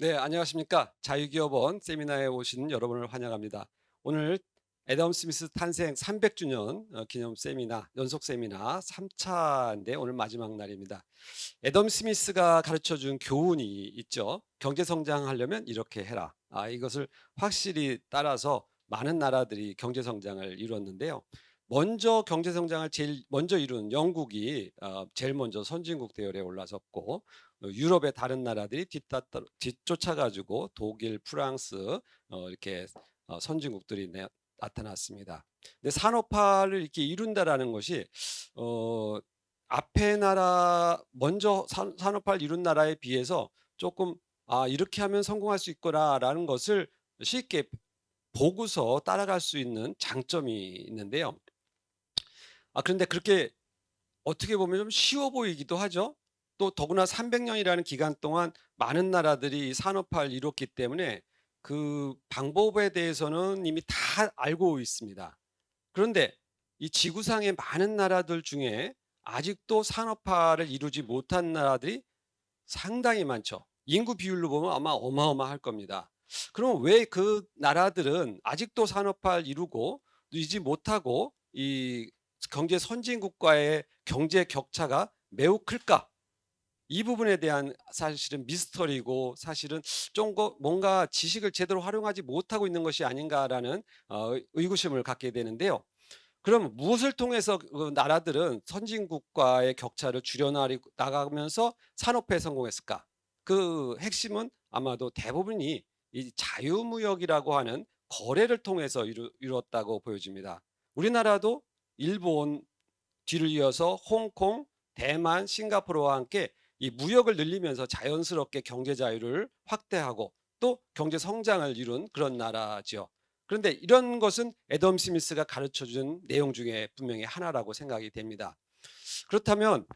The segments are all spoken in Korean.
네, 안녕하십니까. 자유기업원 세미나에 오신 여러분을 환영합니다. 오늘 애덤 스미스 탄생 300주년 기념 세미나, 연속 세미나 3차인데 오늘 마지막 날입니다. 애덤 스미스가 가르쳐 준 교훈이 있죠. 경제 성장하려면 이렇게 해라. 이것을 확실히 따라서 많은 나라들이 경제 성장을 이루었는데요. 먼저 경제 성장을 제일 먼저 이룬 영국이 제일 먼저 선진국 대열에 올라섰고, 유럽의 다른 나라들이 뒤쫓아 가지고 독일, 프랑스 이렇게 선진국들이 나타났습니다. 근데 산업화를 이렇게 이룬다라는 것이 어 앞에 나라 먼저 산업화를 이룬 나라에 비해서 조금 '아 이렇게 하면 성공할 수 있구나.'라는 것을 쉽게 보고서 따라갈 수 있는 장점이 있는데요. 그런데 그렇게 어떻게 보면 좀 쉬워 보이기도 하죠. 또 더구나 300 년이라는 기간 동안 많은 나라들이 산업화를 이뤘기 때문에 그 방법에 대해서는 이미 다 알고 있습니다. 그런데 이 지구상의 많은 나라들 중에 아직도 산업화를 이루지 못한 나라들이 상당히 많죠. 인구 비율로 보면 아마 어마어마할 겁니다. 그럼 왜 그 나라들은 아직도 산업화를 이루고 이루지 못하고 이 경제 선진국과의 경제 격차가 매우 클까? 이 부분에 대한 사실은 미스터리고, 사실은 좀 뭔가 지식을 제대로 활용하지 못하고 있는 것이 아닌가라는 의구심을 갖게 되는데요. 그럼 무엇을 통해서 그 나라들은 선진국과의 격차를 나가면서 산업화에 성공했을까? 그 핵심은 아마도 대부분이 이 자유무역이라고 하는 거래를 통해서 이루었다고 보여집니다. 우리나라도 일본 뒤를 이어서 홍콩, 대만, 싱가포르와 함께 이 무역을 늘리면서 자연스럽게 경제 자유를 확대하고 또 경제 성장을 이룬 그런 나라지요. 그런데 이런 것은 애덤 스미스가 가르쳐 준 내용 중에 분명히 하나라고 생각이 됩니다. 그렇다면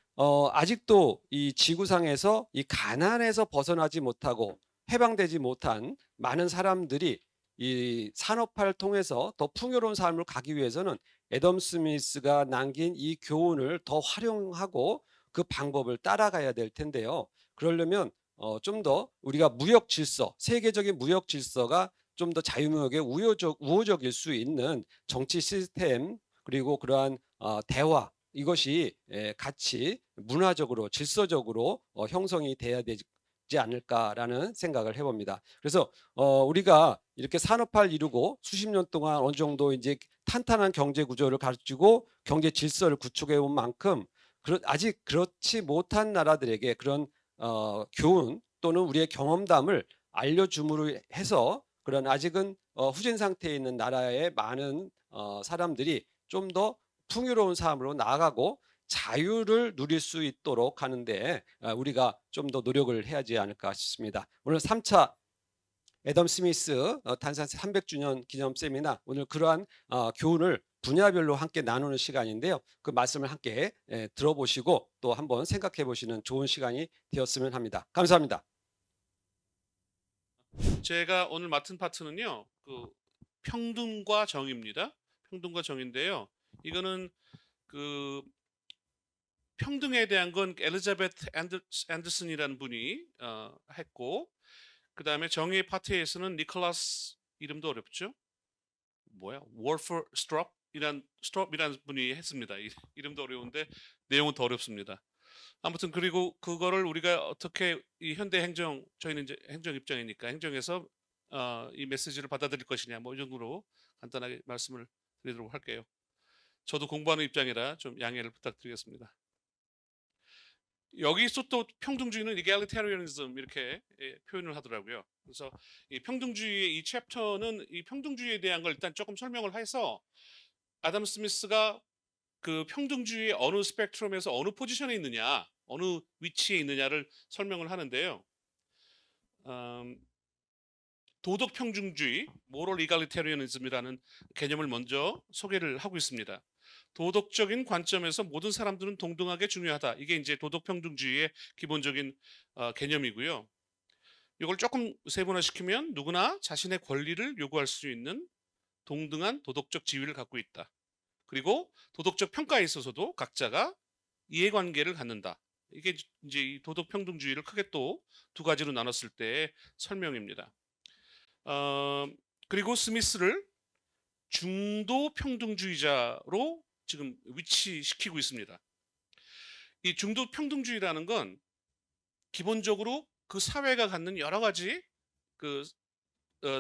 아직도 이 지구상에서 이 가난에서 벗어나지 못하고 해방되지 못한 많은 사람들이 이 산업화를 통해서 더 풍요로운 삶을 가기 위해서는 애덤 스미스가 남긴 이 교훈을 더 활용하고 그 방법을 따라가야 될 텐데요. 그러려면 좀 더 우리가 무역 질서, 세계적인 무역 질서가 좀 더 자유무역에 우호적일 수 있는 정치 시스템, 그리고 그러한 대화, 이것이 같이 문화적으로 질서적으로 형성이 돼야 되지 않을까라는 생각을 해 봅니다. 그래서 우리가 이렇게 산업화를 이루고 수십 년 동안 어느 정도 이제 탄탄한 경제 구조를 가지고 경제 질서를 구축해 온 만큼 아직 그렇지 못한 나라들에게 그런 교훈 또는 우리의 경험담을 알려줌으로 해서 그런 아직은 후진 상태에 있는 나라의 많은 사람들이 좀 더 풍요로운 삶으로 나아가고 자유를 누릴 수 있도록 하는데 우리가 좀 더 노력을 해야 하지 않을까 싶습니다. 오늘 3차 애덤 스미스 탄생 300주년 기념 세미나, 오늘 그러한 교훈을 분야별로 함께 나누는 시간인데요. 그 말씀을 함께 들어보시고 또 한번 생각해 보시는 좋은 시간이 되었으면 합니다. 감사합니다. 제가 오늘 맡은 파트는요. 평등과 정의입니다. 평등과 정의인데요. 이거는 그 평등에 대한 건 엘리자베트 앤더슨이라는 분이 했고, 그다음에 정의 파트에서는 니콜라스, 이름도 어렵죠? 뭐야? 월퍼 스트롭이란 분이 했습니다. 이름도 어려운데 내용은 더 어렵습니다. 아무튼 그리고 그거를 우리가 어떻게 이 현대 행정, 저희는 이제 행정 입장이니까 행정에서 이 메시지를 받아들일 것이냐, 뭐 이 정도로 간단하게 말씀을 드리도록 할게요. 저도 공부하는 입장이라 좀 양해를 부탁드리겠습니다. 여기서 또 평등주의는 egalitarianism 이렇게 표현을 하더라고요. 그래서 이 평등주의의 이 챕터는 이 평등주의에 대한 걸 일단 조금 설명을 해서 아담 스미스가 그 평등주의의 어느 스펙트럼에서 어느 포지션에 있느냐, 어느 위치에 있느냐를 설명을 하는데요. 음, 도덕 평등주의, moral egalitarianism이라는 개념을 먼저 소개를 하고 있습니다. 도덕적인 관점에서 모든 사람들은 동등하게 중요하다. 이게 이제 도덕 평등주의의 기본적인 개념이고요. 이걸 조금 세분화시키면 누구나 자신의 권리를 요구할 수 있는 동등한 도덕적 지위를 갖고 있다. 그리고 도덕적 평가에 있어서도 각자가 이해관계를 갖는다. 이게 이제 이 도덕 평등주의를 크게 또 두 가지로 나눴을 때 설명입니다. 어, 그리고 스미스를 중도 평등주의자로 지금 위치시키고 있습니다. 이 중도 평등주의라는 건 기본적으로 그 사회가 갖는 여러 가지 그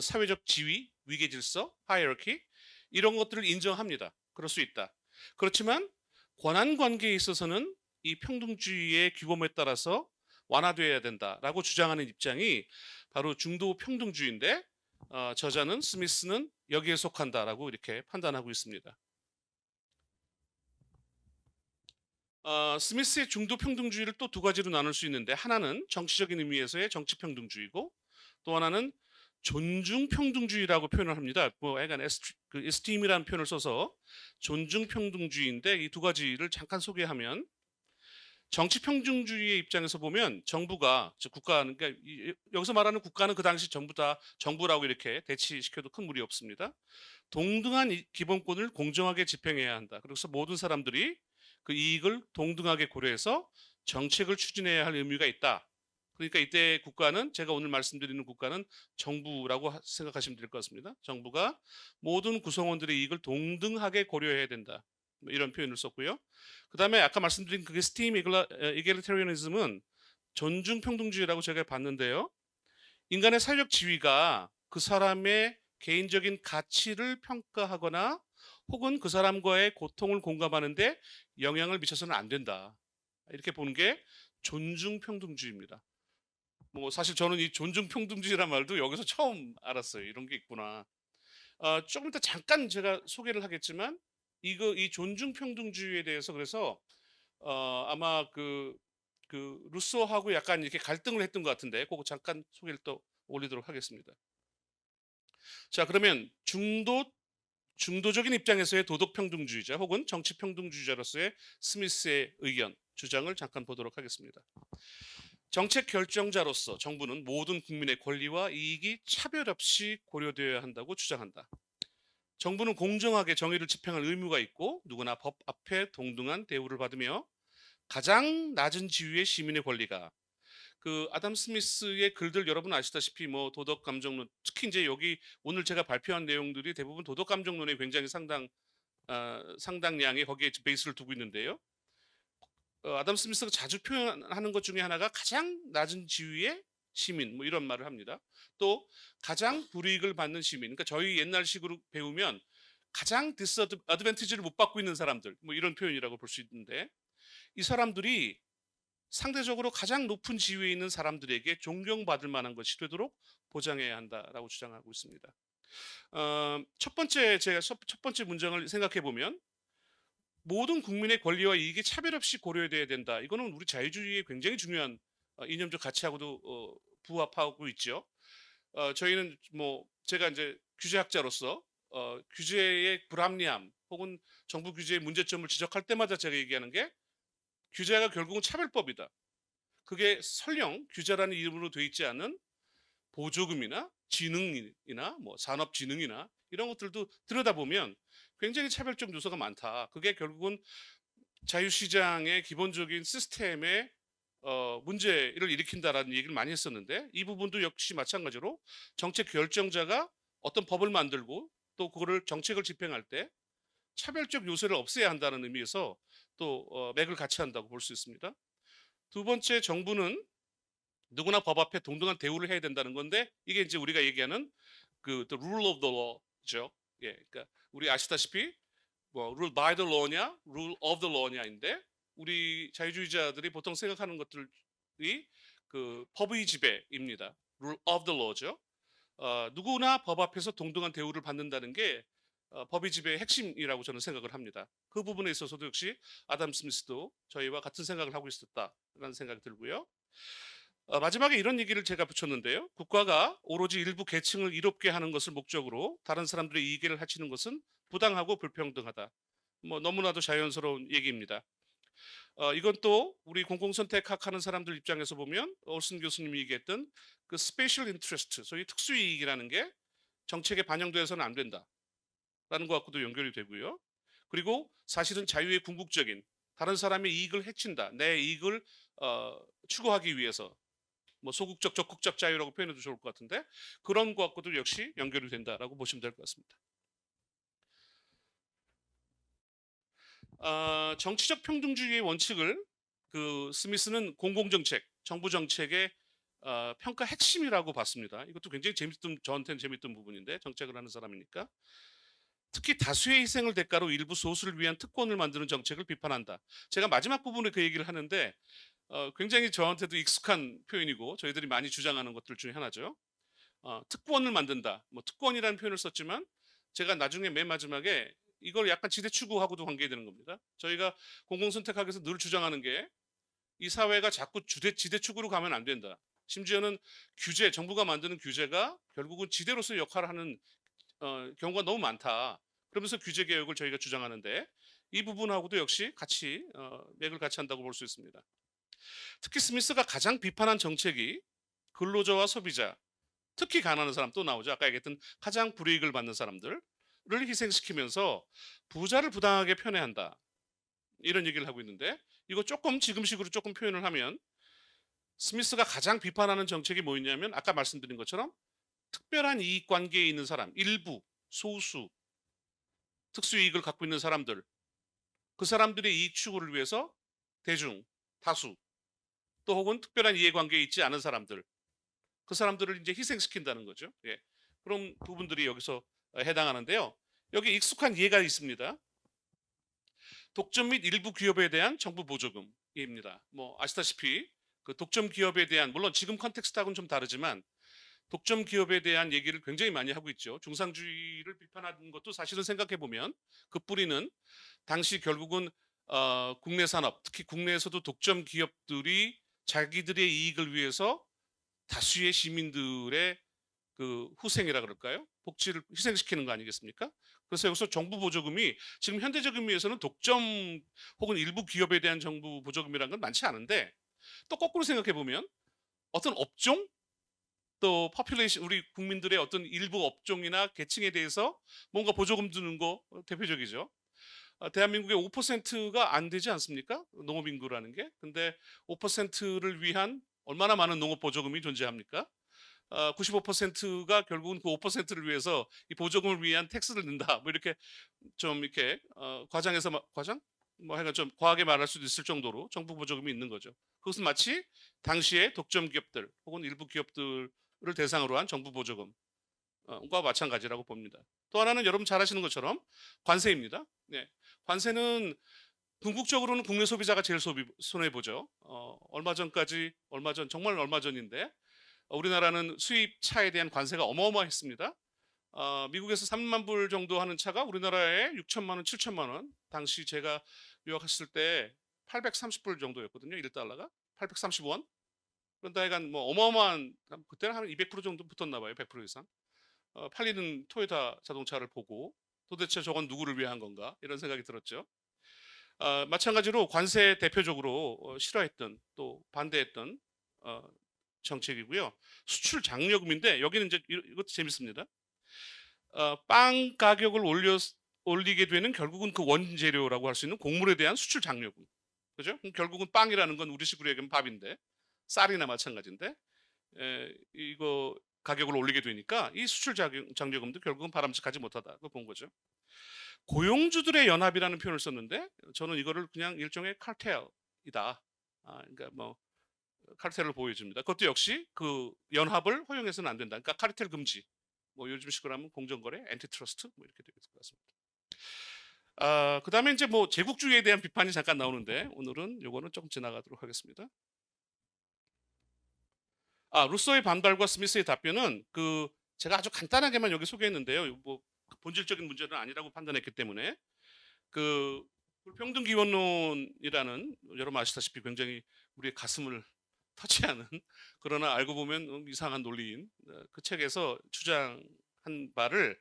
사회적 지위, 위계 질서, 하이어키 이런 것들을 인정합니다. 그럴 수 있다. 그렇지만 권한 관계에 있어서는 이 평등주의의 규범에 따라서 완화되어야 된다라고 주장하는 입장이 바로 중도 평등주의인데 저자는 스미스는 여기에 속한다라고 이렇게 판단하고 있습니다. 스미스의 중도 평등주의를 또 두 가지로 나눌 수 있는데 하나는 정치적인 의미에서의 정치 평등주의고 또 하나는 존중 평등주의라고 표현을 합니다. 뭐 약간 esteem이라는 표현을 써서 존중 평등주의인데 이 두 가지를 잠깐 소개하면 정치 평등주의의 입장에서 보면 정부가 즉 국가 그러니까 여기서 말하는 국가는 그 당시 전부 다 정부라고 이렇게 대치시켜도 큰 무리 없습니다. 동등한 기본권을 공정하게 집행해야 한다. 그래서 모든 사람들이 그 이익을 동등하게 고려해서 정책을 추진해야 할 의무가 있다. 그러니까 이때 국가는 제가 오늘 말씀드리는 국가는 정부라고 생각하시면 될 것 같습니다. 정부가 모든 구성원들의 이익을 동등하게 고려해야 된다. 뭐 이런 표현을 썼고요. 그 다음에 아까 말씀드린 그게 스팀 이겔리테리아니즘은 존중 평등주의라고 제가 봤는데요. 인간의 사회적 지위가 그 사람의 개인적인 가치를 평가하거나 혹은 그 사람과의 고통을 공감하는데 영향을 미쳐서는 안 된다. 이렇게 보는 게 존중평등주의입니다. 뭐 사실 저는 이 존중평등주의란 말도 여기서 처음 알았어요. 이런 게 있구나. 조금 이따 잠깐 제가 소개를 하겠지만 이 존중평등주의에 대해서 그래서 아마 그 루소하고 약간 이렇게 갈등을 했던 것 같은데 그거 잠깐 소개를 또 올리도록 하겠습니다. 자, 그러면 중도적인 입장에서의 도덕평등주의자 혹은 정치평등주의자로서의 스미스의 의견, 주장을 잠깐 보도록 하겠습니다. 정책 결정자로서 정부는 모든 국민의 권리와 이익이 차별 없이 고려되어야 한다고 주장한다. 정부는 공정하게 정의를 집행할 의무가 있고 누구나 법 앞에 동등한 대우를 받으며 가장 낮은 지위의 시민의 권리가 그 아담 스미스의 글들 여러분 아시다시피 뭐 도덕 감정론 특히 이제 여기 오늘 제가 발표한 내용들이 대부분 도덕 감정론에 굉장히 상당량의 거기에 베이스를 두고 있는데요. 아담 스미스가 자주 표현하는 것 중에 하나가 가장 낮은 지위의 시민 뭐 이런 말을 합니다. 또 가장 불이익을 받는 시민. 그러니까 저희 옛날식으로 배우면 가장 디스어드밴티지를 못 받고 있는 사람들 뭐 이런 표현이라고 볼 수 있는데 이 사람들이 상대적으로 가장 높은 지위에 있는 사람들에게 존경받을 만한 것이 되도록 보장해야 한다라고 주장하고 있습니다. 첫 번째 제가 첫 번째 문장을 생각해 보면 모든 국민의 권리와 이익이 차별 없이 고려돼야 된다. 이거는 우리 자유주의의 굉장히 중요한 이념적 가치하고도 부합하고 있죠. 저희는 뭐 제가 이제 규제학자로서 규제의 불합리함 혹은 정부 규제의 문제점을 지적할 때마다 제가 얘기하는 게 규제가 결국은 차별법이다. 그게 설령 규제라는 이름으로 돼 있지 않은 보조금이나 지능이나 뭐 산업진흥이나 이런 것들도 들여다보면 굉장히 차별적 요소가 많다. 그게 결국은 자유시장의 기본적인 시스템에 문제를 일으킨다라는 얘기를 많이 했었는데 이 부분도 역시 마찬가지로 정책 결정자가 어떤 법을 만들고 또 그거를 정책을 집행할 때 차별적 요소를 없애야 한다는 의미에서 또 맥을 같이 한다고 볼 수 있습니다. 두 번째, 정부는 누구나 법 앞에 동등한 대우를 해야 된다는 건데 이게 이제 우리가 얘기하는 그 the rule of the law죠. 예, 그러니까 우리 아시다시피 뭐 rule by the law냐, rule of the law냐인데 우리 자유주의자들이 보통 생각하는 것들이 그 법의 지배입니다. rule of the law죠. 누구나 법 앞에서 동등한 대우를 받는다는 게 법의 지배의 핵심이라고 저는 생각을 합니다. 그 부분에 있어서도 역시 아담 스미스도 저희와 같은 생각을 하고 있었다라는 생각이 들고요. 마지막에 이런 얘기를 제가 붙였는데요. 국가가 오로지 일부 계층을 이롭게 하는 것을 목적으로 다른 사람들의 이익을 해치는 것은 부당하고 불평등하다. 뭐 너무나도 자연스러운 얘기입니다. 이건 또 우리 공공선택학 하는 사람들 입장에서 보면 올슨 교수님이 얘기했던 그 스페셜 인트레스트, 소위 특수이익이라는 게 정책에 반영되어서는 안 된다라는 것과도 연결이 되고요. 그리고 사실은 자유의 궁극적인 다른 사람의 이익을 해친다. 내 이익을 추구하기 위해서 뭐 소극적 적극적 자유라고 표현해도 좋을 것 같은데 그런 것과도 역시 연결이 된다라고 보시면 될 것 같습니다. 정치적 평등주의의 원칙을 스미스는 공공정책, 정부 정책의 평가 핵심이라고 봤습니다. 이것도 굉장히 저한테는 재밌던 부분인데 정책을 하는 사람이니까. 특히 다수의 희생을 대가로 일부 소수를 위한 특권을 만드는 정책을 비판한다. 제가 마지막 부분에 그 얘기를 하는데 굉장히 저한테도 익숙한 표현이고 저희들이 많이 주장하는 것들 중에 하나죠. 특권을 만든다. 뭐 특권이라는 표현을 썼지만 제가 나중에 맨 마지막에 이걸 약간 지대 추구하고도 관계되는 겁니다. 저희가 공공선택학에서 늘 주장하는 게 이 사회가 자꾸 지대 추구로 가면 안 된다. 심지어는 정부가 만드는 규제가 결국은 지대로서의 역할을 하는 경우가 너무 많다. 그러면서 규제 개혁을 저희가 주장하는데 이 부분하고도 역시 같이 맥을 같이 한다고 볼 수 있습니다. 특히 스미스가 가장 비판한 정책이 근로자와 소비자, 특히 가난한 사람 또 나오죠. 아까 얘기했던 가장 불이익을 받는 사람들을 희생시키면서 부자를 부당하게 편애한다. 이런 얘기를 하고 있는데 이거 조금 지금식으로 조금 표현을 하면 스미스가 가장 비판하는 정책이 뭐였냐면 아까 말씀드린 것처럼 특별한 이익 관계에 있는 사람, 일부, 소수, 특수이익을 갖고 있는 사람들, 그 사람들의 이익 추구를 위해서 대중, 다수, 또 혹은 특별한 이해관계에 있지 않은 사람들, 그 사람들을 이제 희생시킨다는 거죠. 예. 그런 부분들이 여기서 해당하는데요. 여기 익숙한 예가 있습니다. 독점 및 일부 기업에 대한 정부 보조금입니다. 뭐 아시다시피 그 독점 기업에 대한 물론 지금 컨텍스트하고는 좀 다르지만 독점 기업에 대한 얘기를 굉장히 많이 하고 있죠. 중상주의를 비판하는 것도 사실은 생각해 보면 그 뿌리는 당시 결국은 국내 산업, 특히 국내에서도 독점 기업들이 자기들의 이익을 위해서 다수의 시민들의 그 후생이라 그럴까요? 복지를 희생시키는 거 아니겠습니까? 그래서 여기서 정부 보조금이 지금 현대적인 의미에서는 독점 혹은 일부 기업에 대한 정부 보조금이라는 건 많지 않은데 또 거꾸로 생각해 보면 어떤 업종 또 퍼퓰레이션 우리 국민들의 어떤 일부 업종이나 계층에 대해서 뭔가 보조금 주는 거 대표적이죠. 대한민국의 5%가 안 되지 않습니까? 농업 인구라는 게. 근데 5%를 위한 얼마나 많은 농업 보조금이 존재합니까? 95%가 결국은 그 5%를 위해서 이 보조금을 위한 텍스를 낸다. 뭐 이렇게 좀 이렇게 과장? 뭐 하여간 좀 과하게 말할 수도 있을 정도로 정부 보조금이 있는 거죠. 그것은 마치 당시에 독점 기업들 혹은 일부 기업들을 대상으로 한 정부 보조금과 마찬가지라고 봅니다. 또 하나는 여러분 잘 아시는 것처럼 관세입니다. 네. 관세는 궁극적으로는 국내 소비자가 제일 손해보죠. 정말 얼마 전인데 우리나라는 수입차에 대한 관세가 어마어마했습니다. 미국에서 3만 불 정도 하는 차가 우리나라에 6천만 원, 7천만 원. 당시 제가 유학했을 때 830불 정도였거든요. 1달러가 830원. 그런데 하여간 뭐 어마어마한 그때는 한 200% 정도 붙었나 봐요. 100% 이상. 팔리는 토요타 자동차를 보고 도대체 저건 누구를 위한 건가 이런 생각이 들었죠. 마찬가지로 관세 대표적으로 싫어했던 또 반대했던 정책이고요. 수출 장려금인데 여기는 이제 이것도 재밌습니다. 빵 가격을 올리게 되는 결국은 그 원재료라고 할 수 있는 곡물에 대한 수출 장려금. 그죠? 결국은 빵이라는 건 우리식으로 얘기하면 밥인데 쌀이나 마찬가지인데 이거 가격을 올리게 되니까 이 수출 장려금도 결국은 바람직하지 못하다고 본 거죠. 고용주들의 연합이라는 표현을 썼는데 저는 이거를 그냥 일종의 칼텔이다. 그러니까 뭐 카르텔을 보여줍니다. 그것도 역시 그 연합을 허용해서는 안 된다. 그러니까 카르텔 금지. 뭐 요즘식으로 하면 공정거래, 앤티트러스트 뭐 이렇게 되겠을 것 같습니다. 그다음에 이제 뭐 제국주의에 대한 비판이 잠깐 나오는데 오늘은 요거는 조금 지나가도록 하겠습니다. 루소의 반발과 스미스의 답변은 제가 아주 간단하게만 여기 소개했는데요. 뭐 본질적인 문제는 아니라고 판단했기 때문에 그 불평등기원론이라는 여러분 아시다시피 굉장히 우리의 가슴을 터치하는 그러나 알고 보면 이상한 논리인 그 책에서 주장한 바를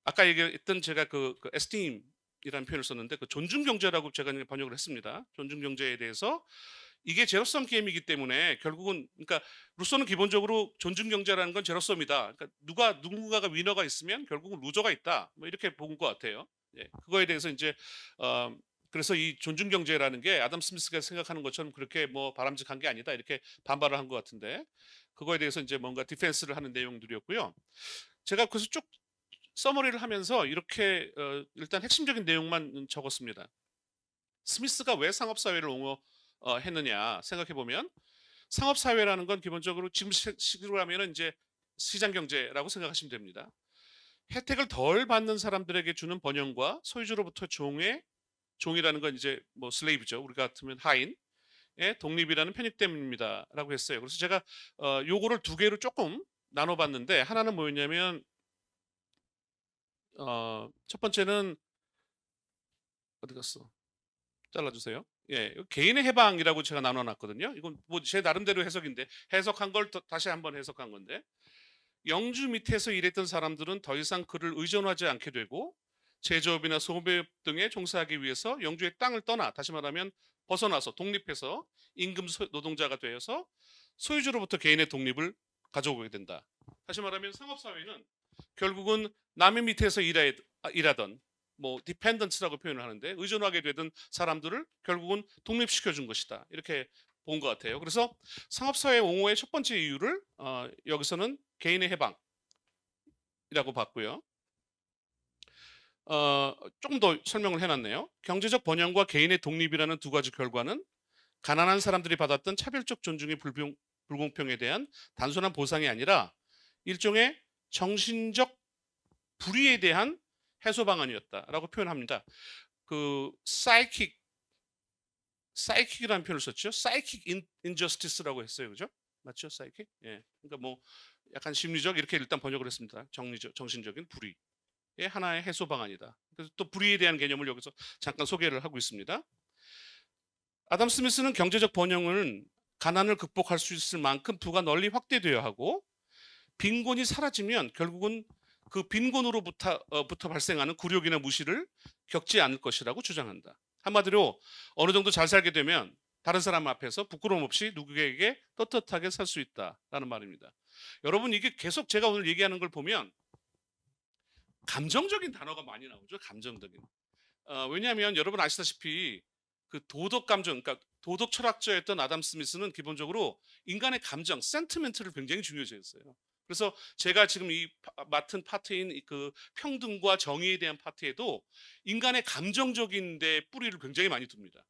아까 얘기했던 제가 그 에스팀이라는 표현을 썼는데 그 존중 경제라고 제가 번역을 했습니다. 존중 경제에 대해서 이게 제로섬 게임이기 때문에 결국은 그러니까 루소는 기본적으로 존중 경제라는 건 제로섬이다. 그러니까 누군가가 위너가 있으면 결국은 루저가 있다. 뭐 이렇게 본 것 같아요. 예, 그거에 대해서 이제 그래서 이 존중 경제라는 게 아담 스미스가 생각하는 것처럼 그렇게 뭐 바람직한 게 아니다 이렇게 반발을 한 것 같은데 그거에 대해서 이제 뭔가 디펜스를 하는 내용들이었고요. 제가 그래서 쭉 서머리를 하면서 이렇게 일단 핵심적인 내용만 적었습니다. 스미스가 왜 상업사회를 옹호했느냐 생각해 보면 상업사회라는 건 기본적으로 지금 식으로 하면은 이제 시장 경제라고 생각하시면 됩니다. 혜택을 덜 받는 사람들에게 주는 번영과 소유주로부터 종이라는 건 이제 뭐 슬레이브죠. 우리 같으면 하인의 독립이라는 편익됨입니다라고 했어요. 그래서 제가 요거를 두 개로 조금 나눠봤는데 하나는 뭐였냐면 첫 번째는 어디 갔어? 잘라주세요. 예, 개인의 해방이라고 제가 나눠놨거든요. 이건 뭐 제 나름대로 해석인데 해석한 걸 다시 한번 해석한 건데 영주 밑에서 일했던 사람들은 더 이상 그를 의존하지 않게 되고 제조업이나 소매업 등에 종사하기 위해서 영주의 땅을 떠나 다시 말하면 벗어나서 독립해서 임금 노동자가 되어서 소유주로부터 개인의 독립을 가져오게 된다. 다시 말하면 상업사회는 결국은 남의 밑에서 일하던 뭐 디펜던트라고 표현을 하는데 의존하게 되던 사람들을 결국은 독립시켜 준 것이다. 이렇게 본 것 같아요. 그래서 상업사회 옹호의 첫 번째 이유를 여기서는 개인의 해방이라고 봤고요. 조금 더 설명을 해놨네요. 경제적 번영과 개인의 독립이라는 두 가지 결과는 가난한 사람들이 받았던 차별적 존중의 불공평에 대한 단순한 보상이 아니라 일종의 정신적 불의에 대한 해소 방안이었다라고 표현합니다. 그 사이킥이라는 표현을 썼죠. 사이킥 인저스티스라고 했어요. 그죠? 맞죠? 사이킥? 예. 그러니까 뭐 약간 심리적 이렇게 일단 번역을 했습니다. 정신적인 불의의 하나의 해소 방안이다. 그래서 또 불의에 대한 개념을 여기서 잠깐 소개를 하고 있습니다. 아담 스미스는 경제적 번영은 가난을 극복할 수 있을 만큼 부가 널리 확대되어야 하고 빈곤이 사라지면 결국은 그 빈곤으로부터 발생하는 굴욕이나 무시를 겪지 않을 것이라고 주장한다. 한마디로 어느 정도 잘 살게 되면 다른 사람 앞에서 부끄러움 없이 누구에게 떳떳하게 살 수 있다라는 말입니다. 여러분 이게 계속 제가 오늘 얘기하는 걸 보면 감정적인 단어가 많이 나오죠. 감정적인. 왜냐하면 여러분 아시다시피 그 도덕 감정, 그러니까 도덕 철학자였던 아담 스미스는 기본적으로 인간의 감정, 센티멘트를 굉장히 중요시했어요. 그래서 제가 지금 이 맡은 파트인 그 평등과 정의에 대한 파트에도 인간의 감정적인 데 뿌리를 굉장히 많이 둡니다.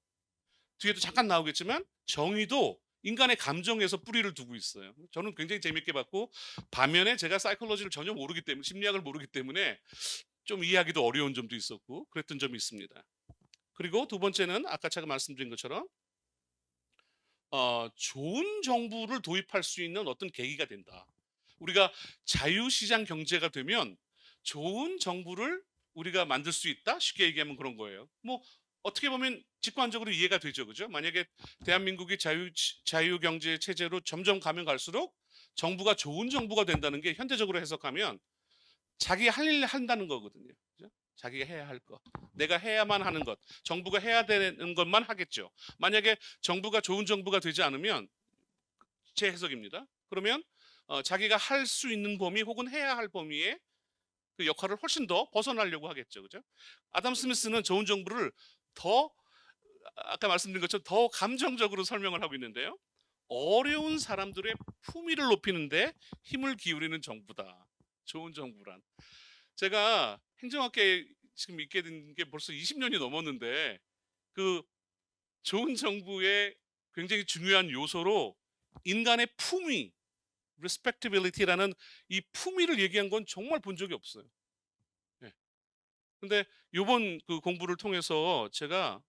뒤에도 잠깐 나오겠지만 정의도 인간의 감정에서 뿌리를 두고 있어요. 저는 굉장히 재밌게 봤고 반면에 제가 사이콜로지를 전혀 모르기 때문에 심리학을 모르기 때문에 좀 이해하기도 어려운 점도 있었고 그랬던 점이 있습니다. 그리고 두 번째는 아까 제가 말씀드린 것처럼 좋은 정부를 도입할 수 있는 어떤 계기가 된다. 우리가 자유시장 경제가 되면 좋은 정부를 우리가 만들 수 있다. 쉽게 얘기하면 그런 거예요. 뭐 어떻게 보면 직관적으로 이해가 되죠, 그죠? 만약에 대한민국이 자유 경제 체제로 점점 가면 갈수록 정부가 좋은 정부가 된다는 게 현대적으로 해석하면 자기 할 일 한다는 거거든요. 그죠? 자기가 해야 할 것, 내가 해야만 하는 것, 정부가 해야 되는 것만 하겠죠. 만약에 정부가 좋은 정부가 되지 않으면 제 해석입니다. 그러면 자기가 할 수 있는 범위 혹은 해야 할 범위의 그 역할을 훨씬 더 벗어나려고 하겠죠. 그죠? 아담 스미스는 좋은 정부를 더 아까 말씀드린 것처럼 더 감정적으로 설명을 하고 있는데요. 어려운 사람들의 품위를 높이는데 힘을 기울이는 정부다. 좋은 정부란. 제가 행정학계에 지금 있게 된 게 벌써 20년이 넘었는데 그 좋은 정부의 굉장히 중요한 요소로 인간의 품위, respectability라는 이 품위를 얘기한 건 정말 본 적이 없어요. 예. 근데 요번 그 공부를 통해서 제가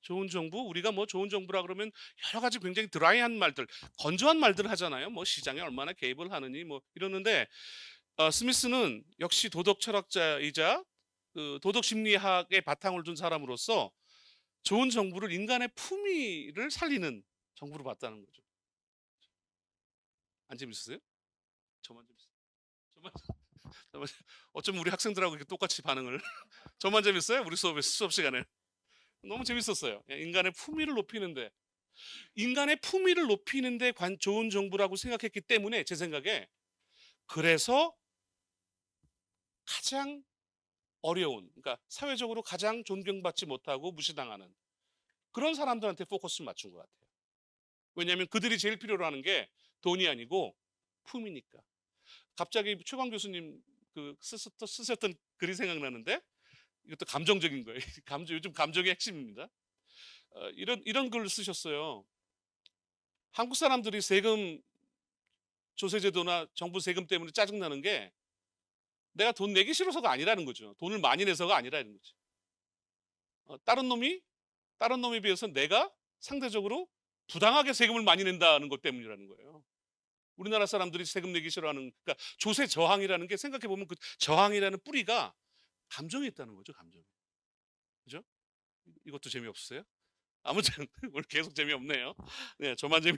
좋은 정부, 우리가 뭐 좋은 정부라 그러면 여러 가지 굉장히 드라이한 말들, 건조한 말들 하잖아요. 뭐 시장에 얼마나 개입을 하느니 뭐 이러는데 스미스는 역시 도덕 철학자이자 그 도덕 심리학의 바탕을 둔 사람으로서 좋은 정부를 인간의 품위를 살리는 정부로 봤다는 거죠. 안 재밌으세요? 저만 재밌어요. 저만, 저만 어쩜 우리 학생들하고 이렇게 똑같이 반응을 저만 재밌어요? 우리 수업 시간에 너무 재밌었어요. 인간의 품위를 높이는데 인간의 품위를 높이는데 좋은 정부라고 생각했기 때문에 제 생각에 그래서 가장 어려운, 그러니까 사회적으로 가장 존경받지 못하고 무시당하는 그런 사람들한테 포커스를 맞춘 것 같아요. 왜냐하면 그들이 제일 필요로 하는 게 돈이 아니고 품이니까. 갑자기 최광 교수님 쓰셨던 글이 생각나는데 이것도 감정적인 거예요. 요즘 감정의 핵심입니다. 이런 글을 쓰셨어요. 한국 사람들이 세금 조세제도나 정부 세금 때문에 짜증나는 게 내가 돈 내기 싫어서가 아니라는 거죠. 돈을 많이 내서가 아니라는 거죠. 다른 놈에 비해서 내가 상대적으로 부당하게 세금을 많이 낸다는 것 때문이라는 거예요. 우리나라 사람들이 세금 내기 싫어하는, 그러니까 조세 저항이라는 게 생각해 보면 그 저항이라는 뿌리가 감정에 있다는 거죠. 감정에. 그죠? 이것도 재미없으세요? 아무튼 오늘 계속 재미없네요. 네, 저만 재미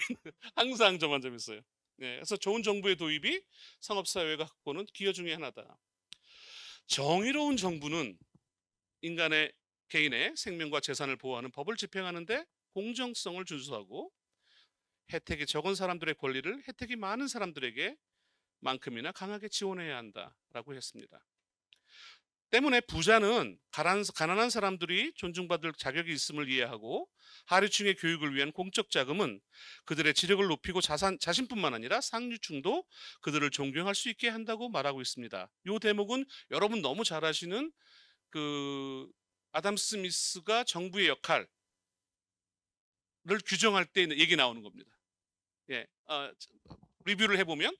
항상 저만 재밌어요. 네, 그래서 좋은 정부의 도입이 상업사회가 갖고는 기여 중에 하나다. 정의로운 정부는 개인의 생명과 재산을 보호하는 법을 집행하는데 공정성을 준수하고 혜택이 적은 사람들의 권리를 혜택이 많은 사람들에게 만큼이나 강하게 지원해야 한다라고 했습니다. 때문에 부자는 가난한 사람들이 존중받을 자격이 있음을 이해하고 하류층의 교육을 위한 공적 자금은 그들의 지력을 높이고 자신뿐만 아니라 상류층도 그들을 존경할 수 있게 한다고 말하고 있습니다. 이 대목은 여러분 너무 잘 아시는 그 아담 스미스가 정부의 역할을 규정할 때 얘기 나오는 겁니다. 예, 리뷰를 해보면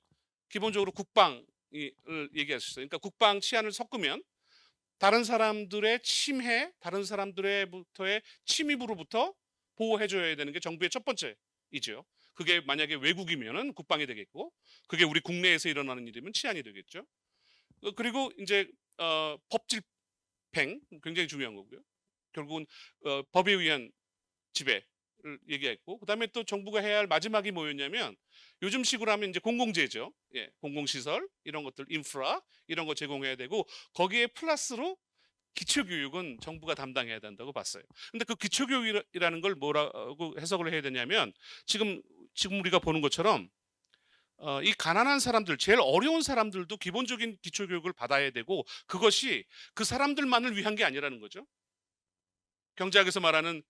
기본적으로 국방을 얘기할 수 있어요. 그러니까 국방 치안을 섞으면 다른 사람들의 침해, 다른 사람들의부터의 침입으로부터 보호해줘야 되는 게 정부의 첫 번째이죠. 그게 만약에 외국이면은 국방이 되겠고, 그게 우리 국내에서 일어나는 일이면 치안이 되겠죠. 그리고 이제 법 집행 굉장히 중요한 거고요. 결국은 법에 의한 지배를 얘기했고, 그다음에 또 정부가 해야 할 마지막이 뭐였냐면 요즘식으로 하면 이제 공공재죠. 예, 공공시설 이런 것들, 인프라 이런 거 제공해야 되고 거기에 플러스로 기초교육은 정부가 담당해야 된다고 봤어요. 근데 그 기초교육이라는 걸 뭐라고 해석을 해야 되냐면 지금 우리가 보는 것처럼 이 가난한 사람들, 제일 어려운 사람들도 기본적인 기초교육을 받아야 되고 그것이 그 사람들만을 위한 게 아니라는 거죠. 경제학에서 말하는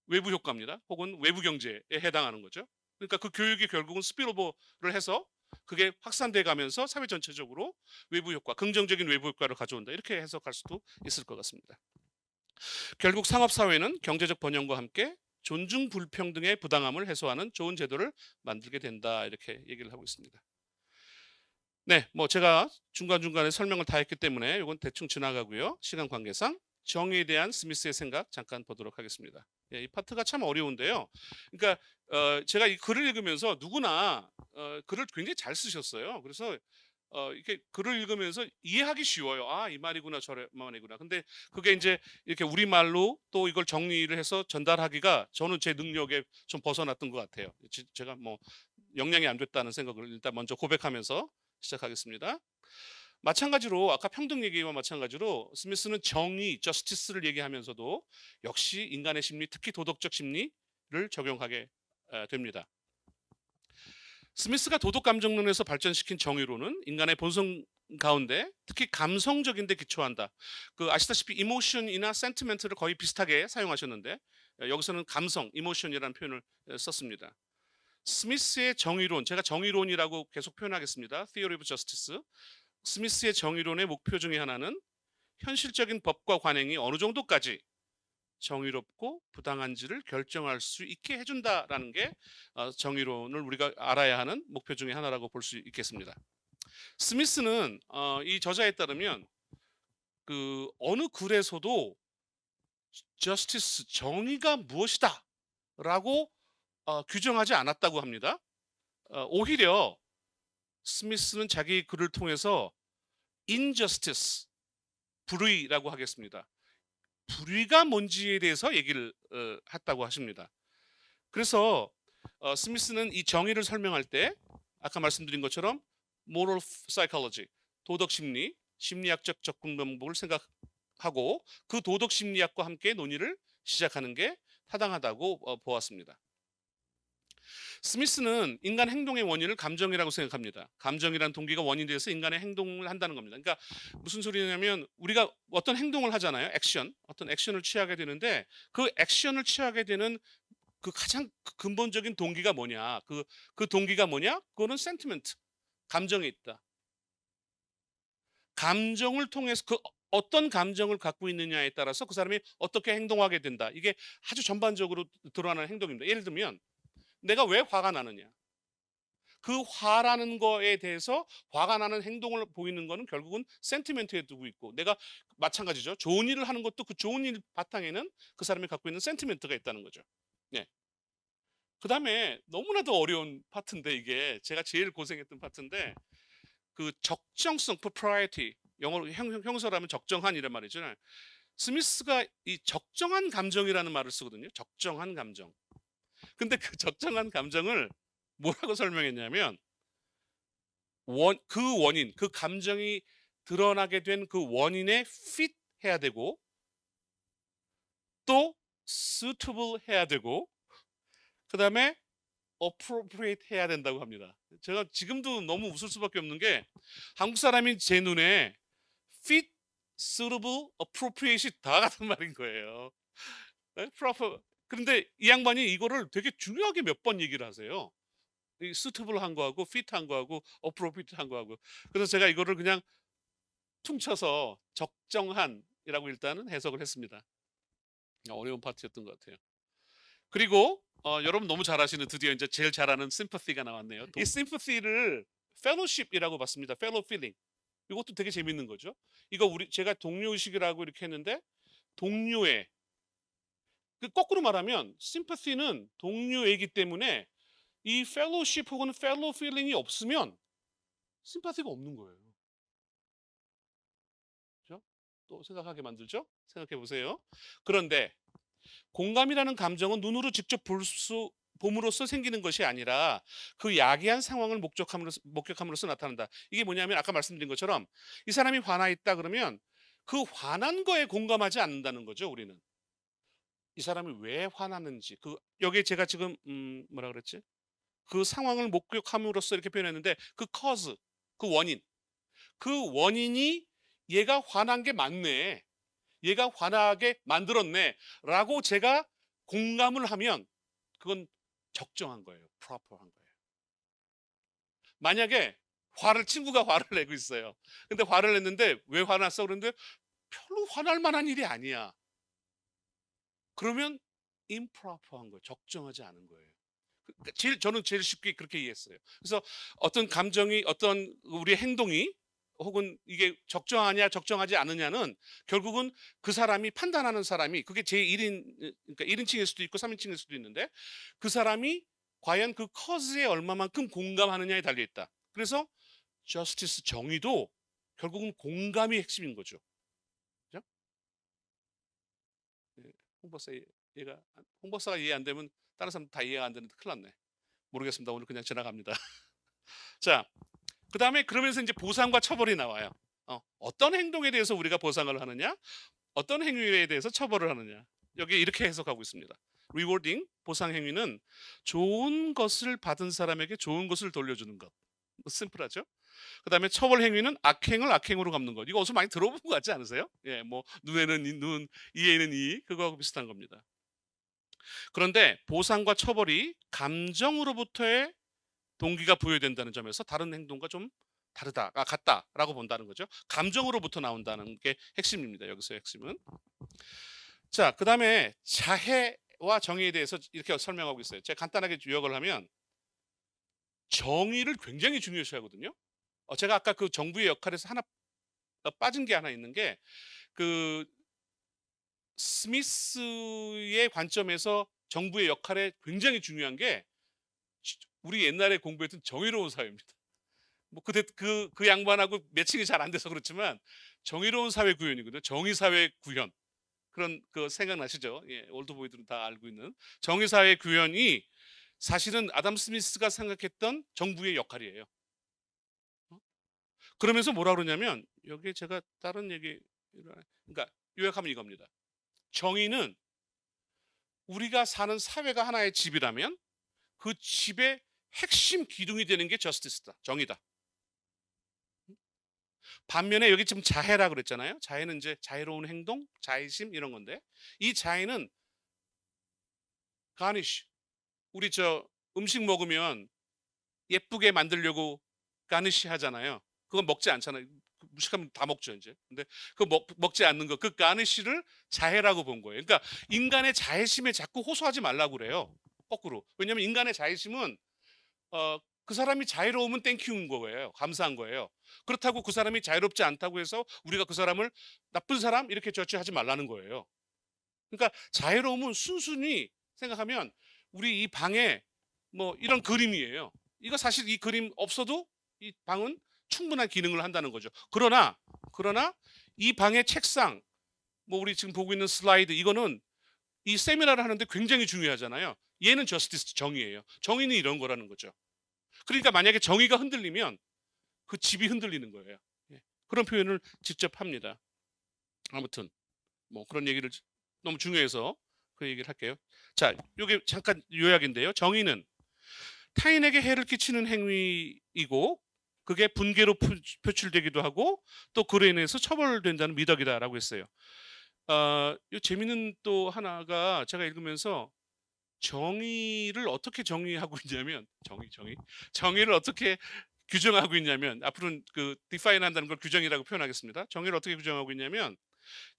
외부 효과입니다. 혹은 외부 경제에 해당하는 거죠. 그러니까 그 교육이 결국은 스피로버를 해서 그게 확산돼 가면서 사회 전체적으로 외부 효과, 긍정적인 외부 효과를 가져온다. 이렇게 해석할 수도 있을 것 같습니다. 결국 상업사회는 경제적 번영과 함께 존중 불평등의 부당함을 해소하는 좋은 제도를 만들게 된다. 이렇게 얘기를 하고 있습니다. 네, 뭐 제가 중간중간에 설명을 다 했기 때문에 이건 대충 지나가고요. 시간 관계상 정의에 대한 스미스의 생각 잠깐 보도록 하겠습니다. 예, 이 파트가 참 어려운데요. 그러니까 제가 이 글을 읽으면서 누구나 글을 굉장히 잘 쓰셨어요. 그래서 이렇게 글을 읽으면서 이해하기 쉬워요. 아, 이 말이구나, 저 말이구나. 근데 그게 이제 이렇게 우리말로 또 이걸 정리를 해서 전달하기가 저는 제 능력에 좀 벗어났던 것 같아요. 제가 뭐 역량이 안 됐다는 생각을 일단 먼저 고백하면서 시작하겠습니다. 마찬가지로 아까 평등 얘기와 마찬가지로 스미스는 정의, 저스티스를 얘기하면서도 역시 인간의 심리, 특히 도덕적 심리를 적용하게 됩니다. 스미스가 도덕 감정론에서 발전시킨 정의로는 인간의 본성 가운데 특히 감성적인 데 기초한다. 아시다시피 이모션이나 센티멘트를 거의 비슷하게 사용하셨는데 여기서는 감성, 이모션이라는 표현을 썼습니다. 스미스의 정의론, 제가 정의론이라고 계속 표현하겠습니다. Theory of Justice. 스미스의 정의론의 목표 중에 하나는 현실적인 법과 관행이 어느 정도까지 정의롭고 부당한지를 결정할 수 있게 해준다라는 게 정의론을 우리가 알아야 하는 목표 중에 하나라고 볼 수 있겠습니다. 스미스는 이 저자에 따르면 어느 글에서도 justice, 정의가 무엇이다 라고 규정하지 않았다고 합니다. 오히려 스미스는 자기 글을 통해서 injustice, 불의라고 하겠습니다. 불의가 뭔지에 대해서 얘기를 했다고 하십니다. 그래서 스미스는 이 정의를 설명할 때 아까 말씀드린 것처럼 moral psychology, 도덕 심리, 심리학적 접근 방법을 생각하고 그 도덕 심리학과 함께 논의를 시작하는 게 타당하다고 보았습니다. 스미스는 인간 행동의 원인을 감정이라고 생각합니다. 감정이란 동기가 원인이 돼서 인간의 행동을 한다는 겁니다. 그러니까 무슨 소리냐면 우리가 어떤 행동을 하잖아요. 액션. 어떤 액션을 취하게 되는데 그 액션을 취하게 되는 그 가장 근본적인 동기가 뭐냐? 그 동기가 뭐냐? 그거는 센티멘트. 감정에 있다. 감정을 통해서 어떤 감정을 갖고 있느냐에 따라서 그 사람이 어떻게 행동하게 된다. 이게 아주 전반적으로 드러나는 행동입니다. 예를 들면 내가 왜 화가 나느냐? 그 화라는 거에 대해서 화가 나는 행동을 보이는 거는 결국은 센티멘트에 두고 있고 내가 마찬가지죠. 좋은 일을 하는 것도 그 좋은 일 바탕에는 그 사람이 갖고 있는 센티멘트가 있다는 거죠. 네. 그다음에 너무나도 어려운 파트인데 이게 제가 제일 고생했던 파트인데 그 적정성 propriety 영어로 형사라면 적정한이란 말이죠. 스미스가 이 적정한 감정이라는 말을 쓰거든요. 적정한 감정. 근데 그 적정한 감정을 뭐라고 설명했냐면 그 원인, 그 감정이 드러나게 된 그 원인에 fit 해야 되고 또 suitable 해야 되고 그다음에 appropriate 해야 된다고 합니다. 제가 지금도 너무 웃을 수밖에 없는 게 한국 사람인 제 눈에 fit, suitable, appropriate이 다 같은 말인 거예요. 네? proper. 그런데 이 양반이 이거를 되게 중요하게 몇 번 얘기를 하세요. 이 suitable 한 거하고 fit 한 거하고 appropriate 한 거하고. 그래서 제가 이거를 그냥 퉁쳐서 적정한이라고 일단은 해석을 했습니다. 어려운 파트였던 것 같아요. 그리고 여러분 너무 잘 아시는 드디어 이제 제일 잘 아는 sympathy가 나왔네요. 이 sympathy를 fellowship이라고 봤습니다. fellow feeling. 이것도 되게 재밌는 거죠. 이거 제가 동료 의식이라고 이렇게 했는데 동료애. 그 거꾸로 말하면 sympathy는 동료애이기 때문에 이 fellowship 혹은 fellow feeling이 없으면 sympathy가 없는 거예요. 그렇죠? 또 생각하게 만들죠? 생각해 보세요. 그런데 공감이라는 감정은 눈으로 직접 봄으로써 생기는 것이 아니라 그 야기한 상황을 목격함으로써 나타난다. 이게 뭐냐면 아까 말씀드린 것처럼 이 사람이 화나 있다 그러면 그 화난 거에 공감하지 않는다는 거죠. 우리는 이 사람이 왜 화나는지 여기에 제가 지금 뭐라 그랬지? 그 상황을 목격함으로써 이렇게 표현했는데 그 cause, 그 원인, 그 원인이 얘가 화난 게 맞네. 얘가 화나게 만들었네 라고 제가 공감을 하면 그건 적정한 거예요. proper한 거예요. 만약에 친구가 화를 내고 있어요. 근데 화를 냈는데 왜 화났어? 그런데 별로 화날 만한 일이 아니야. 그러면 improper한 거예요. 적정하지 않은 거예요. 저는 제일 쉽게 그렇게 이해했어요. 그래서 어떤 감정이 어떤 우리의 행동이 혹은 이게 적정하냐 적정하지 않느냐는 결국은 그 사람이 판단하는 사람이 그게 제1인 그러니까 1인칭일 수도 있고 3인칭일 수도 있는데 그 사람이 과연 그 커즈에 얼마만큼 공감하느냐에 달려 있다. 그래서 저스티스 정의도 결국은 공감이 핵심인 거죠. 그죠? 예, 홍 박사가 이해 안 되면 다른 사람 다 이해가 안 되는데 큰일 났네. 모르겠습니다. 오늘 그냥 지나갑니다. 자, 그 다음에 그러면서 이제 보상과 처벌이 나와요. 어떤 행동에 대해서 우리가 보상을 하느냐, 어떤 행위에 대해서 처벌을 하느냐. 여기 이렇게 해석하고 있습니다. rewarding, 보상 행위는 좋은 것을 받은 사람에게 좋은 것을 돌려주는 것. 심플하죠? 그 다음에 처벌 행위는 악행을 악행으로 갚는 것. 이거 어디서 많이 들어본 것 같지 않으세요? 예, 뭐 눈에는 눈, 이에는 이, 그거하고 비슷한 겁니다. 그런데 보상과 처벌이 감정으로부터의 동기가 부여된다는 점에서 다른 행동과 좀 같다라고 본다는 거죠. 감정으로부터 나온다는 게 핵심입니다. 여기서 핵심은. 자, 그 다음에 자해와 정의에 대해서 이렇게 설명하고 있어요. 제가 간단하게 요약을 하면 정의를 굉장히 중요시하거든요. 제가 아까 그 정부의 역할에서 하나 빠진 게 하나 있는 게 그 스미스의 관점에서 정부의 역할에 굉장히 중요한 게 우리 옛날에 공부했던 정의로운 사회입니다. 뭐 그 양반하고 매칭이 잘 안 돼서 그렇지만 정의로운 사회 구현이거든요. 정의사회 구현. 그런 그 생각나시죠? 예, 올드보이들은 다 알고 있는 정의사회 구현이 사실은 아담 스미스가 생각했던 정부의 역할이에요. 그러면서 뭐라 그러냐면 여기에 제가 다른 얘기 그러니까 요약하면 이겁니다. 정의는 우리가 사는 사회가 하나의 집이라면 그 집의 핵심 기둥이 되는 게 저스티스다. 정의다. 반면에 여기 지금 자해라 그랬잖아요. 자해는 이제 자유로운 행동, 자의심 이런 건데 이 자해는 가니쉬. 우리 저 음식 먹으면 예쁘게 만들려고 가니쉬 하잖아요. 그건 먹지 않잖아요. 무식하면 다 먹죠, 이제. 근데 그 먹지 않는 거, 그 가니쉬를 자해라고 본 거예요. 그러니까 인간의 자애심에 자꾸 호소하지 말라고 그래요. 거꾸로. 왜냐하면 인간의 자애심은 그 사람이 자유로우면 땡큐인 거예요. 감사한 거예요. 그렇다고 그 사람이 자유롭지 않다고 해서 우리가 그 사람을 나쁜 사람 이렇게 저지하지 말라는 거예요. 그러니까 자유로움은 순순히 생각하면 우리 이 방에 뭐 이런 그림이에요. 이거 사실 이 그림 없어도 이 방은 충분한 기능을 한다는 거죠. 그러나 이 방의 책상, 뭐 우리 지금 보고 있는 슬라이드 이거는 이 세미나를 하는데 굉장히 중요하잖아요. 얘는 저스티스 정의예요. 정의는 이런 거라는 거죠. 그러니까 만약에 정의가 흔들리면 그 집이 흔들리는 거예요. 예. 그런 표현을 직접 합니다. 아무튼 뭐 그런 얘기를 너무 중요해서 그 얘기를 할게요. 자, 이게 잠깐 요약인데요. 정의는 타인에게 해를 끼치는 행위이고 그게 분개로 표출되기도 하고 또 그로 인해서 처벌된다는 미덕이다라고 했어요. 이 재밌는 또 하나가 제가 읽으면서 정의를 어떻게 정의하고 있냐면 정의를 어떻게 규정하고 있냐면 앞으로는 그 디파인 한다는 걸 규정이라고 표현하겠습니다. 정의를 어떻게 규정하고 있냐면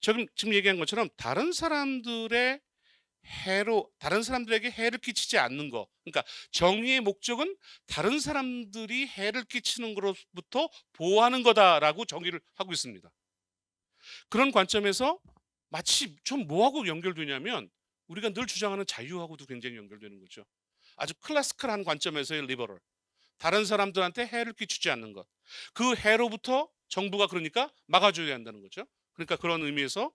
지금 얘기한 것처럼 다른 사람들에게 해를 끼치지 않는 거. 그러니까 정의의 목적은 다른 사람들이 해를 끼치는 것로부터 보호하는 거다라고 정의를 하고 있습니다. 그런 관점에서 마치 좀 뭐하고 연결되냐면 우리가 늘 주장하는 자유하고도 굉장히 연결되는 거죠. 아주 클래시컬한 관점에서의 리버럴. 다른 사람들한테 해를 끼치지 않는 것. 그 해로부터 정부가 그러니까 막아줘야 한다는 거죠. 그러니까 그런 의미에서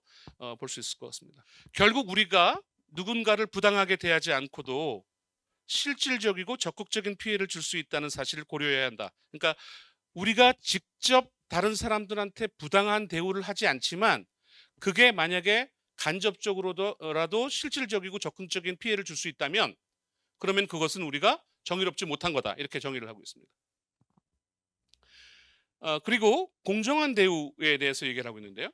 볼 수 있을 것 같습니다. 결국 우리가 누군가를 부당하게 대하지 않고도 실질적이고 적극적인 피해를 줄 수 있다는 사실을 고려해야 한다. 그러니까 우리가 직접 다른 사람들한테 부당한 대우를 하지 않지만 그게 만약에 간접적으로라도 실질적이고 적극적인 피해를 줄 수 있다면 그러면 그것은 우리가 정의롭지 못한 거다. 이렇게 정의를 하고 있습니다. 그리고 공정한 대우에 대해서 얘기를 하고 있는데요.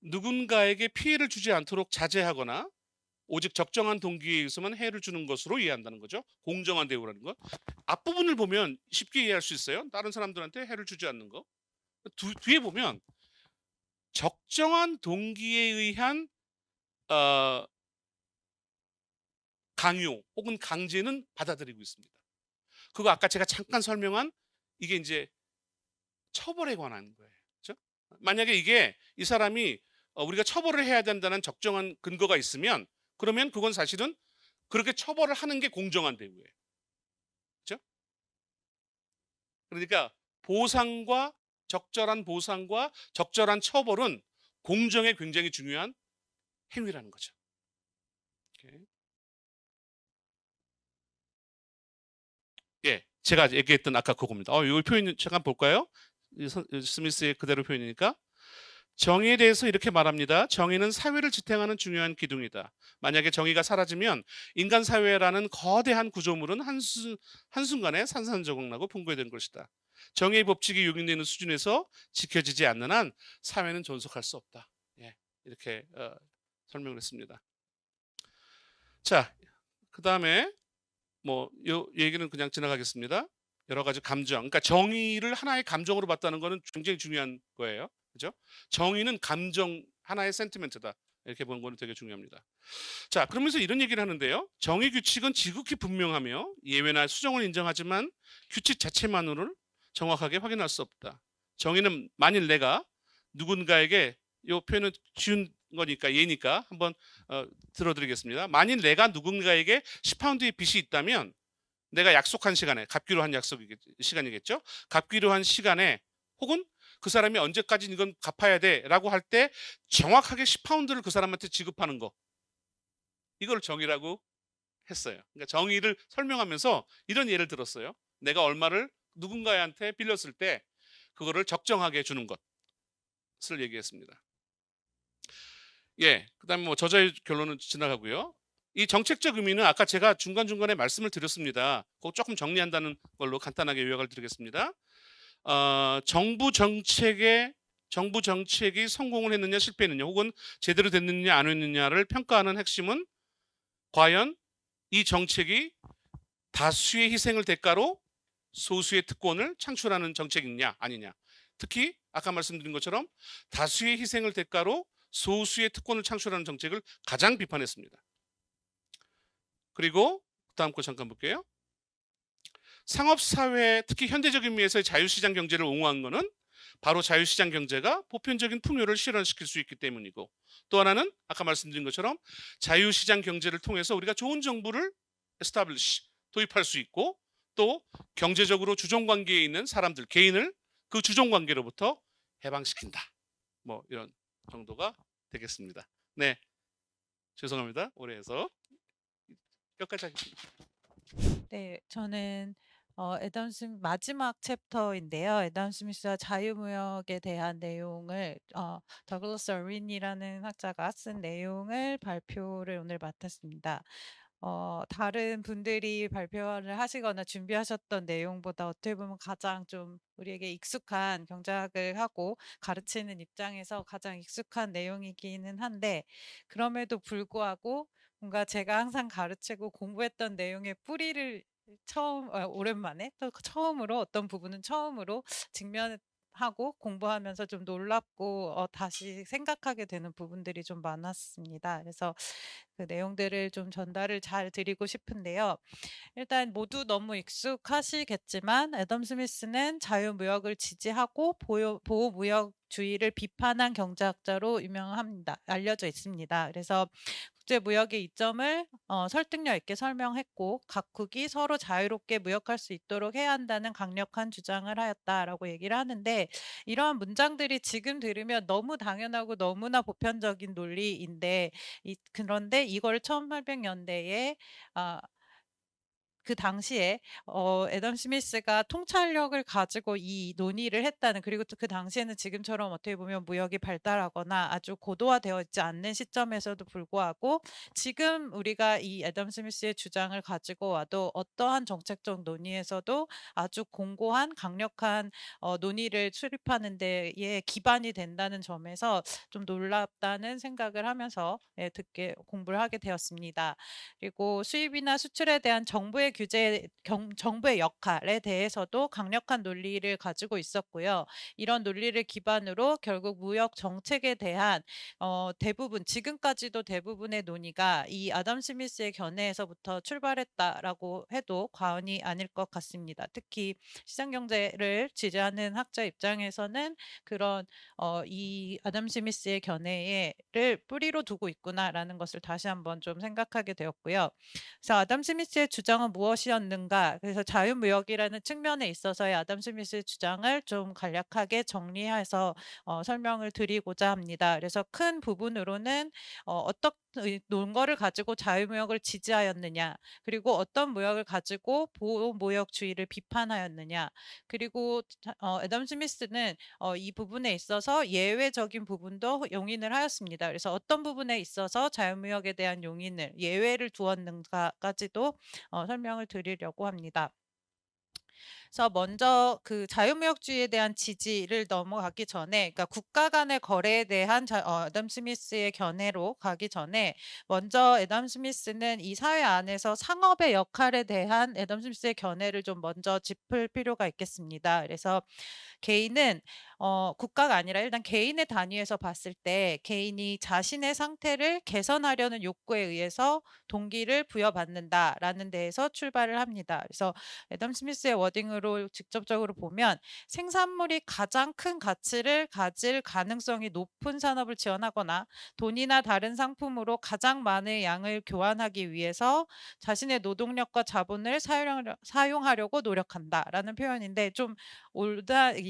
누군가에게 피해를 주지 않도록 자제하거나 오직 적정한 동기에 의해서만 해를 주는 것으로 이해한다는 거죠. 공정한 대우라는 것. 앞부분을 보면 쉽게 이해할 수 있어요. 다른 사람들한테 해를 주지 않는 거. 뒤에 보면 적정한 동기에 의한 강요 혹은 강제는 받아들이고 있습니다. 그거 아까 제가 잠깐 설명한 이게 이제 처벌에 관한 거예요. 그렇죠? 만약에 이게 이 사람이 우리가 처벌을 해야 된다는 적정한 근거가 있으면 그러면 그건 사실은 그렇게 처벌을 하는 게 공정한 대우예요. 그렇죠? 그러니까 적절한 보상과 적절한 처벌은 공정에 굉장히 중요한 행위라는 거죠. 오케이. 예, 제가 얘기했던 아까 그겁니다. 이 표현 잠깐 볼까요? 스미스의 그대로 표현이니까. 정의에 대해서 이렇게 말합니다. 정의는 사회를 지탱하는 중요한 기둥이다. 만약에 정의가 사라지면 인간 사회라는 거대한 구조물은 한순간에 산산조각나고 붕괴된 것이다. 정의의 법칙이 용인되는 수준에서 지켜지지 않는 한 사회는 존속할 수 없다. 예, 이렇게 설명을 했습니다. 자, 그 다음에 뭐 이 얘기는 그냥 지나가겠습니다. 여러 가지 감정, 그러니까 정의를 하나의 감정으로 봤다는 것은 굉장히 중요한 거예요. 그죠? 정의는 감정 하나의 센티멘트다. 이렇게 보는 거는 되게 중요합니다. 자, 그러면서 이런 얘기를 하는데요. 정의 규칙은 지극히 분명하며 예외나 수정을 인정하지만 규칙 자체만으로는 정확하게 확인할 수 없다. 정의는 만일 내가 누군가에게 이 표현은 쉬운 거니까 예니까 한번 들어드리겠습니다. 만일 내가 누군가에게 10파운드의 빚이 있다면 내가 약속한 시간에 갚기로 한 시간이겠죠. 갚기로 한 시간에 혹은 그 사람이 언제까지 이건 갚아야 돼라고 할 때 정확하게 10파운드를 그 사람한테 지급하는 거. 이걸 정의라고 했어요. 그러니까 정의를 설명하면서 이런 예를 들었어요. 내가 얼마를 누군가한테 빌렸을 때 그거를 적정하게 주는 것을 얘기했습니다. 예, 그다음에 뭐 저자의 결론은 지나가고요. 이 정책적 의미는 아까 제가 중간중간에 말씀을 드렸습니다. 그거 조금 정리한다는 걸로 간단하게 요약을 드리겠습니다. 정부 정책이 성공을 했느냐 실패했느냐 혹은 제대로 됐느냐 안 했느냐를 평가하는 핵심은 과연 이 정책이 다수의 희생을 대가로 소수의 특권을 창출하는 정책이냐 아니냐. 특히 아까 말씀드린 것처럼 다수의 희생을 대가로 소수의 특권을 창출하는 정책을 가장 비판했습니다. 그리고 다음 거 잠깐 볼게요. 상업사회, 특히 현대적인 의미에서의 자유시장 경제를 옹호한 것은 바로 자유시장 경제가 보편적인 풍요를 실현시킬 수 있기 때문이고, 또 하나는 아까 말씀드린 것처럼 자유시장 경제를 통해서 우리가 좋은 정부를 establish, 도입할 수 있고, 또 경제적으로 주종관계에 있는 사람들, 개인을 그 주종관계로부터 해방시킨다. 뭐 이런 정도가 되겠습니다. 네, 죄송합니다. 오래 해서 여기까지 하겠습니다. 네, 저는 애덤 스미 마지막 챕터인데요. 애덤 스미스와 자유무역에 대한 내용을 더글러스 어린이라는 학자가 쓴 내용을 발표를 오늘 맡았습니다. 다른 분들이 발표를 하시거나 준비하셨던 내용보다 어떻게 보면 가장 좀 우리에게 익숙한 경제학을 하고 가르치는 입장에서 가장 익숙한 내용이기는 한데 그럼에도 불구하고 뭔가 제가 항상 가르치고 공부했던 내용의 뿌리를 오랜만에 또 처음으로 어떤 부분은 처음으로 직면하고 공부하면서 좀 놀랍고 다시 생각하게 되는 부분들이 좀 많았습니다. 그래서 그 내용들을 좀 전달을 잘 드리고 싶은데요. 일단 모두 너무 익숙하시겠지만 애덤 스미스는 자유무역을 지지하고 보호무역주의를 비판한 경제학자로 유명합니다. 알려져 있습니다. 그래서 국제무역의 이점을 설득력 있게 설명했고 각국이 서로 자유롭게 무역할 수 있도록 해야 한다는 강력한 주장을 하였다라고 얘기를 하는데 이러한 문장들이 지금 들으면 너무 당연하고 너무나 보편적인 논리인데 그런데 이걸 1800년대에 그 당시에 애덤 스미스가 통찰력을 가지고 이 논의를 했다는, 그리고 또 그 당시에는 지금처럼 어떻게 보면 무역이 발달하거나 아주 고도화되어 있지 않는 시점에서도 불구하고 지금 우리가 이 애덤 스미스의 주장을 가지고 와도 어떠한 정책적 논의에서도 아주 공고한 강력한 논의를 수립하는 데에 기반이 된다는 점에서 좀 놀랍다는 생각을 하면서 듣게 공부를 하게 되었습니다. 그리고 수입이나 수출에 대한 정부의 역할에 대해서도 강력한 논리를 가지고 있었고요. 이런 논리를 기반으로 결국 무역 정책에 대한 대부분 지금까지도 대부분의 논의가 이 아담 스미스의 견해에서부터 출발했다라고 해도 과언이 아닐 것 같습니다. 특히 시장 경제를 지지하는 학자 입장에서는 그런 이 아담 스미스의 견해를 뿌리로 두고 있구나라는 것을 다시 한번 좀 생각하게 되었고요. 그래서 아담 스미스의 주장은 무엇이었는가? 그래서 자유무역이라는 측면에 있어서의 아담 스미스의 주장을 좀 간략하게 정리해서 설명을 드리고자 합니다. 그래서 큰 부분으로는 어떤 논거를 가지고 자유무역을 지지하였느냐, 그리고 어떤 무역을 가지고 보호무역주의를 비판하였느냐, 그리고 애덤 스미스는 이 부분에 있어서 예외적인 부분도 용인을 하였습니다. 그래서 어떤 부분에 있어서 자유무역에 대한 용인을 예외를 두었는가까지도 설명을 드리려고 합니다. 그래서 먼저 그 자유무역주의에 대한 지지를 넘어가기 전에, 그러니까 국가 간의 거래에 대한 애덤 스미스의 견해로 가기 전에 먼저 애덤 스미스는 이 사회 안에서 상업의 역할에 대한 애덤 스미스의 견해를 좀 먼저 짚을 필요가 있겠습니다. 그래서 개인은 국가가 아니라 일단 개인의 단위에서 봤을 때 개인이 자신의 상태를 개선하려는 욕구에 의해서 동기를 부여받는다라는 데에서 출발을 합니다. 그래서 애덤 스미스의 워딩으로 직접적으로 보면 생산물이 가장 큰 가치를 가질 가능성이 높은 산업을 지원하거나 돈이나 다른 상품으로 가장 많은 양을 교환하기 위해서 자신의 노동력과 자본을 사용하려고 노력한다라는 표현인데 좀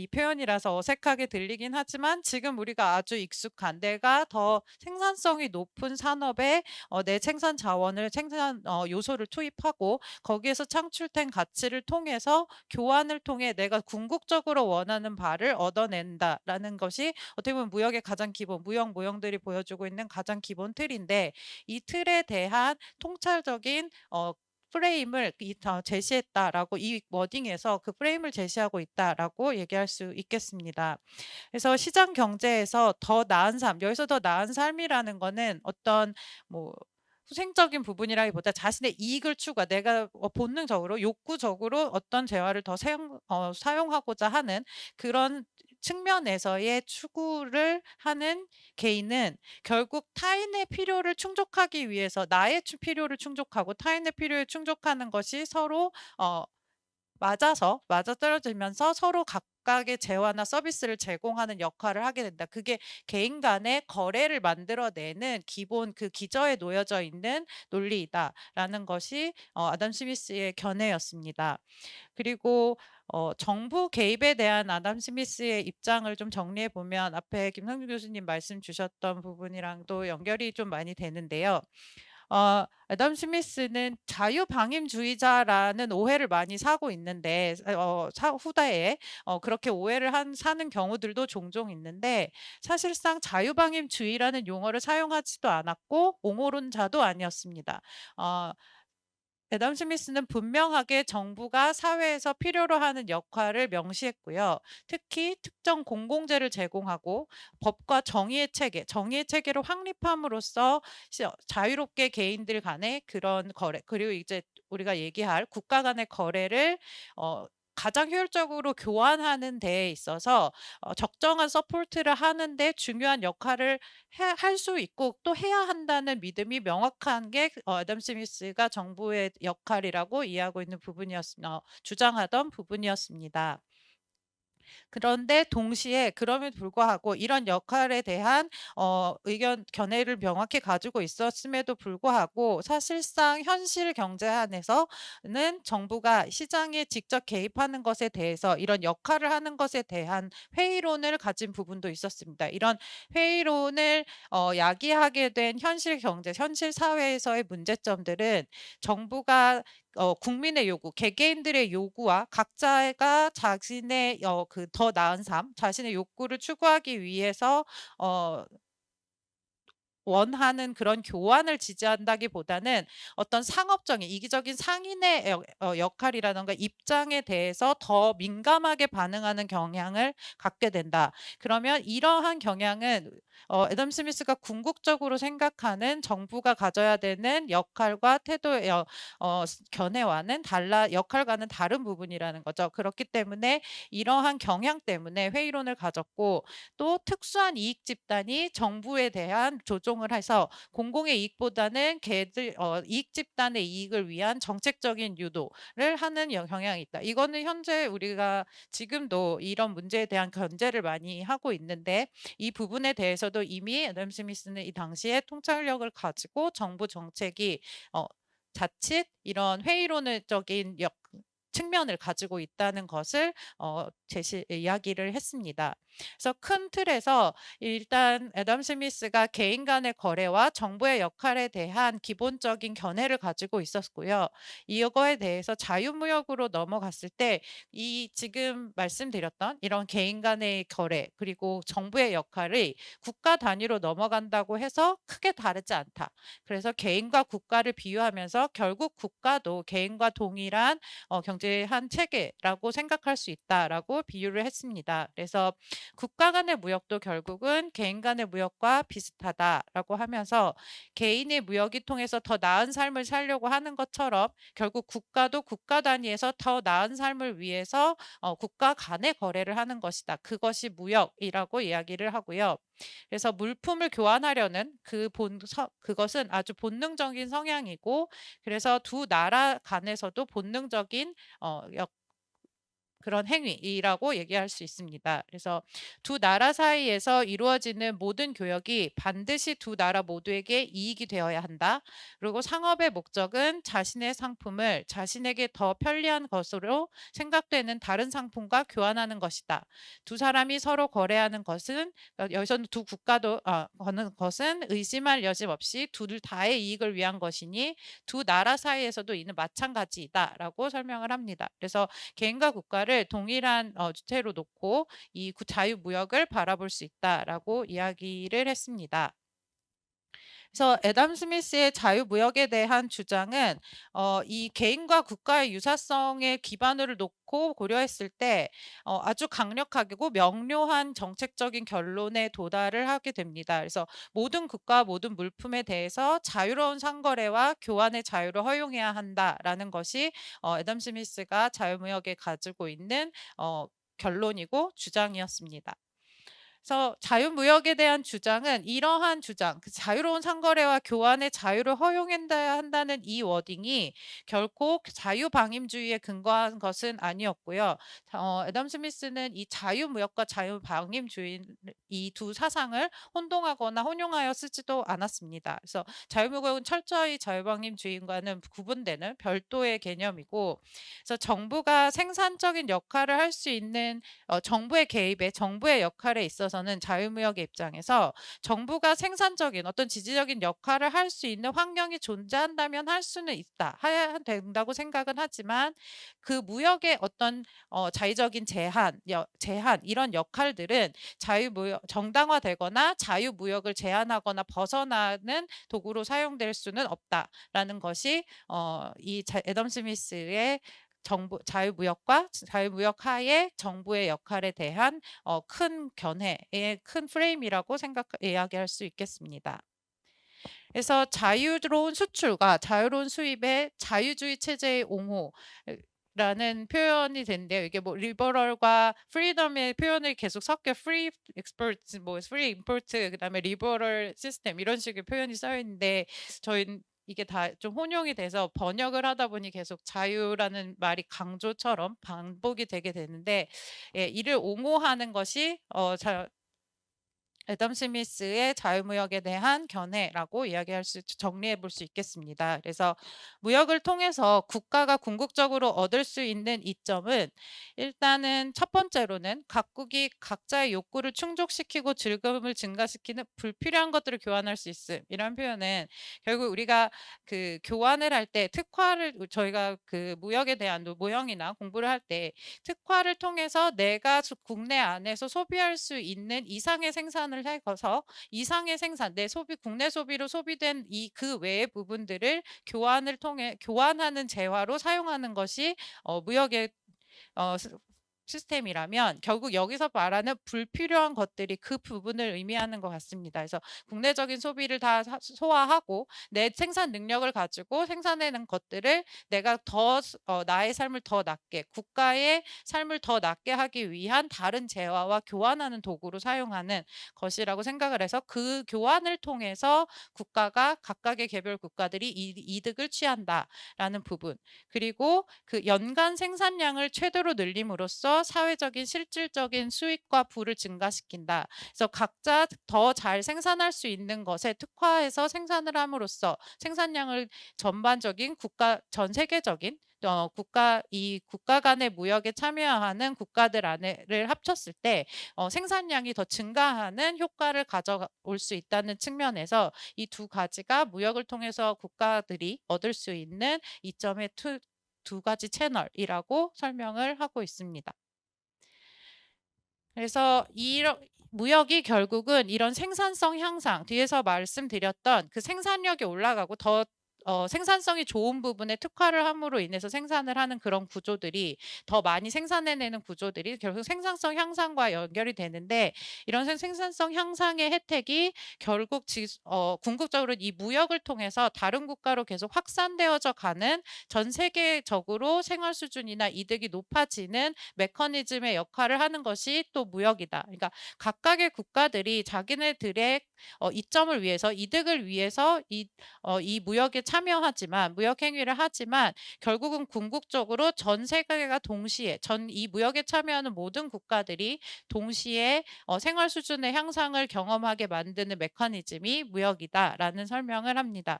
이 표현이라서 어색하게 들리긴 하지만 지금 우리가 아주 익숙한 내가 더 생산성이 높은 산업에 내 생산 자원을 생산 요소를 투입하고 거기에서 창출된 가치를 통해서 교환을 통해 내가 궁극적으로 원하는 바를 얻어낸다라는 것이 어떻게 보면 무역의 가장 기본, 무역 모형들이 보여주고 있는 가장 기본 틀인데 이 틀에 대한 통찰적인 프레임을 제시했다라고 이 워딩에서 그 프레임을 제시하고 있다라고 얘기할 수 있겠습니다. 그래서 시장 경제에서 더 나은 삶, 여기서 더 나은 삶이라는 거는 어떤 뭐 후생적인 부분이라기보다 자신의 이익을 추구하 내가 본능적으로 욕구적으로 어떤 재화를 더 사용하고자 하는 그런 측면에서의 추구를 하는 개인은 결국 타인의 필요를 충족하기 위해서 나의 필요를 충족하고 타인의 필요에 충족하는 것이 서로 맞아떨어지면서 서로 각각의 재화나 서비스를 제공하는 역할을 하게 된다. 그게 개인 간의 거래를 만들어내는 기본 그 기저에 놓여져 있는 논리이다라는 것이 아담 스미스의 견해였습니다. 그리고 정부 개입에 대한 아담 스미스의 입장을 좀 정리해 보면 앞에 김상준 교수님 말씀 주셨던 부분이랑도 연결이 좀 많이 되는데요. 애덤 스미스는 자유방임주의자라는 오해를 많이 사고 있는데 후대에 그렇게 오해를 사는 경우들도 종종 있는데 사실상 자유방임주의라는 용어를 사용하지도 않았고 옹호론자도 아니었습니다. 애덤 스미스는 분명하게 정부가 사회에서 필요로 하는 역할을 명시했고요. 특히 특정 공공재를 제공하고 법과 정의의 체계를 확립함으로써 자유롭게 개인들 간의 그런 거래, 그리고 이제 우리가 얘기할 국가 간의 거래를 가장 효율적으로 교환하는 데에 있어서 적정한 서포트를 하는데 중요한 역할을 할 수 있고 또 해야 한다는 믿음이 명확한 게 애덤 스미스가 정부의 역할이라고 이해하고 있는 주장하던 부분이었습니다. 그런데 동시에 그럼에도 불구하고 이런 역할에 대한 견해를 명확히 가지고 있었음에도 불구하고 사실상 현실 경제 안에서는 정부가 시장에 직접 개입하는 것에 대해서 이런 역할을 하는 것에 대한 회의론을 가진 부분도 있었습니다. 이런 회의론을 야기하게 된 현실 경제, 현실 사회에서의 문제점들은 정부가 국민의 요구, 개개인들의 요구와 각자가 자신의 그 더 나은 삶, 자신의 욕구를 추구하기 위해서 원하는 그런 교환을 지지한다기보다는 어떤 상업적인 이기적인 상인의 역할이라든가 입장에 대해서 더 민감하게 반응하는 경향을 갖게 된다. 그러면 이러한 경향은 애덤 스미스가 궁극적으로 생각하는 정부가 가져야 되는 역할과 태도의 견해와는 역할과는 다른 부분이라는 거죠. 그렇기 때문에 이러한 경향 때문에 회의론을 가졌고 또 특수한 이익 집단이 정부에 대한 조종을 해서 공공의 이익보다는 이익 집단의 이익을 위한 정책적인 유도를 하는 경향이 있다. 이거는 현재 우리가 지금도 이런 문제에 대한 견제를 많이 하고 있는데 이 부분에 대해서도 이미 애덤 스미스는 이 당시에 통찰력을 가지고 정부 정책이 자칫 이런 회의론적인 측면을 가지고 있다는 것을 이야기를 했습니다. 그래서 큰 틀에서 일단 애덤 스미스가 개인 간의 거래와 정부의 역할에 대한 기본적인 견해를 가지고 있었고요. 이거에 대해서 자유무역으로 넘어갔을 때 이 지금 말씀드렸던 이런 개인 간의 거래 그리고 정부의 역할이 국가 단위로 넘어간다고 해서 크게 다르지 않다. 그래서 개인과 국가를 비유하면서 결국 국가도 개인과 동일한 경제한 체계라고 생각할 수 있다라고 비유를 했습니다. 그래서 국가 간의 무역도 결국은 개인 간의 무역과 비슷하다라고 하면서 개인의 무역이 통해서 더 나은 삶을 살려고 하는 것처럼 결국 국가도 국가 단위에서 더 나은 삶을 위해서 국가 간의 거래를 하는 것이다. 그것이 무역이라고 이야기를 하고요. 그래서 물품을 교환하려는 그것은 아주 본능적인 성향이고 그래서 두 나라 간에서도 본능적인 그런 행위라고 얘기할 수 있습니다. 그래서 두 나라 사이에서 이루어지는 모든 교역이 반드시 두 나라 모두에게 이익이 되어야 한다. 그리고 상업의 목적은 자신의 상품을 자신에게 더 편리한 것으로 생각되는 다른 상품과 교환하는 것이다. 두 사람이 서로 거래하는 것은 여기서는 두 국가도 거는 것은 의심할 여지 없이 둘 다의 이익을 위한 것이니 두 나라 사이에서도 이는 마찬가지이다라고 설명을 합니다. 그래서 개인과 국가를 동일한 주체로 놓고 이 자유무역을 바라볼 수 있다라고 이야기를 했습니다. 그래서 애덤 스미스의 자유무역에 대한 주장은 이 개인과 국가의 유사성에 기반을 놓고 고려했을 때 아주 강력하고 명료한 정책적인 결론에 도달을 하게 됩니다. 그래서 모든 국가 모든 물품에 대해서 자유로운 상거래와 교환의 자유를 허용해야 한다라는 것이 애덤 스미스가 자유무역에 가지고 있는 결론이고 주장이었습니다. 그래서 자유무역에 대한 주장은 이러한 주장, 그 자유로운 상거래와 교환의 자유를 허용해야 한다는 이 워딩이 결코 자유방임주의에 근거한 것은 아니었고요. 애덤 스미스는 이 자유무역과 자유방임주의 이 두 사상을 혼동하거나 혼용하여 쓰지도 않았습니다. 그래서 자유무역은 철저히 자유방임주의와는 구분되는 별도의 개념이고, 그래서 정부가 생산적인 역할을 할 수 있는 정부의 개입에 정부의 역할에 있어서는 자유무역의 입장에서 정부가 생산적인 어떤 지지적인 역할을 할 수 있는 환경이 존재한다면 할 수는 있다, 해야 된다고 생각은 하지만 그 무역의 어떤 자의적인 제한 이런 역할들은 자유무역 정당화되거나 자유무역을 제한하거나 벗어나는 도구로 사용될 수는 없다라는 것이 이 애덤 스미스의 자유무역과 자유무역 하에 정부의 역할에 대한 큰 견해의 큰 프레임이라고 이야기할 수 있겠습니다. 그래서 자유로운 수출과 자유로운 수입의 자유주의 체제의 옹호라는 표현이 되는데요. 이게 뭐 리버럴과 프리덤의 표현을 계속 섞여 free export, 뭐 free import, 그다음에 liberal system 이런 식의 표현이 써여 있는데 저희는 이게 다 좀 혼용이 돼서 번역을 하다 보니 계속 자유라는 말이 강조처럼 반복이 되게 되는데, 예, 이를 옹호하는 것이 애덤 스미스의 자유무역에 대한 견해라고 정리해 볼 수 있겠습니다. 그래서 무역을 통해서 국가가 궁극적으로 얻을 수 있는 이점은 일단은 첫 번째로는 각국이 각자의 욕구를 충족시키고 즐거움을 증가시키는 불필요한 것들을 교환할 수 있음. 이런 표현은 결국 우리가 그 교환을 할 때 저희가 그 무역에 대한 모형이나 공부를 할 때 특화를 통해서 내가 국내 안에서 소비할 수 있는 이상의 생산을 해서 이상의 생산, 국내 소비로 소비된 그 외의 부분들을 교환하는 재화로 사용하는 것이 무역의 시스템이라면 결국 여기서 말하는 불필요한 것들이 그 부분을 의미하는 것 같습니다. 그래서 국내적인 소비를 다 소화하고 내 생산 능력을 가지고 생산해낸 것들을 내가 나의 삶을 더 낫게, 국가의 삶을 더 낫게 하기 위한 다른 재화와 교환하는 도구로 사용하는 것이라고 생각을 해서 그 교환을 통해서 각각의 개별 국가들이 이득을 취한다라는 부분, 그리고 그 연간 생산량을 최대로 늘림으로써 사회적인 실질적인 수익과 부를 증가시킨다. 그래서 각자 더 잘 생산할 수 있는 것에 특화해서 생산을 함으로써 생산량을 전반적인 전 세계적인 국가 간의 무역에 참여하는 국가들을 합쳤을 때 생산량이 더 증가하는 효과를 가져올 수 있다는 측면에서 이 두 가지가 무역을 통해서 국가들이 얻을 수 있는 이점의 두 가지 채널이라고 설명을 하고 있습니다. 그래서 무역이 결국은 이런 생산성 향상, 뒤에서 말씀드렸던 그 생산력이 올라가고 더 생산성이 좋은 부분에 특화를 함으로 인해서 생산을 하는 그런 구조들이, 더 많이 생산해내는 구조들이 결국 생산성 향상과 연결이 되는데, 이런 생산성 향상의 혜택이 결국 궁극적으로 이 무역을 통해서 다른 국가로 계속 확산되어져 가는, 전 세계적으로 생활 수준이나 이득이 높아지는 메커니즘의 역할을 하는 것이 또 무역이다. 그러니까 각각의 국가들이 자기네들의 이점을 위해서 이득을 위해서 이 무역에 참여하지만 무역 행위를 하지만 결국은 궁극적으로 전 세계가 동시에 이 무역에 참여하는 모든 국가들이 동시에 생활 수준의 향상을 경험하게 만드는 메커니즘이 무역이다라는 설명을 합니다.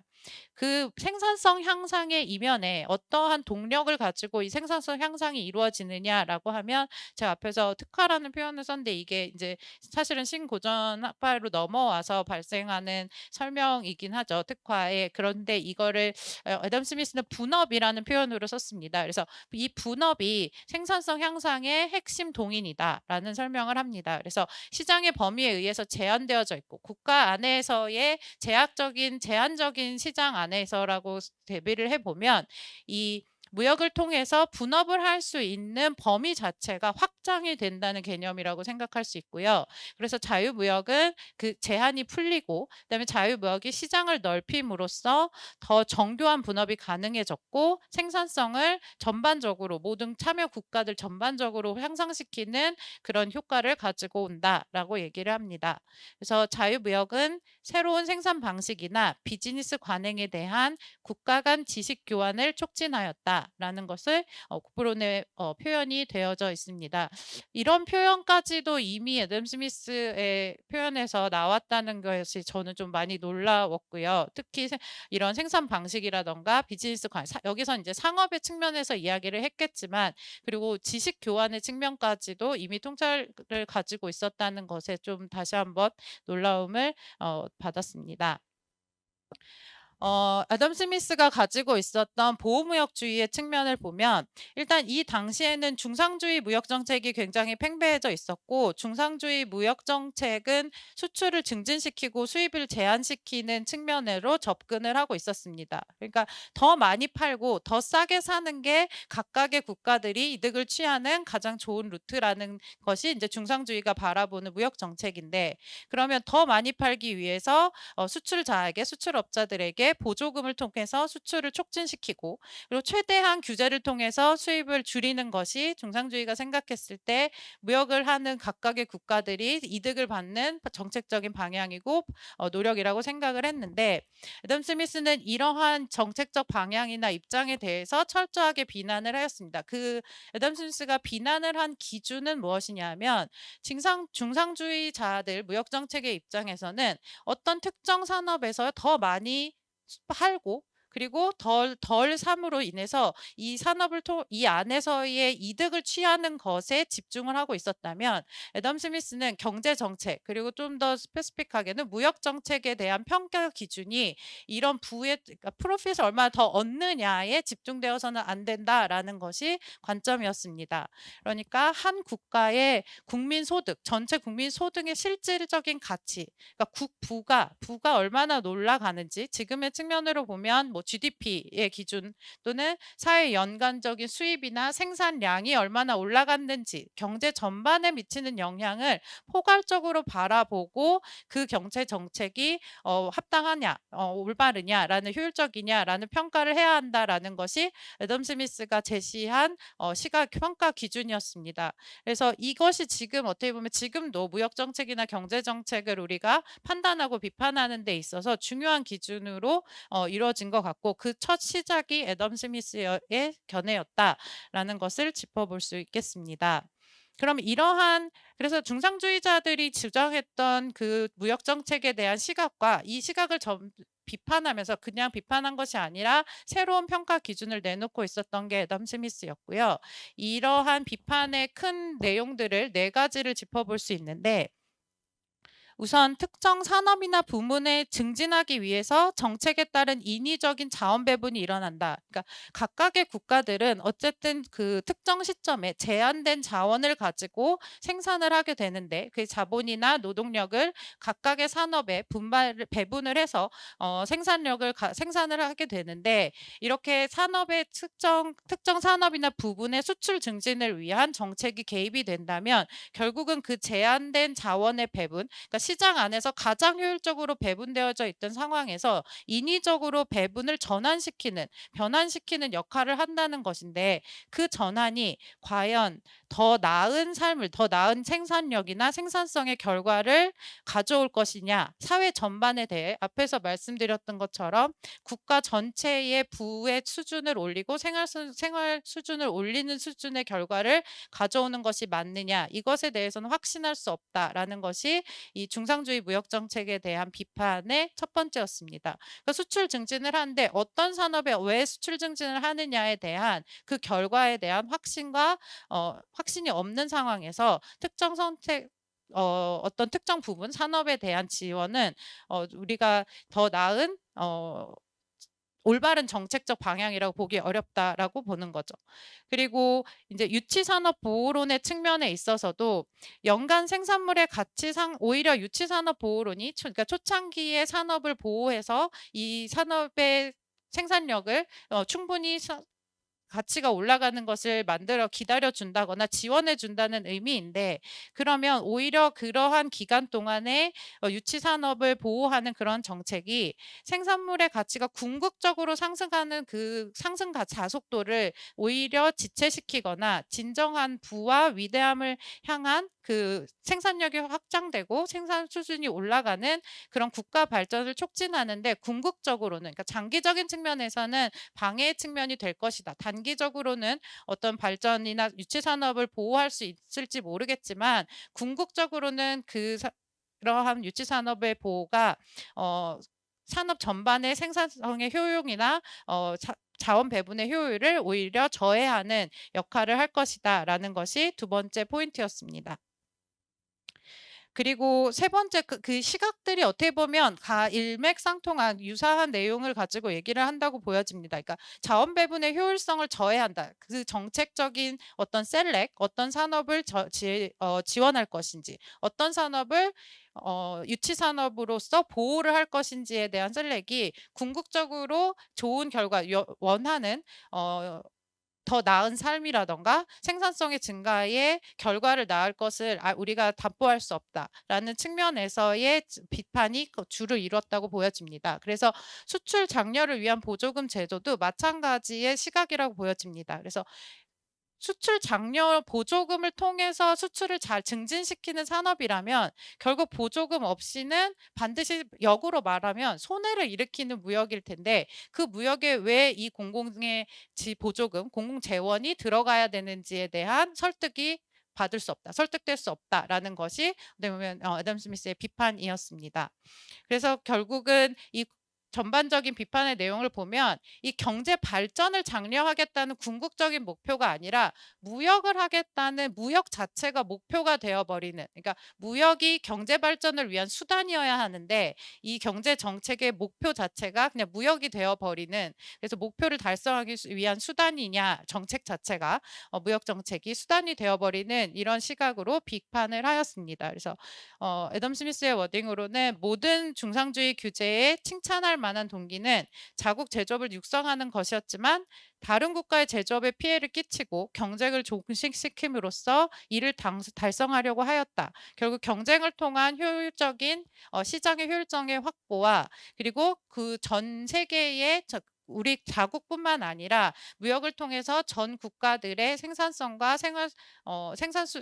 그 생산성 향상의 이면에 어떠한 동력을 가지고 이 생산성 향상이 이루어지느냐라고 하면 제가 앞에서 특화라는 표현을 썼는데 이게 이제 사실은 신고전 학파로 넘어와서 발생하는 설명이긴 하죠, 특화에. 그런데 이거를 애덤 스미스는 분업이라는 표현으로 썼습니다. 그래서 이 분업이 생산성 향상의 핵심 동인이다라는 설명을 합니다. 그래서 시장의 범위에 의해서 제한되어져 있고 국가 안에서의 제한적인 시장 안에서라고 대비를 해보면 이 무역을 통해서 분업을 할 수 있는 범위 자체가 확장이 된다는 개념이라고 생각할 수 있고요. 그래서 자유무역은 그 제한이 풀리고 그다음에 자유무역이 시장을 넓힘으로써 더 정교한 분업이 가능해졌고 생산성을 전반적으로 모든 참여 국가들 전반적으로 향상시키는 그런 효과를 가지고 온다라고 얘기를 합니다. 그래서 자유무역은 새로운 생산 방식이나 비즈니스 관행에 대한 국가 간 지식 교환을 촉진하였다라는 것을 국부론에 표현이 되어져 있습니다. 이런 표현까지도 이미 애덤 스미스의 표현에서 나왔다는 것이 저는 좀 많이 놀라웠고요. 특히 이런 생산 방식이라던가 비즈니스 관행, 여기서 이제 상업의 측면에서 이야기를 했겠지만 그리고 지식 교환의 측면까지도 이미 통찰을 가지고 있었다는 것에 좀 다시 한번 놀라움을 받았습니다. 애덤 스미스가 가지고 있었던 보호무역주의의 측면을 보면 일단 이 당시에는 중상주의 무역 정책이 굉장히 팽배해져 있었고 중상주의 무역 정책은 수출을 증진시키고 수입을 제한시키는 측면으로 접근을 하고 있었습니다. 그러니까 더 많이 팔고 더 싸게 사는 게 각각의 국가들이 이득을 취하는 가장 좋은 루트라는 것이 이제 중상주의가 바라보는 무역 정책인데 그러면 더 많이 팔기 위해서 수출자에게 수출업자들에게 보조금을 통해서 수출을 촉진시키고 그리고 최대한 규제를 통해서 수입을 줄이는 것이 중상주의가 생각했을 때 무역을 하는 각각의 국가들이 이득을 받는 정책적인 방향이고 노력이라고 생각을 했는데 애덤 스미스는 이러한 정책적 방향이나 입장에 대해서 철저하게 비난을 하였습니다. 그 애덤 스미스가 비난을 한 기준은 무엇이냐면 중상주의자들 무역 정책의 입장에서는 어떤 특정 산업에서 더 많이 팔고 그리고 덜 삼으로 인해서 이 산업을 이 안에서의 이득을 취하는 것에 집중을 하고 있었다면 애덤 스미스는 경제 정책 그리고 좀 더 스페시픽하게는 무역 정책에 대한 평가 기준이 이런 그러니까 프로핏을 얼마나 더 얻느냐에 집중되어서는 안 된다라는 것이 관점이었습니다. 그러니까 한 국가의 국민 소득, 전체 국민 소득의 실질적인 가치, 그러니까 부가 얼마나 올라가는지 지금의 측면으로 보면 뭐 GDP의 기준 또는 사회 연간적인 수입이나 생산량이 얼마나 올라갔는지 경제 전반에 미치는 영향을 포괄적으로 바라보고 그 경제 정책이 합당하냐, 올바르냐라는 효율적이냐라는 평가를 해야 한다라는 것이 애덤 스미스가 제시한 시각 평가 기준이었습니다. 그래서 이것이 지금 어떻게 보면 지금도 무역 정책이나 경제 정책을 우리가 판단하고 비판하는 데 있어서 중요한 기준으로 이루어진 것 같고 그 첫 시작이 애덤 스미스의 견해였다라는 것을 짚어볼 수 있겠습니다. 그럼 그래서 중상주의자들이 주장했던 그 무역 정책에 대한 시각과 이 시각을 비판하면서 그냥 비판한 것이 아니라 새로운 평가 기준을 내놓고 있었던 게 애덤 스미스였고요. 이러한 비판의 큰 내용들을 4가지를 짚어볼 수 있는데 우선 특정 산업이나 부문에 증진하기 위해서 정책에 따른 인위적인 자원 배분이 일어난다. 그러니까 각각의 국가들은 어쨌든 그 특정 시점에 제한된 자원을 가지고 생산을 하게 되는데 그 자본이나 노동력을 각각의 산업에 배분을 해서 생산을 하게 되는데 이렇게 산업의 특정 산업이나 부분의 수출 증진을 위한 정책이 개입이 된다면 결국은 그 제한된 자원의 배분, 그러니까 시장 안에서 가장 효율적으로 배분되어져 있던 상황에서 인위적으로 배분을 변환시키는 역할을 한다는 것인데, 그 전환이 과연 더 나은 삶을, 더 나은 생산력이나 생산성의 결과를 가져올 것이냐, 사회 전반에 대해 앞에서 말씀드렸던 것처럼 국가 전체의 부의 수준을 올리고 생활 수준을 올리는 수준의 결과를 가져오는 것이 맞느냐, 이것에 대해서는 확신할 수 없다라는 것이 이 중상주의 무역 정책에 대한 비판의 첫 번째였습니다. 그러니까 수출 증진을 하는데 어떤 산업에 왜 수출 증진을 하느냐에 대한 그 결과에 대한 확신이 없는 상황에서 특정 선택 어떤 특정 부분 산업에 대한 지원은 우리가 더 나은 올바른 정책적 방향이라고 보기 어렵다라고 보는 거죠. 그리고 이제 유치산업 보호론의 측면에 있어서도 연간 생산물의 가치상 오히려 유치산업 보호론이 그러니까 초창기의 산업을 보호해서 이 산업의 생산력을 충분히 가치가 올라가는 것을 만들어 기다려 준다거나 지원해 준다는 의미인데, 그러면 오히려 그러한 기간 동안에 유치 산업을 보호하는 그런 정책이 생산물의 가치가 궁극적으로 상승하는 그 상승 자속도를 오히려 지체시키거나 진정한 부와 위대함을 향한 그 생산력이 확장되고 생산 수준이 올라가는 그런 국가 발전을 촉진하는데 궁극적으로는, 그러니까 장기적인 측면에서는 방해의 측면이 될 것이다. 단기적으로는 어떤 발전이나 유치 산업을 보호할 수 있을지 모르겠지만 궁극적으로는 그러한 유치 산업의 보호가 산업 전반의 생산성의 효용이나 자원 배분의 효율을 오히려 저해하는 역할을 할 것이다라는 것이 두 번째 포인트였습니다. 그리고 세 번째 그 시각들이 어떻게 보면 일맥상통한 유사한 내용을 가지고 얘기를 한다고 보여집니다. 그러니까 자원 배분의 효율성을 저해한다. 그 정책적인 어떤 어떤 산업을 지원할 것인지, 어떤 산업을 유치 산업으로서 보호를 할 것인지에 대한 셀렉이 궁극적으로 좋은 결과, 원하는 더 나은 삶이라던가 생산성의 증가에 결과를 낳을 것을 우리가 담보할 수 없다라는 측면에서의 비판이 주를 이뤘다고 보여집니다. 그래서 수출 장려를 위한 보조금 제도도 마찬가지의 시각이라고 보여집니다. 그래서 수출 장려 보조금을 통해서 수출을 잘 증진시키는 산업이라면 결국 보조금 없이는 반드시 역으로 말하면 손해를 일으키는 무역일 텐데, 그 무역에 왜 이 공공의 보조금, 공공 재원이 들어가야 되는지에 대한 설득될 수 없다라는 것이 어떻게 보면 애덤 스미스의 비판이었습니다. 그래서 결국은 이 전반적인 비판의 내용을 보면 이 경제 발전을 장려하겠다는 궁극적인 목표가 아니라 무역을 하겠다는 무역 자체가 목표가 되어버리는, 그러니까 무역이 경제 발전을 위한 수단이어야 하는데 이 경제 정책의 목표 자체가 그냥 무역이 되어버리는, 그래서 목표를 달성하기 위한 수단이냐, 정책 자체가 무역 정책이 수단이 되어버리는 이런 시각으로 비판을 하였습니다. 그래서 애덤 스미스의 워딩으로는 모든 중상주의 규제에 칭찬할 만한 동기는 자국 제조업을 육성하는 것이었지만 다른 국가의 제조업에 피해를 끼치고 경쟁을 종식시킴으로써 이를 달성하려고 하였다. 결국 경쟁을 통한 효율적인 시장의 효율성의 확보와 그리고 그 전 세계의 우리 자국뿐만 아니라 무역을 통해서 전 국가들의 생산성과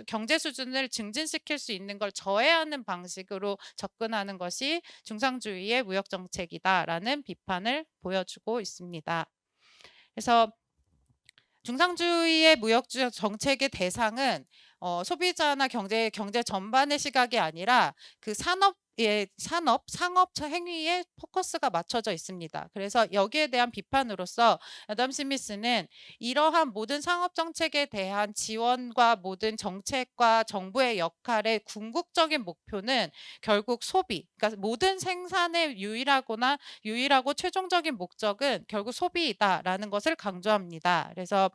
경제 수준을 증진시킬 수 있는 걸 저해하는 방식으로 접근하는 것이 중상주의의 무역 정책이다라는 비판을 보여주고 있습니다. 그래서 중상주의의 무역 정책의 대상은 소비자나 경제 전반의 시각이 아니라 그 상업 행위에 포커스가 맞춰져 있습니다. 그래서 여기에 대한 비판으로서 애덤 스미스는 이러한 모든 상업 정책에 대한 지원과 모든 정책과 정부의 역할의 궁극적인 목표는 결국 소비, 그러니까 모든 생산의 유일하고 최종적인 목적은 결국 소비이다라는 것을 강조합니다. 그래서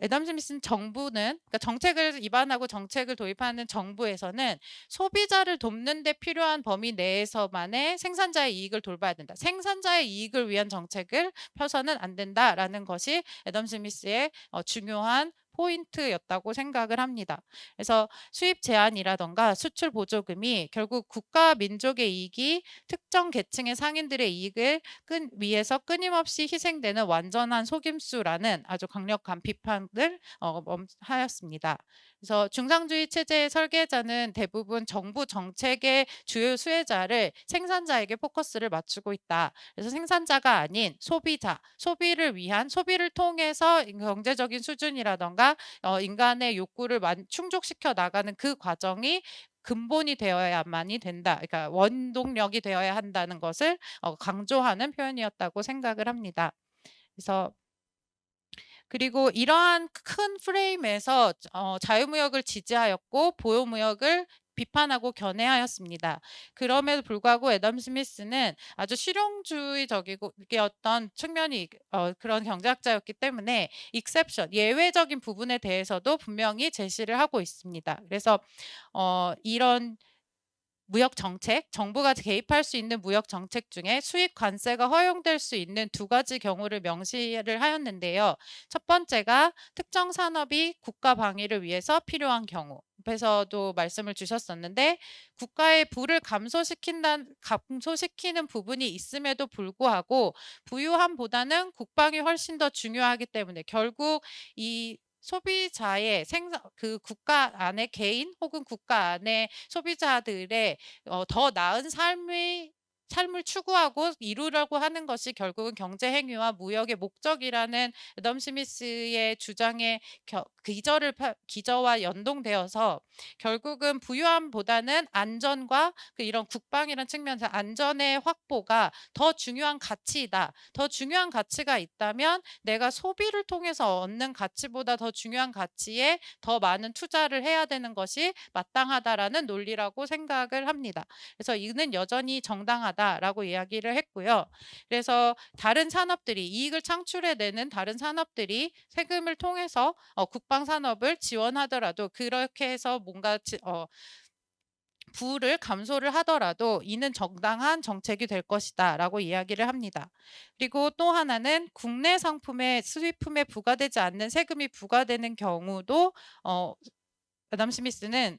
애덤 스미스는 그러니까 정책을 입안하고 정책을 도입하는 정부에서는 소비자를 돕는 데 필요한 범위 내에서만의 생산자의 이익을 돌봐야 된다. 생산자의 이익을 위한 정책을 펴서는 안 된다라는 것이 애덤 스미스의 중요한 포인트였다고 생각을 합니다. 그래서 수입 제한이라던가 수출 보조금이 결국 국가 민족의 이익이 특정 계층의 상인들의 이익을 위해서 끊임없이 희생되는 완전한 속임수라는 아주 강력한 비판을 하였습니다. 그래서 중상주의 체제의 설계자는 대부분 정부 정책의 주요 수혜자를 생산자에게 포커스를 맞추고 있다. 그래서 생산자가 아닌 소비자, 소비를 위한 소비를 통해서 경제적인 수준이라던가 인간의 욕구를 충족시켜 나가는 그 과정이 근본이 되어야만이 된다. 그러니까 원동력이 되어야 한다는 것을 강조하는 표현이었다고 생각을 합니다. 그래서 그리고 이러한 큰 프레임에서 자유무역을 지지하였고 보호무역을 비판하고 견해하였습니다. 그럼에도 불구하고 애덤 스미스는 아주 실용주의적이었던 측면이 그런 경제학자였기 때문에 익셉션, 예외적인 부분에 대해서도 분명히 제시를 하고 있습니다. 그래서 이런 무역 정책, 정부가 개입할 수 있는 무역 정책 중에 수입 관세가 허용될 수 있는 두 가지 경우를 명시를 하였는데요. 첫 번째가 특정 산업이 국가 방위를 위해서 필요한 경우. 앞에서도 말씀을 주셨었는데 국가의 부를 감소시키는 부분이 있음에도 불구하고 부유함보다는 국방이 훨씬 더 중요하기 때문에 결국 이 소비자의 그 국가 안에 개인 혹은 국가 안에 소비자들의 더 나은 삶을 추구하고 이루려고 하는 것이 결국은 경제 행위와 무역의 목적이라는 애덤 스미스의 주장의 기저와 연동되어서 결국은 부유함보다는 안전과 이런 국방이라는 측면에서 안전의 확보가 더 중요한 가치이다. 더 중요한 가치가 있다면 내가 소비를 통해서 얻는 가치보다 더 중요한 가치에 더 많은 투자를 해야 되는 것이 마땅하다라는 논리라고 생각을 합니다. 그래서 이는 여전히 정당하다라고 이야기를 했고요. 그래서 다른 산업들이 이익을 창출해내는 다른 산업들이 세금을 통해서 국방 산업을 지원하더라도 그렇게 해서 뭔가 부를 감소를 하더라도 이는 정당한 정책이 될 것이다라고 이야기를 합니다. 그리고 또 하나는 국내 상품의 수입품에 부과되지 않는 세금이 부과되는 경우도 애덤 스미스는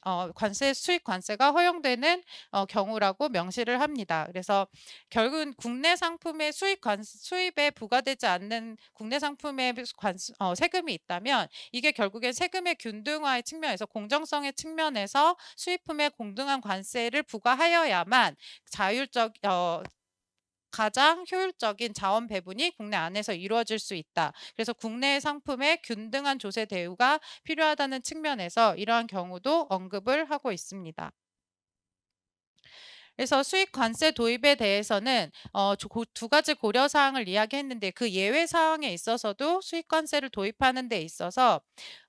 수입 관세가 허용되는 경우라고 명시를 합니다. 그래서 결국은 국내 상품의 수입에 부과되지 않는 국내 상품의 세금이 있다면 이게 결국엔 세금의 균등화의 측면에서 공정성의 측면에서 수입품에 공정한 관세를 부과하여야만 가장 효율적인 자원 배분이 국내 안에서 이루어질 수 있다. 그래서 국내 상품의 균등한 조세 대우가 필요하다는 측면에서 이러한 경우도 언급을 하고 있습니다. 그래서 수입 관세 도입에 대해서는 두 가지 고려 사항을 이야기했는데 그 예외 사항에 있어서도 수입 관세를 도입하는 데 있어서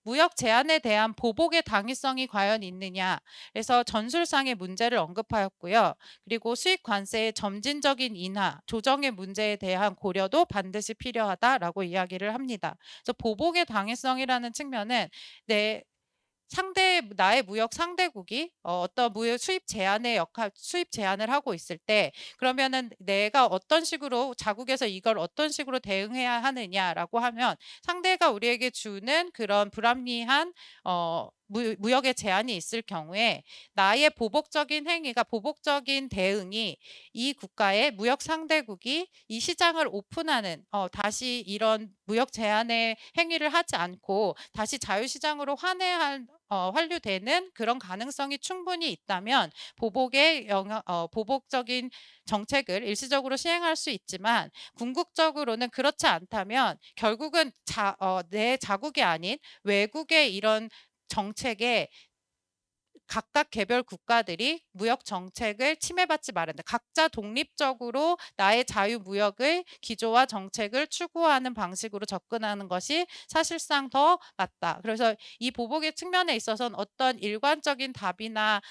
무역 제한에 대한 보복의 당위성이 과연 있느냐. 그래서 전술상의 문제를 언급하였고요. 그리고 수입 관세의 점진적인 인하, 조정의 문제에 대한 고려도 반드시 필요하다라고 이야기를 합니다. 그래서 보복의 당위성이라는 측면은 나의 무역 상대국이 어떤 무역 수입 제한을 하고 있을 때 그러면은 내가 어떤 식으로 자국에서 이걸 어떤 식으로 대응해야 하느냐라고 하면 상대가 우리에게 주는 그런 불합리한 무역의 제한이 있을 경우에 나의 보복적인 대응이 이 국가의 무역 상대국이 이 시장을 오픈하는 다시 이런 무역 제한의 행위를 하지 않고 다시 자유시장으로 환류되는 그런 가능성이 충분히 있다면 보복적인 정책을 일시적으로 시행할 수 있지만 궁극적으로는 그렇지 않다면 결국은 내 자국이 아닌 외국의 이런 정책에 각각 개별 국가들이 무역 정책을 침해받지 말한다. 각자 독립적으로 나의 자유무역의 기조와 정책을 추구하는 방식으로 접근하는 것이 사실상 더 맞다. 그래서 이 보복의 측면에 있어서는 어떤 일관적인 답이나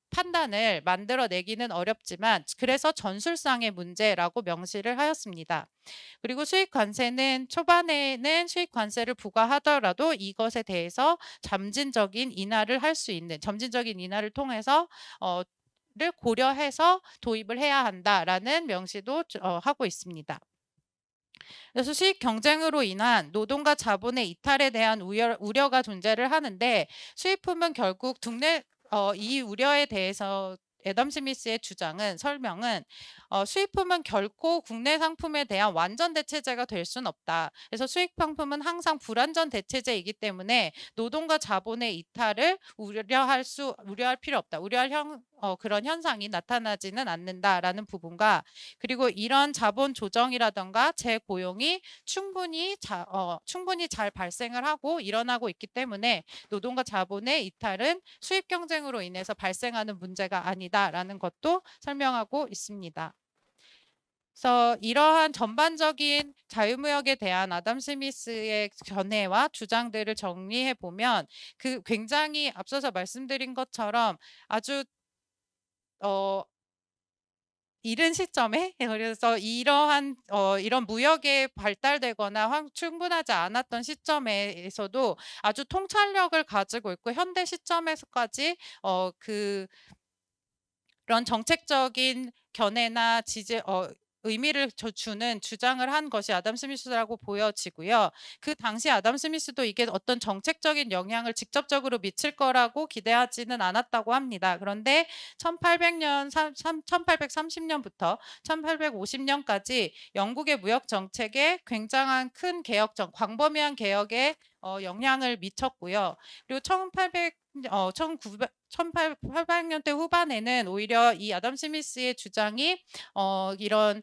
판단을 만들어내기는 어렵지만 그래서 전술상의 문제라고 명시를 하였습니다. 그리고 수입 관세는 초반에는 수입 관세를 부과하더라도 이것에 대해서 점진적인 인하를 통해서 를 고려해서 도입을 해야 한다라는 명시도 하고 있습니다. 그래서 수익 경쟁으로 인한 노동과 자본의 이탈에 대한 우려가 존재를 하는데 수입품은 결국 이 우려에 대해서 애덤 스미스의 설명은 수입품은 결코 국내 상품에 대한 완전 대체제가 될 수는 없다. 그래서 수입 상품은 항상 불완전 대체제이기 때문에 노동과 자본의 이탈을 우려할 필요 없다. 그런 현상이 나타나지는 않는다라는 부분과 그리고 이런 자본 조정이라던가 재고용이 충분히 잘 발생을 하고 일어나고 있기 때문에 노동과 자본의 이탈은 수입 경쟁으로 인해서 발생하는 문제가 아니다라는 것도 설명하고 있습니다. 그래서 이러한 전반적인 자유무역에 대한 아담 스미스의 견해와 주장들을 정리해 보면 굉장히 앞서서 말씀드린 것처럼 아주 이른 시점에 그래서 이런 무역이 발달되거나 충분하지 않았던 시점에서도 아주 통찰력을 가지고 있고 현대 시점에서까지 그런 정책적인 견해나 의미를 주는 주장을 한 것이 아담 스미스라고 보여지고요. 그 당시 아담 스미스도 이게 어떤 정책적인 영향을 직접적으로 미칠 거라고 기대하지는 않았다고 합니다. 그런데 1830년부터 1850년까지 영국의 무역 정책에 굉장한 큰 광범위한 개혁에 영향을 미쳤고요. 그리고 1800년대 후반에는 오히려 이 아담 스미스의 주장이 이런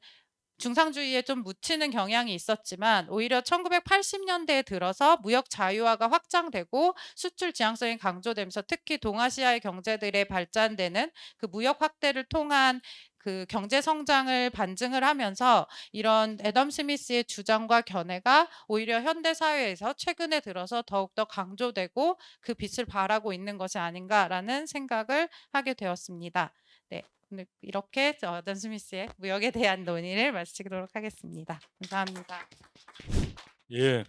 중상주의에 좀 묻히는 경향이 있었지만 오히려 1980년대에 들어서 무역 자유화가 확장되고 수출 지향성이 강조되면서 특히 동아시아의 경제들의 발전되는 그 무역 확대를 통한 그 경제 성장을 반증을 하면서 이런 애덤 스미스의 주장과 견해가 오히려 현대 사회에서 최근에 들어서 더욱더 강조되고 그 빛을 발하고 있는 것이 아닌가라는 생각을 하게 되었습니다. 네. 오늘 이렇게 애덤 스미스의 무역에 대한 논의를 마치도록 하겠습니다. 감사합니다. 예.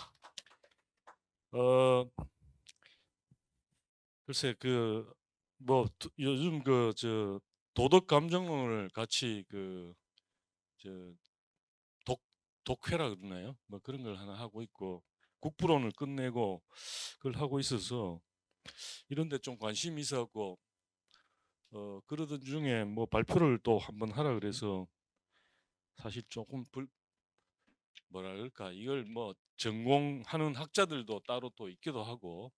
글쎄 요즘 도덕 감정론을 같이 독회라 그러나요? 뭐 그런 걸 하나 하고 있고 국부론을 끝내고 그걸 하고 있어서 이런 데 좀 관심이 있어갖고 그러던 중에 뭐 발표를 또 한번 하라 그래서 사실 조금 뭐라 그럴까 이걸 뭐 전공하는 학자들도 따로 또 있기도 하고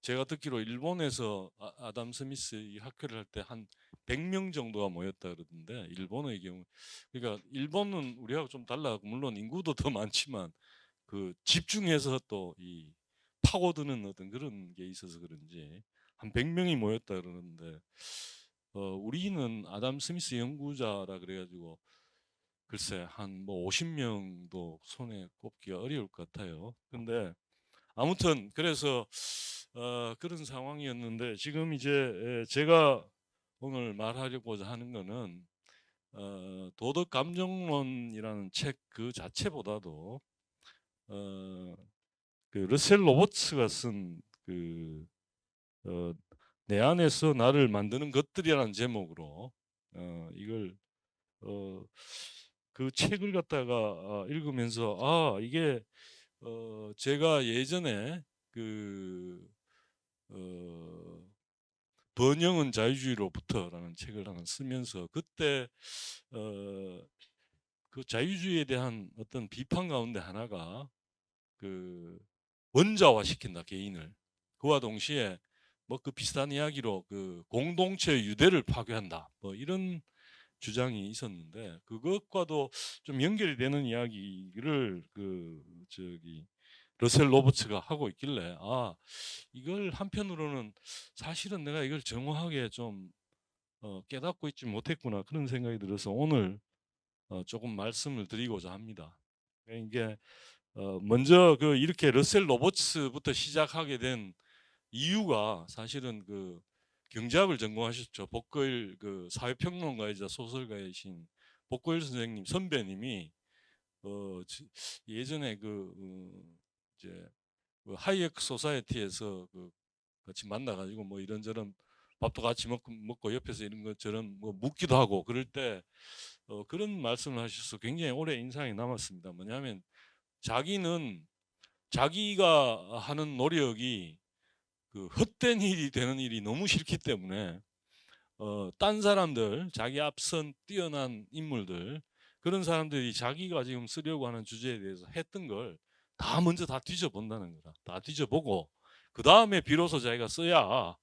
제가 듣기로 일본에서 아담 스미스 이 학회를 할 때 한 100명 정도가 모였다 그러던데 일본의 경우 그러니까 일본은 우리하고 좀 달라고 물론 인구도 더 많지만 그 집중해서 또 이 파고드는 어떤 그런 게 있어서 그런지 한 100명이 모였다 그러는데 우리는 아담 스미스 연구자라 그래가지고 글쎄 한 뭐 50명도 손에 꼽기가 어려울 것 같아요. 근데 아무튼 그래서 그런 상황이었는데 지금 이제 제가 오늘 말하려고자 하는 거는 도덕 감정론이라는 책 그 자체보다도 그 러셀 로버츠가 쓴 내 안에서 나를 만드는 것들이라는 제목으로 이걸 그 책을 갖다가 읽으면서 이게 제가 예전에 번영은 자유주의로부터라는 책을 하나 쓰면서 그때 그 자유주의에 대한 어떤 비판 가운데 하나가 원자화 시킨다 개인을 그와 동시에 뭐 그 비슷한 이야기로 그 공동체 유대를 파괴한다 뭐 이런 주장이 있었는데 그것과도 좀 연결이 되는 이야기를 러셀 로버츠가 하고 있길래 이걸 한편으로는 사실은 내가 이걸 정확하게 좀 깨닫고 있지 못했구나 그런 생각이 들어서 오늘 조금 말씀을 드리고자 합니다. 이게 먼저 이렇게 러셀 로버츠부터 시작하게 된 이유가 사실은 경제학을 전공하셨죠. 복거일 사회평론가이자 소설가이신 복거일 선생님 선배님이 예전에 이제 하이에크 소사이어티에서 같이 만나가지고 뭐 이런저런 밥도 같이 먹고 옆에서 이런 것처럼 뭐 묻기도 하고 그럴 때 그런 말씀을 하셔서 굉장히 오래 인상이 남았습니다. 뭐냐면 자기는 자기가 하는 노력이 그 헛된 일이 되는 일이 너무 싫기 때문에 딴 사람들, 자기 앞선 뛰어난 인물들, 그런 사람들이 자기가 지금 쓰려고 하는 주제에 대해서 했던 걸 다 먼저 다 뒤져본다는 거다. 다 뒤져보고 그 다음에 비로소 자기가 써야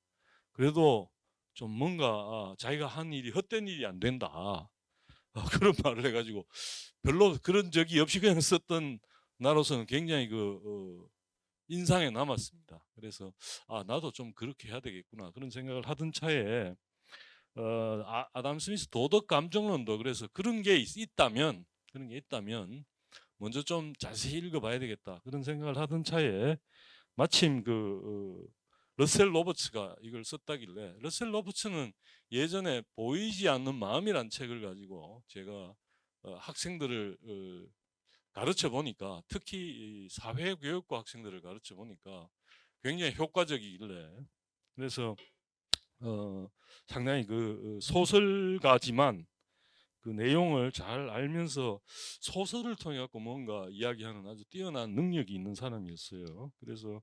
그래도 좀 뭔가 자기가 한 일이 헛된 일이 안 된다. 그런 말을 해가지고 별로 그런 적이 없이 그냥 썼던 나로서는 굉장히 인상에 남았습니다. 그래서 나도 좀 그렇게 해야 되겠구나 그런 생각을 하던 차에 아담 스미스 도덕 감정론도 그래서 그런 게 있다면 먼저 좀 자세히 읽어봐야 되겠다 그런 생각을 하던 차에 마침 러셀 로버츠가 이걸 썼다길래, 러셀 로버츠는 예전에 보이지 않는 마음이란 책을 가지고 제가 학생들을 가르쳐 보니까, 특히 이 사회교육과 학생들을 가르쳐 보니까 굉장히 효과적이길래, 그래서 상당히 소설가지만 그 내용을 잘 알면서 소설을 통해 갖고 뭔가 이야기하는 아주 뛰어난 능력이 있는 사람이었어요. 그래서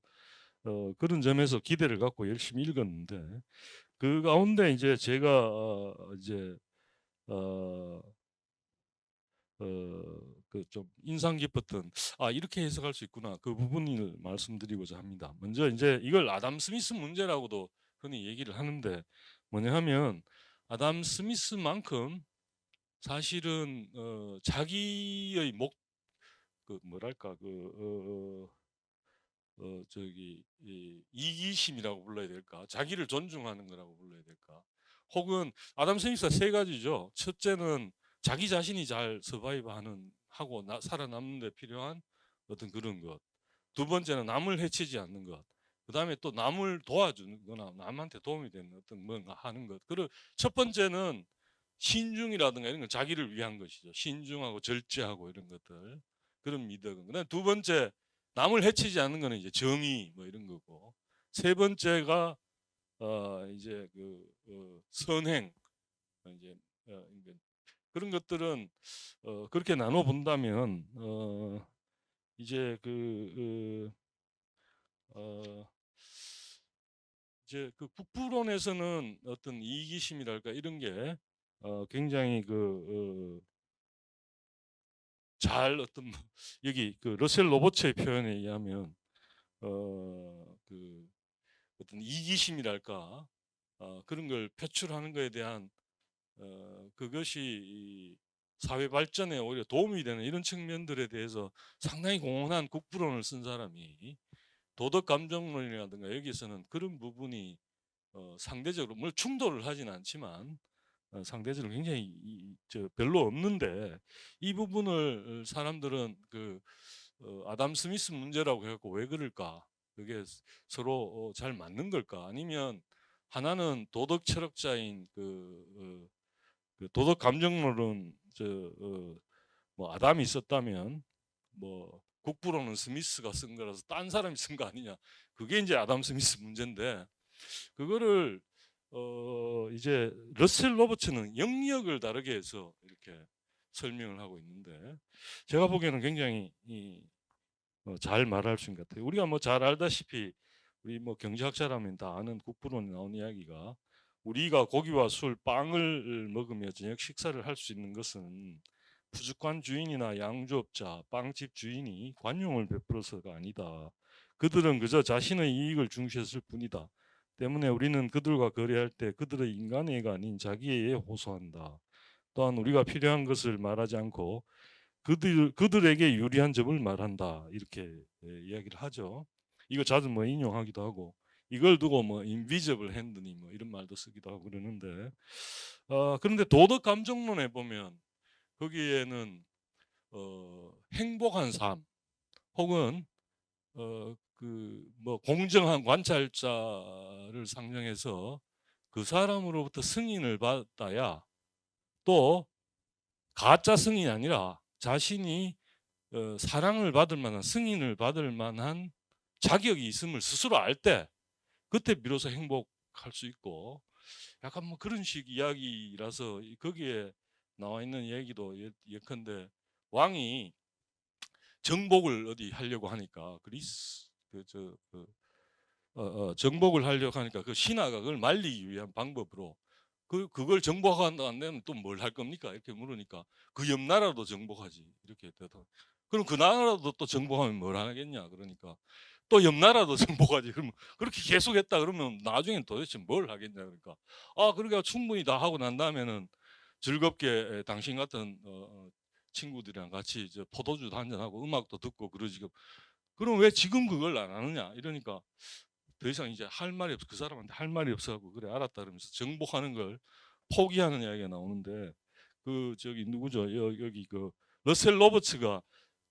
그런 점에서 기대를 갖고 열심히 읽었는데, 그 가운데 이제 제가 이제 그 좀 인상 깊었던, 이렇게 해석할 수 있구나, 그 부분을 말씀드리고자 합니다. 먼저 이제 이걸 아담 스미스 문제라고도 흔히 얘기를 하는데, 뭐냐 하면 아담 스미스만큼 사실은 자기의 뭐랄까 이기심이라고 불러야 될까, 자기를 존중하는 거라고 불러야 될까, 혹은 아담 스미스가 세 가지죠. 첫째는 자기 자신이 잘 서바이브하는 하고 살아남는 데 필요한 어떤 그런 것. 두 번째는 남을 해치지 않는 것. 그 다음에 또 남을 도와주는 거나 남한테 도움이 되는 어떤 뭔가 하는 것. 그리고 첫 번째는 신중이라든가 이런 건 자기를 위한 것이죠. 신중하고 절제하고 이런 것들. 그런 미덕은. 그다음 두 번째, 남을 해치지 않는 거는 이제 정의 뭐 이런 거고. 세 번째가 이제 선행, 이제 이제 그런 것들은 그렇게 나눠 본다면 이제 어, 이제 국부론에서는 어떤 이기심이랄까 이런 게 굉장히 잘 여기 러셀 로버츠의 표현에 의하면 어떤 이기심이랄까 그런 걸 표출하는 것에 대한 그것이 이 사회 발전에 오히려 도움이 되는 이런 측면들에 대해서 상당히 공헌한 국부론을 쓴 사람이, 도덕 감정론이라든가 여기서는 그런 부분이 상대적으로 뭘 충돌을 하진 않지만 상대적으로 굉장히 별로 없는데, 이 부분을 사람들은 아담 스미스 문제라고 해갖고 왜 그럴까? 그게 서로 잘 맞는 걸까? 아니면 하나는 도덕 철학자인 도덕 감정론은 뭐 아담이 썼다면 뭐 국부론은 스미스가 쓴 거라서 딴 사람이 쓴 거 아니냐? 그게 이제 아담 스미스 문제인데, 그거를 이제 러셀 로버츠는 영역을 다르게 해서 이렇게 설명을 하고 있는데, 제가 보기에는 굉장히 잘 말할 수 있는 것 같아요. 우리가 뭐 잘 알다시피 우리 뭐 경제학자라면 다 아는 국부론에 나온 이야기가, 우리가 고기와 술, 빵을 먹으며 저녁 식사를 할 수 있는 것은 부족한 주인이나 양조업자, 빵집 주인이 관용을 베풀어서가 아니다. 그들은 그저 자신의 이익을 중시했을 뿐이다. 때문에 우리는 그들과 거래할 때 그들의 인간애가 아닌 자기애에 호소한다. 또한 우리가 필요한 것을 말하지 않고 그들에게 유리한 점을 말한다. 이렇게 이야기를 하죠. 이거 자주 뭐 인용하기도 하고, 이걸 두고 뭐 인비저블 핸드니 뭐 이런 말도 쓰기도 하고 그러는데, 그런데 도덕 감정론에 보면 거기에는 행복한 삶, 혹은 뭐 공정한 관찰자를 상정해서 그 사람으로부터 승인을 받아야, 또 가짜 승인이 아니라 자신이 사랑을 받을 만한, 승인을 받을 만한 자격이 있음을 스스로 알 때, 그때 비로소 행복할 수 있고, 약간 뭐 그런 식 이야기라서 거기에 나와 있는 얘기도 예컨대 왕이 정복을 어디 하려고 하니까 그리스 정복을 하려고 하니까 그 신하가 그걸 말리기 위한 방법으로 그걸 정복한다 안 되면 또 뭘 할 겁니까? 이렇게 물으니까 그 옆 나라도 정복하지 이렇게 되더라고요. 그럼 그 나라도 또 정복하면 뭘 하겠냐? 그러니까 또 옆 나라도 정복하지. 그러면 그렇게 계속했다 그러면 나중엔 도대체 뭘 하겠냐? 그러니까 그러니까 충분히 다 하고 난 다음에는 즐겁게 당신 같은 친구들이랑 같이 이제 포도주도 한잔하고 음악도 듣고 그러지. 그럼 왜 지금 그걸 안 하느냐? 이러니까 더 이상 이제 할 말이 없어. 그 사람한테 할 말이 없어갖고 그래 알았다 그러면서 정복하는 걸 포기하는 이야기가 나오는데 그 저기 누구죠? 여기 그 러셀 로버츠가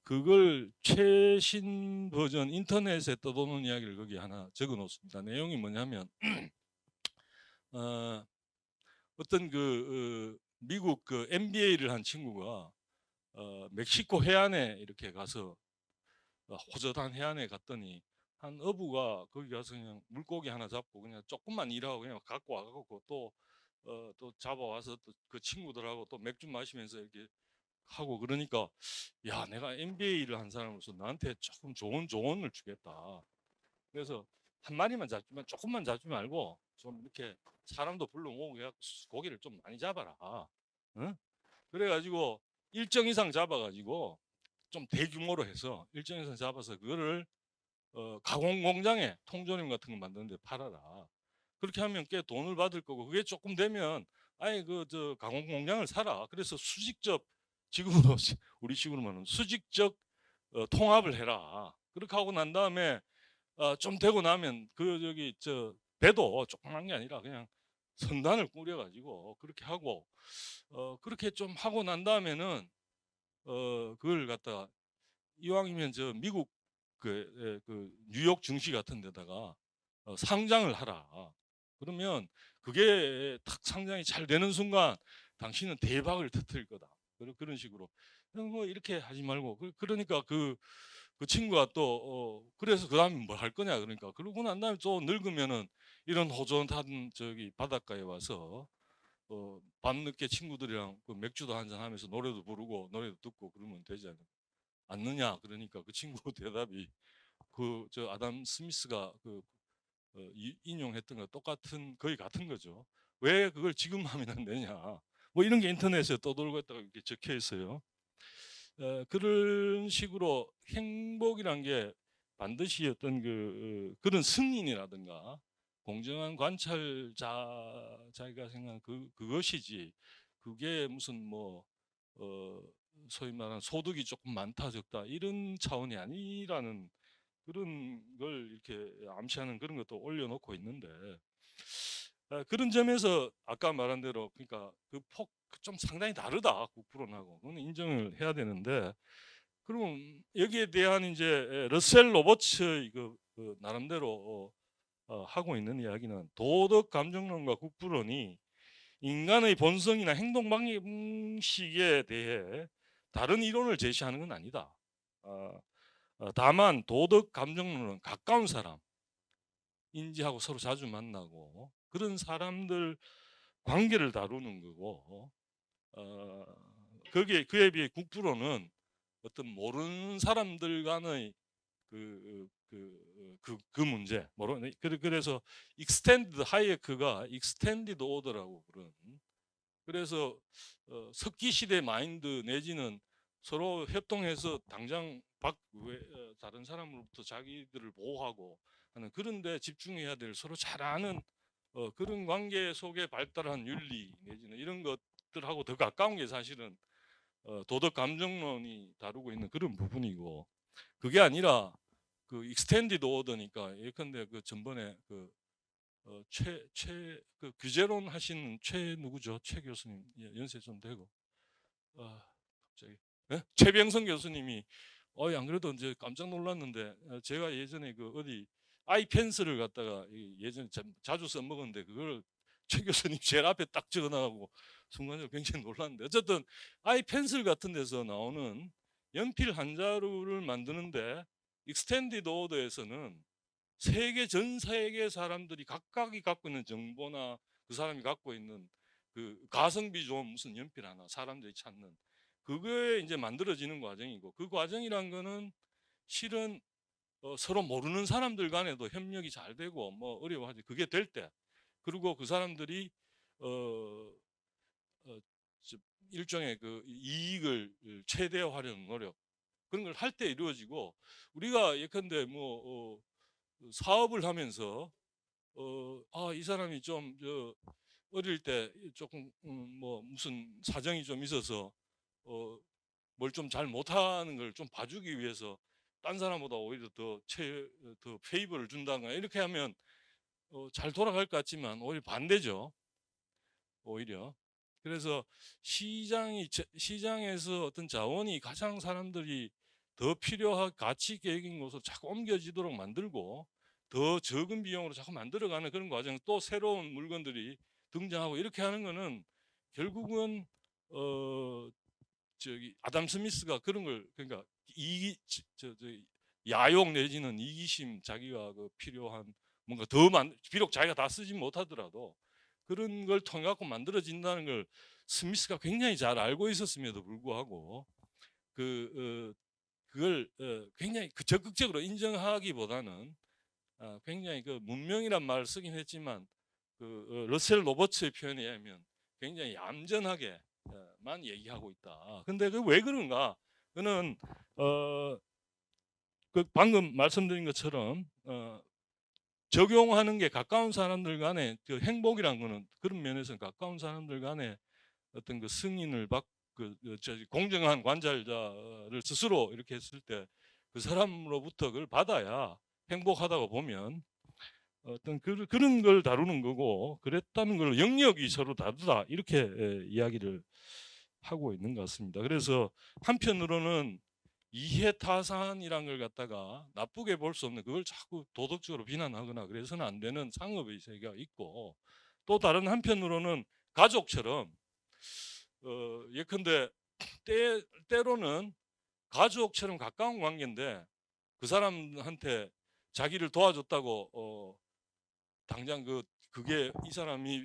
그걸 최신 버전 인터넷에 떠도는 이야기를 거기 하나 적어 놓습니다. 내용이 뭐냐면 어, 어떤 미국 그 MBA를 한 친구가 멕시코 해안에 이렇게 가서 호젓한 해안에 갔더니 한 어부가 거기 가서 그냥 물고기 하나 잡고 그냥 조금만 일하고 그냥 갖고 와갖고 또 잡아와서 또 그 친구들하고 또 맥주 마시면서 이렇게 하고 그러니까 야 내가 MBA를 한 사람으로서 나한테 조금 좋은 조언을 주겠다. 그래서 한 마리만 잡지만 조금만 잡지 말고 좀 이렇게 사람도 불러 모으고 해갖고 고기를 좀 많이 잡아라. 응? 그래가지고 일정 이상 잡아가지고 좀 대규모로 해서 일정 이상 잡아서 그거를 가공 공장에 통조림 같은 거 만드는데 팔아라. 그렇게 하면 꽤 돈을 받을 거고 그게 조금 되면 아예 저 가공 공장을 사라. 그래서 수직적 지금으로 우리 식으로 말하면 수직적 통합을 해라. 그렇게 하고 난 다음에 좀 되고 나면 저기 저 배도 조그만 게 아니라 그냥 선단을 꾸려가지고 그렇게 하고 그렇게 좀 하고 난 다음에는 그걸 갖다가 이왕이면 저 미국 그 뉴욕 증시 같은 데다가 상장을 하라. 그러면 그게 탁 상장이 잘 되는 순간 당신은 대박을 터뜨릴 거다. 그런 식으로 뭐 이렇게 하지 말고 그러니까 그 친구가 또 그래서 그 다음에 뭘 할 거냐 그러니까 그러고 난 다음에 또 늙으면은 이런 호젓한 저기 바닷가에 와서 밤늦게 친구들이랑 그 맥주도 한잔 하면서 노래도 부르고 노래도 듣고 그러면 되지 않느냐 그러니까 그 친구 대답이 그 저 아담 스미스가 인용했던 거 똑같은 거의 같은 거죠. 왜 그걸 지금 하면 안 되냐? 뭐 이런 게 인터넷에 떠돌고 있다고 이렇게 적혀 있어요. 그런 식으로 행복이란 게 반드시 어떤 그런 승인이라든가 공정한 관찰자 자기가 생각하는 그것이지 그게 무슨 뭐 소위 말하는 소득이 조금 많다 적다 이런 차원이 아니라는 그런 걸 이렇게 암시하는 그런 것도 올려놓고 있는데 그런 점에서 아까 말한 대로 그러니까 그 폭 좀 상당히 다르다 국부론하고 그건 인정을 해야 되는데 그럼 여기에 대한 이제 러셀 로버츠 나름대로 하고 있는 이야기는 도덕 감정론과 국부론이 인간의 본성이나 행동 방식에 대해 다른 이론을 제시하는 건 아니다. 다만 도덕 감정론은 가까운 사람 인지하고 서로 자주 만나고 그런 사람들 관계를 다루는 거고 그에 비해 국부론은 어떤 모르는 사람들 간의 그 문제 그래서 익스텐디드 하이에크가 익스텐디드 오더라고 그런 그래서 석기 시대 마인드 내지는 서로 협동해서 당장 다른 사람으로부터 자기들을 보호하고 하는 그런데 집중해야 될 서로 잘 아는 그런 관계 속에 발달한 윤리 내지는 이런 것들하고 더 가까운 게 사실은 도덕 감정론이 다루고 있는 그런 부분이고 그게 아니라 그 익스텐디드 오더니까 예컨대 그 전번에 규제론 하신 최 누구죠? 최 교수님 연세 좀 되고 갑자기 최병성 교수님이 안 그래도 이제 깜짝 놀랐는데 제가 예전에 어디 아이펜슬을 갖다가 예전에 자주 써먹었는데 그걸 최 교수님 제일 앞에 딱 적어놔가고 순간적으로 굉장히 놀랐는데 어쨌든 아이펜슬 같은 데서 나오는 연필 한 자루를 만드는데 익스텐디드 오더에서는 전 세계 사람들이 각각이 갖고 있는 정보나 그 사람이 갖고 있는 그 가성비 좋은 무슨 연필 하나 사람들이 찾는 그거에 이제 만들어지는 과정이고, 그 과정이란 거는 실은 서로 모르는 사람들 간에도 협력이 잘 되고 뭐 어려워하지. 그게 될 때, 그리고 그 사람들이 어, 저 일종의 그 이익을 최대화하려는 노력, 그런 걸 할 때 이루어지고, 우리가 예컨대 뭐 사업을 하면서 이 사람이 좀 어릴 때 조금 뭐 무슨 사정이 좀 있어서 뭘 좀 잘 못하는 걸 좀 봐주기 위해서 딴 사람보다 오히려 더 페이버를 준다거나 이렇게 하면 잘 돌아갈 것 같지만 오히려 반대죠. 오히려. 그래서 시장에서 어떤 자원이 가장 사람들이 더 필요한 가치 계획인 곳으로 자꾸 옮겨지도록 만들고, 더 적은 비용으로 자꾸 만들어가는 그런 과정, 또 새로운 물건들이 등장하고 이렇게 하는 거는 결국은 아담 스미스가 그런 걸, 그러니까 야욕 내지는 이기심, 자기가 그 필요한 뭔가 비록 자기가 다 쓰지 못하더라도 그런 걸 통해 갖고 만들어진다는 걸 스미스가 굉장히 잘 알고 있었음에도 불구하고 그걸 굉장히 적극적으로 인정하기보다는 굉장히 그 문명이란 말을 쓰긴 했지만 러셀 로버츠의 표현에 의하면 굉장히 얌전하게 만 얘기하고 있다. 근데 그 왜 그런가? 그는 그 방금 말씀드린 것처럼 적용하는 게 가까운 사람들 간에 그 행복이란 거는 그런 면에서 가까운 사람들 간에 어떤 그 승인을 공정한 관찰자를 스스로 이렇게 했을 때 그 사람으로부터 그걸 받아야 행복하다고 보면 어떤 그런 걸 다루는 거고, 그랬다는 걸 영역이 서로 다르다 이렇게 이야기를 하고 있는 것 같습니다. 그래서 한편으로는 이해타산이란 걸 갖다가 나쁘게 볼 수 없는, 그걸 자꾸 도덕적으로 비난하거나 그래서는 안 되는 상업의 세계가 있고, 또 다른 한편으로는 가족처럼 예컨대 때로는 가족처럼 가까운 관계인데 그 사람한테 자기를 도와줬다고 당장 그게 이 사람이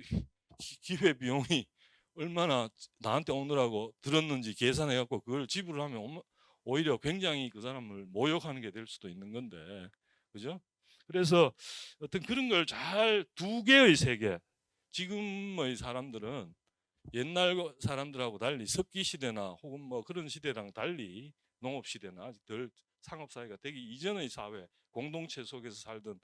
기회 비용이 얼마나 나한테 오느라고 들었는지 계산해 갖고 그걸 지불을 하면 오히려 굉장히 그 사람을 모욕하는 게 될 수도 있는 건데, 그죠? 그래서 어떤 그런 걸 잘 두 개의 세계, 지금의 사람들은 옛날 사람들하고 달리 석기 시대나 혹은 뭐 그런 시대랑 달리 농업 시대나 아직 덜 상업 사회가 되기 이전의 사회 공동체 속에서 살던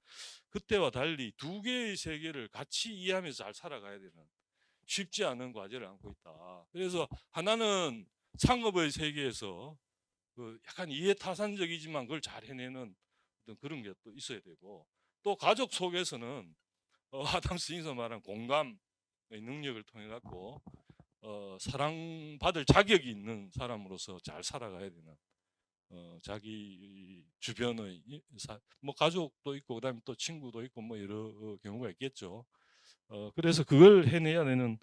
그때와 달리 두 개의 세계를 같이 이해하면서 잘 살아가야 되는 쉽지 않은 과제를 안고 있다. 그래서 하나는 상업의 세계에서 그 약간 이해타산적이지만 그걸 잘 해내는 어떤 그런 게 또 있어야 되고, 또 가족 속에서는 아담 스미스가 말한 공감의 능력을 통해 갖고 사랑받을 자격이 있는 사람으로서 잘 살아가야 되는 자기 주변의 뭐 가족도 있고 그다음에 또 친구도 있고 뭐 여러 경우가 있겠죠. 그래서 그걸 해내야 되는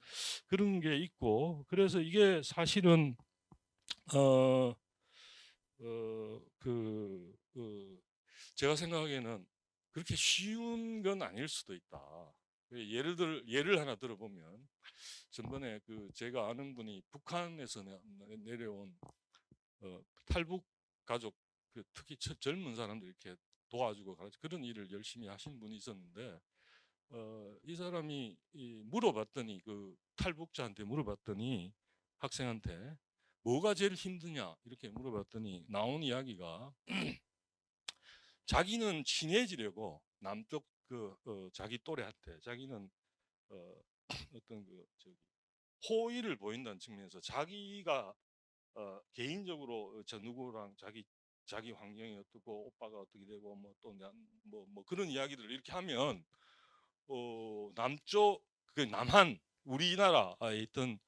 그런 게 있고, 그래서 이게 사실은 제가 생각하기에는 그렇게 쉬운 건 아닐 수도 있다. 예를 하나 들어보면, 전번에 제가 아는 분이 북한에서 내려온 탈북 가족, 특히 젊은 사람들 이렇게 도와주고 그런 일을 열심히 하신 분이 있었는데, 이 사람이 물어봤더니 그 탈북자한테 물어봤더니, 학생한테 뭐가 제일 힘드냐 이렇게 물어봤더니 나온 이야기가 자기는 친해지려고 남쪽 자기 또래한테 자기는 어떤 호의를 보인다는 측면에서 자기가 개인적으로 저 누구랑 자기 환경이 어떻고 오빠가 어떻게 되고 뭐 또 뭐 그런 이야기들을 이렇게 하면 남쪽 남한 우리나라에 있던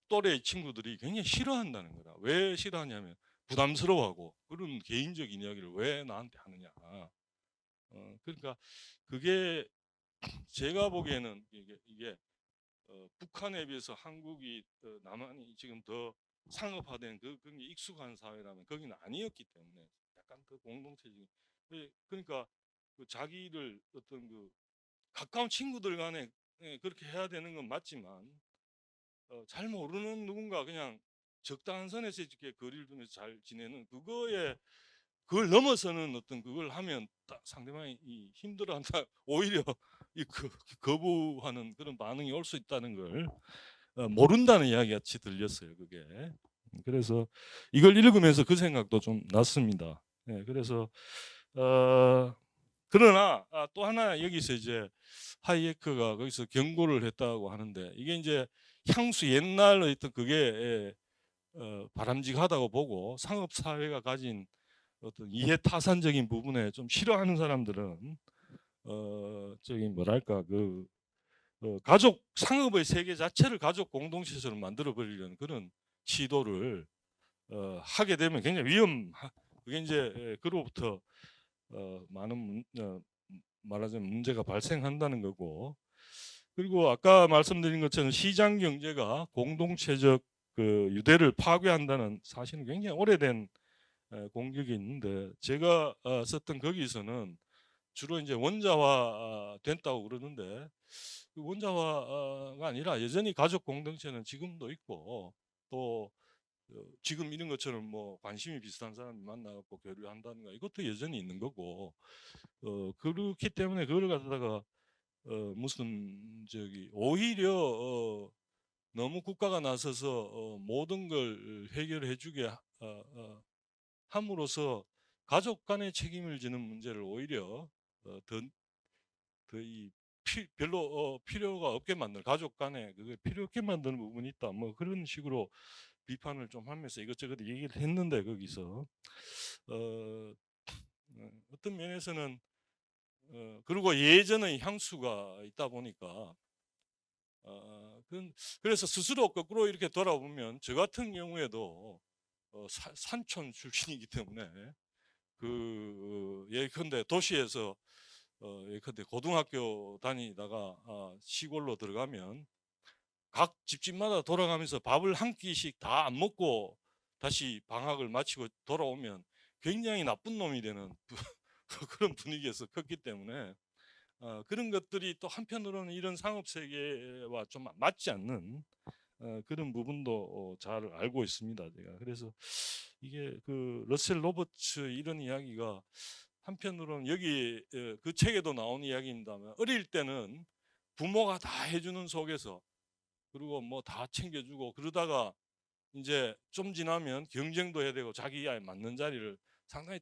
또래 친구들이 굉장히 싫어한다는 거다. 왜 싫어하냐면 부담스러워하고 그런 개인적인 이야기를 왜 나한테 하느냐. 그러니까 그게 제가 보기에는 이게 북한에 비해서 한국이 남한이 지금 더 상업화된 그런 게 익숙한 사회라면 거기는 아니었기 때문에 약간 더 공동체적인, 그러니까 자기를 어떤 가까운 친구들 간에 그렇게 해야 되는 건 맞지만 잘 모르는 누군가 그냥 적당한 선에서 이렇게 거리를 두면서 잘 지내는 그걸 넘어서는 어떤 그걸 하면 상대방이 힘들어한다 오히려 거부하는 그런 반응이 올 수 있다는 걸 모른다는 이야기 같이 들렸어요. 그게. 그래서 이걸 읽으면서 그 생각도 좀 났습니다. 예, 그래서 그러나 또 하나 여기서 이제 하이에크가 거기서 경고를 했다고 하는데 이게 이제 향수 옛날의 어떤 그게 바람직하다고 보고 상업 사회가 가진 어떤 이해타산적인 부분에 좀 싫어하는 사람들은 저기 뭐랄까 가족 상업의 세계 자체를 가족 공동체처럼 만들어 버리려는 그런 시도를 하게 되면 굉장히 그게 이제 그로부터 많은 말하자면 문제가 발생한다는 거고 그리고 아까 말씀드린 것처럼 시장 경제가 공동체적 그 유대를 파괴한다는 사실은 굉장히 오래된 공격이 있는데 제가 썼던 거기서는 주로 이제 원자화 됐다고 그러는데 그 원자화가 아니라 여전히 가족 공동체는 지금도 있고 또 지금 이런 것처럼 뭐 관심이 비슷한 사람이 만나갖고 교류한다든가 이것도 여전히 있는 거고 그렇기 때문에 그걸 갖다가 무슨 저기 오히려 너무 국가가 나서서 모든 걸 해결해 주게 함으로써 가족 간의 책임을 지는 문제를 오히려 더이 별로 필요가 없게 만드는 가족 간에 그게 필요 없게 만드는 부분이 있다. 뭐 그런 식으로 비판을 좀 하면서 이것저것 얘기를 했는데 거기서 어, 어떤 면에서는 그리고 예전의 향수가 있다 보니까 그래서 스스로 거꾸로 이렇게 돌아보면 저 같은 경우에도 산촌 출신이기 때문에 예컨대 도시에서 예컨대 고등학교 다니다가 시골로 들어가면 각 집집마다 돌아가면서 밥을 한 끼씩 다 안 먹고 다시 방학을 마치고 돌아오면 굉장히 나쁜 놈이 되는 그런 분위기에서 컸기 때문에 그런 것들이 또 한편으로는 이런 상업 세계와 좀 맞지 않는 그런 부분도 잘 알고 있습니다. 제가 그래서 이게 그 러셀 로버츠 이런 이야기가 한편으로는 여기 그 책에도 나온 이야기입니다만 어릴 때는 부모가 다 해주는 속에서 그리고 뭐 다 챙겨주고 그러다가 이제 좀 지나면 경쟁도 해야 되고 자기에 맞는 자리를 상당히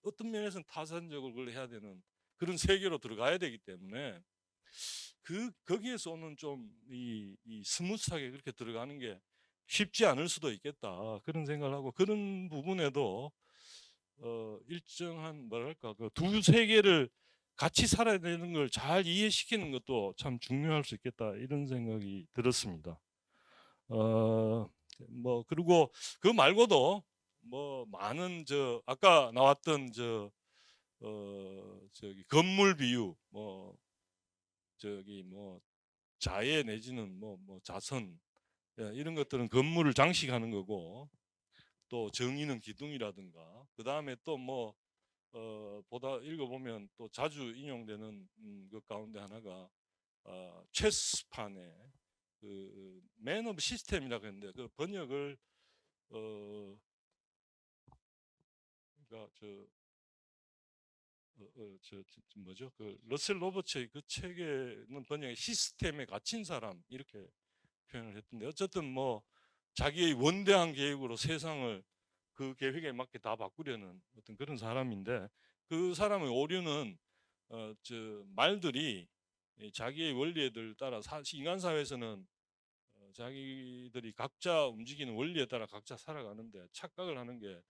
어떤 면에서는 타산적으로 그걸 해야 되는 그런 세계로 들어가야 되기 때문에 거기에서 오는 좀 이 스무스하게 그렇게 들어가는 게 쉽지 않을 수도 있겠다 그런 생각을 하고 그런 부분에도 일정한 뭐랄까 그 두 세계를 같이 살아야 되는 걸 잘 이해시키는 것도 참 중요할 수 있겠다 이런 생각이 들었습니다. 뭐 그리고 그 말고도 뭐 많은 아까 나왔던 저기 건물 비유 뭐 저기 뭐 자해 내지는 뭐 자선 이런 것들은 건물을 장식하는 거고 또 정의는 기둥이라든가 그 다음에 또 뭐 보다 읽어보면 또 자주 인용되는 것 가운데 하나가 체스판의 그맨 오브 시스템이라고 했는데 그 번역을 그러니까 뭐죠? 그 러셀 로버츠의 그 책에는 번역에 시스템에 갇힌 사람 이렇게 표현을 했던데 어쨌든 뭐 자기의 원대한 계획으로 세상을 그 계획에 맞게 다 바꾸려는 어떤 그런 사람인데 그 사람의 오류는 말들이 자기의 원리에 따라 인간 사회에서는 자기들이 각자 움직이는 원리에 따라 각자 살아가는데 착각을 하는 게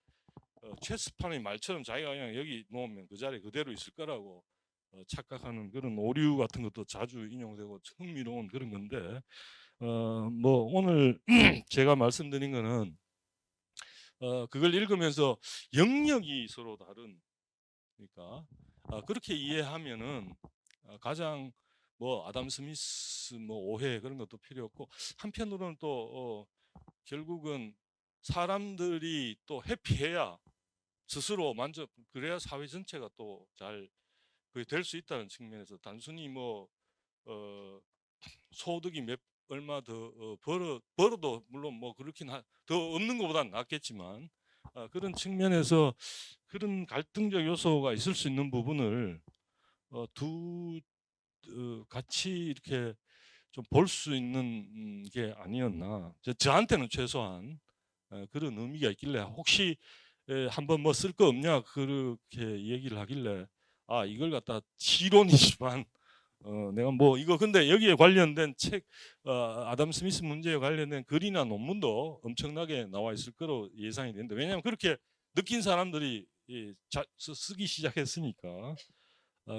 체스판의 말처럼 자기가 그냥 여기 놓으면 그 자리에 그대로 있을 거라고 착각하는 그런 오류 같은 것도 자주 인용되고 흥미로운 그런 건데 뭐 오늘 제가 말씀드린 거는 그걸 읽으면서 영역이 서로 다른 그러니까 그렇게 이해하면은 가장 뭐 아담 스미스 뭐 오해 그런 것도 필요 없고 한편으로는 또 결국은 사람들이 또 해피해야 스스로 그래야 사회 전체가 또 잘 그게 될 수 있다는 측면에서 단순히 뭐 소득이 얼마 더 벌어도 물론 뭐 그렇긴 더 없는 것보다는 낫겠지만 그런 측면에서 그런 갈등적 요소가 있을 수 있는 부분을 같이 이렇게 좀 볼 수 있는 게 아니었나. 저한테는 최소한 그런 의미가 있길래 혹시 한번 뭐 쓸 거 없냐 그렇게 얘기를 하길래 이걸 갖다 시론이지만 내가 뭐 이거 근데 여기에 관련된 책 아담 스미스 문제에 관련된 글이나 논문도 엄청나게 나와 있을 거로 예상이 되는데 왜냐하면 그렇게 느낀 사람들이 쓰기 시작했으니까.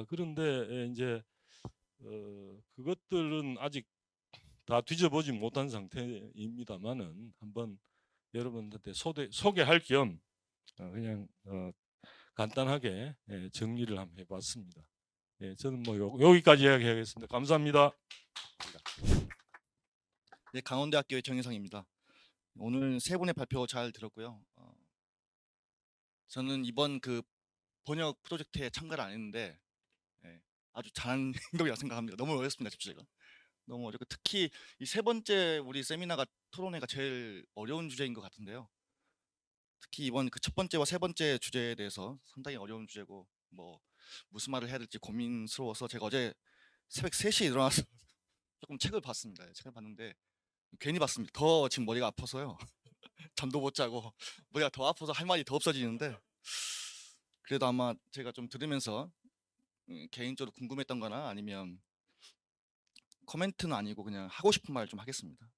그런데 이제 그것들은 아직 다 뒤져보지 못한 상태입니다만은 한번 여러분한테 소개할 겸 그냥 간단하게 정리를 한번 해봤습니다. 저는 뭐 여기까지 이야기하겠습니다. 감사합니다. 네, 강원대학교의 정혜성입니다. 오늘 세 분의 발표 잘 들었고요. 저는 이번 그 번역 프로젝트에 참가를 안 했는데 아주 잘한 행동이라고 생각합니다. 너무 어렵습니다, 주제가. 너무 어렵고 특히 이 세 번째 우리 세미나가 토론회가 제일 어려운 주제인 것 같은데요. 특히 이번 그 첫 번째와 세 번째 주제에 대해서 상당히 어려운 주제고 뭐 무슨 말을 해야 될지 고민스러워서 제가 어제 새벽 3시에 일어나서 조금 책을 봤습니다. 책을 봤는데 괜히 봤습니다. 더 지금 머리가 아파서요. 잠도 못 자고 머리가 더 아파서 할 말이 더 없어지는데 그래도 아마 제가 좀 들으면서 개인적으로 궁금했던 거나 아니면 코멘트는 아니고 그냥 하고 싶은 말 좀 하겠습니다.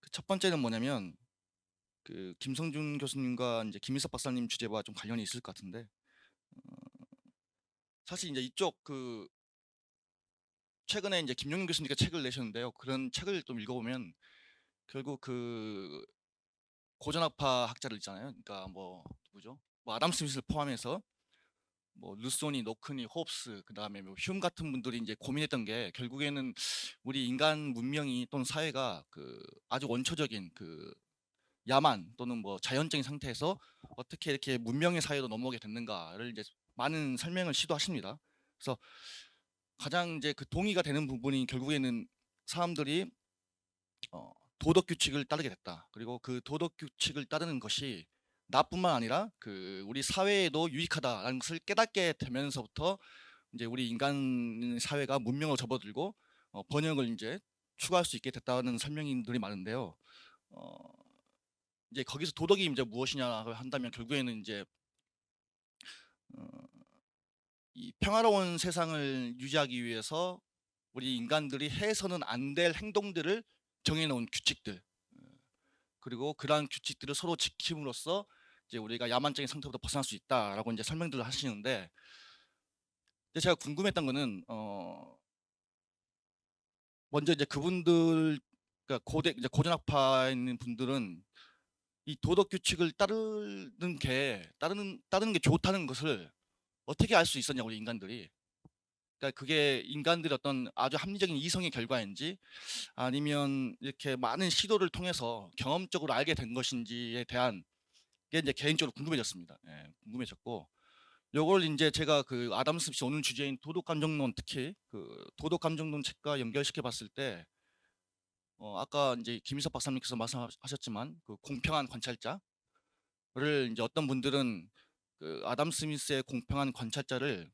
그 첫 번째는 뭐냐면 그 김성준 교수님과 이제 김일석 박사님 주제와 좀 관련이 있을 것 같은데 사실 이제 이쪽 그 최근에 이제 김용민 교수님께서 책을 내셨는데요. 그런 책을 좀 읽어보면 결국 그 고전학파 학자들 있잖아요. 그러니까 뭐 누구죠? 뭐 아담 스미스를 포함해서 뭐 루소니, 노크니, 호흡스, 그다음에 뭐 휴움 같은 분들이 이제 고민했던 게 결국에는 우리 인간 문명이 또는 사회가 그 아주 원초적인 그 야만 또는 뭐 자연적인 상태에서 어떻게 이렇게 문명의 사회로 넘어오게 됐는가를 이제 많은 설명을 시도하십니다. 그래서 가장 이제 그 동의가 되는 부분이 결국에는 사람들이 도덕 규칙을 따르게 됐다. 그리고 그 도덕 규칙을 따르는 것이 나뿐만 아니라 그 우리 사회에도 유익하다라는 것을 깨닫게 되면서부터 이제 우리 인간 사회가 문명을 접어들고 번영을 이제 추구할 수 있게 됐다는 설명들이 많은데요. 이제 거기서 도덕이 이제 무엇이냐 한다면 결국에는 이제 이 평화로운 세상을 유지하기 위해서 우리 인간들이 해서는 안 될 행동들을 정해놓은 규칙들 그리고 그러한 규칙들을 서로 지킴으로써 이제 우리가 야만적인 상태부터 벗어날 수 있다라고 이제 설명들을 하시는데 근데 제가 궁금했던 거는 먼저 이제 그분들 그러니까 고대 이제 고전학파에 있는 분들은 이 도덕 규칙을 따르는 게 좋다는 것을 어떻게 알 수 있었냐고 우리 인간들이. 그러니까 그게 인간들의 어떤 아주 합리적인 이성의 결과인지 아니면 이렇게 많은 시도를 통해서 경험적으로 알게 된 것인지에 대한 게 이제 개인적으로 궁금해졌습니다. 궁금해졌고 요걸 이제 제가 그 아담 스미스 오늘 주제인 도덕 감정론 특히 그 도덕 감정론 책과 연결시켜 봤을 때 아까 이제 김일석 박사님께서 말씀하셨지만 그 공평한 관찰자를 이제 어떤 분들은 그 아담 스미스의 공평한 관찰자를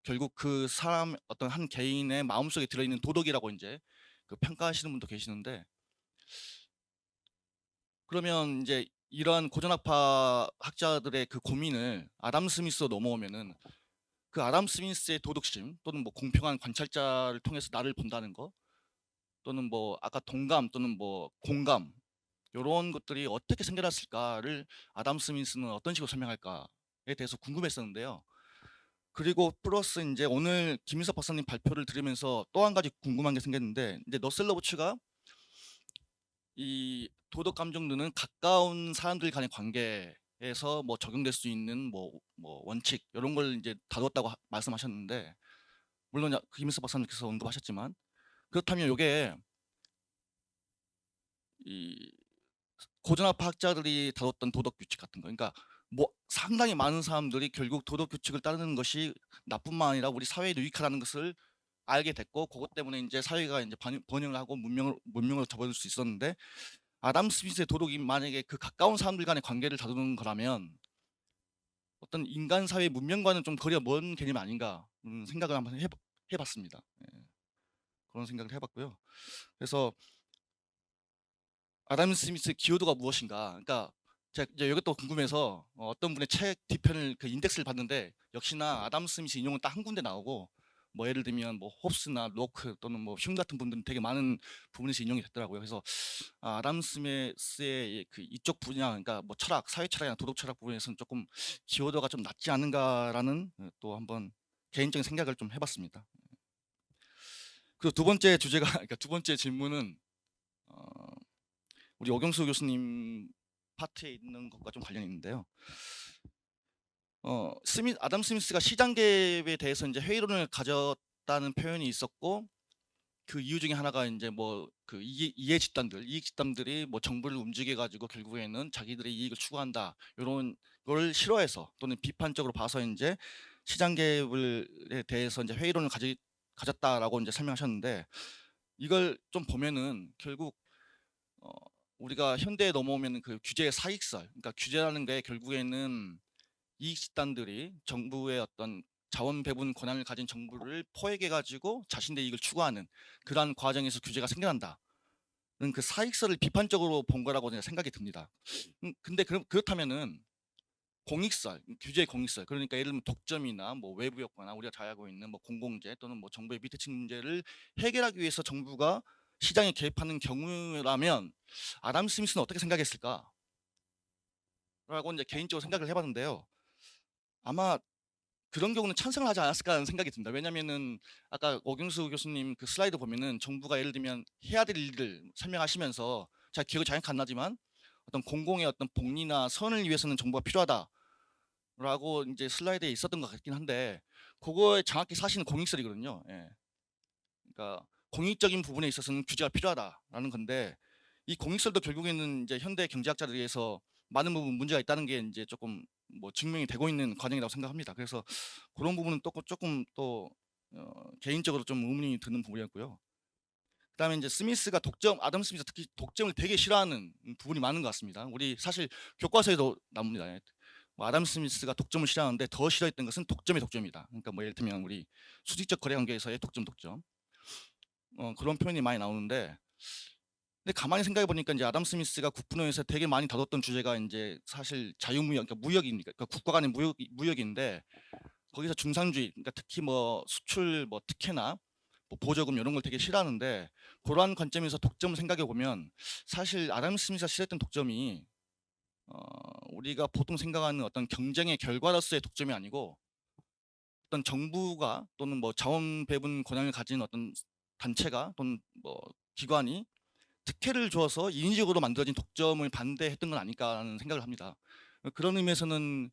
결국 그 사람 어떤 한 개인의 마음속에 들어있는 도덕이라고 이제 그 평가하시는 분도 계시는데 그러면 이제 이러한 고전학파 학자들의 그 고민을 아담 스미스로 넘어오면은 그 아담 스미스의 도덕심 또는 뭐 공평한 관찰자를 통해서 나를 본다는 거 또는 뭐 아까 동감 또는 뭐 공감 요런 것들이 어떻게 생겨났을까를 아담 스미스는 어떤 식으로 설명할까에 대해서 궁금했었는데요. 그리고 플러스 이제 오늘 김일석 박사님 발표를 들으면서 또 한 가지 궁금한 게 생겼는데 이제 너셀 러브츠가 이 도덕 감정론은 가까운 사람들 간의 관계에서 뭐 적용될 수 있는 뭐 원칙 이런 걸 이제 다뤘다고 말씀하셨는데 물론 김일석 박사님께서 언급하셨지만 그렇다면 이게 이 고전학파 학자들이 다뤘던 도덕 규칙 같은 거 그러니까 뭐 상당히 많은 사람들이 결국 도덕 규칙을 따르는 것이 나뿐만 아니라 우리 사회에 유익하다는 것을 알게 됐고 그것 때문에 이제 사회가 이제 번영을 하고 문명으로 접어들 수 있었는데 아담 스미스의 도덕이 만약에 그 가까운 사람들 간의 관계를 다루는 거라면 어떤 인간 사회 문명과는 좀 거리가 먼 개념 아닌가 생각을 한번 해봤습니다. 예, 그런 생각을 해봤고요. 그래서 아담 스미스의 기여도가 무엇인가? 그러니까 제가 이제 이것도 궁금해서 어떤 분의 책 뒤편을 그 인덱스를 봤는데 역시나 아담 스미스 인용은 딱 한 군데 나오고 뭐 예를 들면 뭐 홉스나 로크 또는 뭐 흉 같은 분들은 되게 많은 부분에서 인용이 됐더라고요. 그래서 아담 스미스의 그 이쪽 분야, 그러니까 뭐 철학, 사회 철학이나 도덕 철학 부분에서는 조금 기여도가 좀 낮지 않은가라는 또 한번 개인적인 생각을 좀 해봤습니다. 그리고 두 번째 주제가, 그러니까 두 번째 질문은 어, 우리 오경수 교수님 파트에 있는 것과 좀 관련이 있는데요. 아담 스미스가 시장 개입에 대해서 이제 회의론을 가졌다는 표현이 있었고 그 이유 중에 하나가 이제 뭐 그 이해 집단들, 이익 집단들이 뭐 정부를 움직여 가지고 결국에는 자기들의 이익을 추구한다 이런 걸 싫어해서 또는 비판적으로 봐서 이제 시장 개입에 대해서 이제 회의론을 가졌다라고 이제 설명하셨는데 이걸 좀 보면은 결국 어, 우리가 현대에 넘어오면은 그 규제의 사익설, 그러니까 규제라는 게 결국에는 이익 집단들이 정부의 어떤 자원 배분 권한을 가진 정부를 포획해 가지고 자신의 이익을 추구하는 그러한 과정에서 규제가 생겨난다는 그 사익설을 비판적으로 본 거라고 저는 생각이 듭니다. 근데 그렇다면은 공익설, 규제의 공익설, 그러니까 예를 들면 독점이나 뭐 외부 여건이나 우리가 잘 알고 있는 뭐 공공재 또는 뭐 정부의 밑에층 문제를 해결하기 위해서 정부가 시장에 개입하는 경우라면 아담 스미스는 어떻게 생각했을까? 라고 이제 개인적으로 생각을 해봤는데요. 아마 그런 경우는 찬성을 하지 않았을까 하는 생각이 듭니다. 왜냐면은 아까 오경수 교수님 그 슬라이드 보면은 정부가 예를 들면 해야 될 일들 설명하시면서 제가 기억이 정확히 안 나지만 어떤 공공의 어떤 복리나 선을 위해서는 정부가 필요하다라고 이제 슬라이드에 있었던 것 같긴 한데 그거에 정확히 사실은 공익설이거든요. 예. 그러니까 공익적인 부분에 있어서는 규제가 필요하다라는 건데 이 공익설도 결국에는 이제 현대 경제학자들에 의해서 많은 부분 문제가 있다는 게 이제 조금 뭐 증명이 되고 있는 과정이라고 생각합니다. 그래서 그런 부분은 또 조금 또 개인적으로 좀 의문이 드는 부분이었고요. 그다음에 이제 스미스가 아담 스미스가 특히 독점을 되게 싫어하는 부분이 많은 것 같습니다. 우리 사실 교과서에도 나옵니다. 뭐 아담 스미스가 독점을 싫어하는데 더 싫어했던 것은 독점의 독점이다. 그러니까 뭐 예를 들면 우리 수직적 거래 관계에서의 독점. 그런 표현이 많이 나오는데 근데 가만히 생각해 보니까 이제 아담 스미스가 국분호에서 되게 많이 다뤘던 주제가 이제 사실 자유무역, 그러니까 무역이니까 그러니까 국가 간의 무역인데 거기서 중상주의, 그러니까 특히 뭐 수출 뭐 특혜나 뭐 보조금 이런 걸 되게 싫어하는데 그러한 관점에서 독점을 생각해 보면 사실 아담 스미스가 싫어했던 독점이 어, 우리가 보통 생각하는 어떤 경쟁의 결과로서의 독점이 아니고 어떤 정부가 또는 뭐 자원 배분 권한을 가진 어떤 단체가 또는 뭐 기관이 특혜를 줘서 인위적으로 만들어진 독점을 반대했던 건 아닐까라는 생각을 합니다. 그런 의미에서는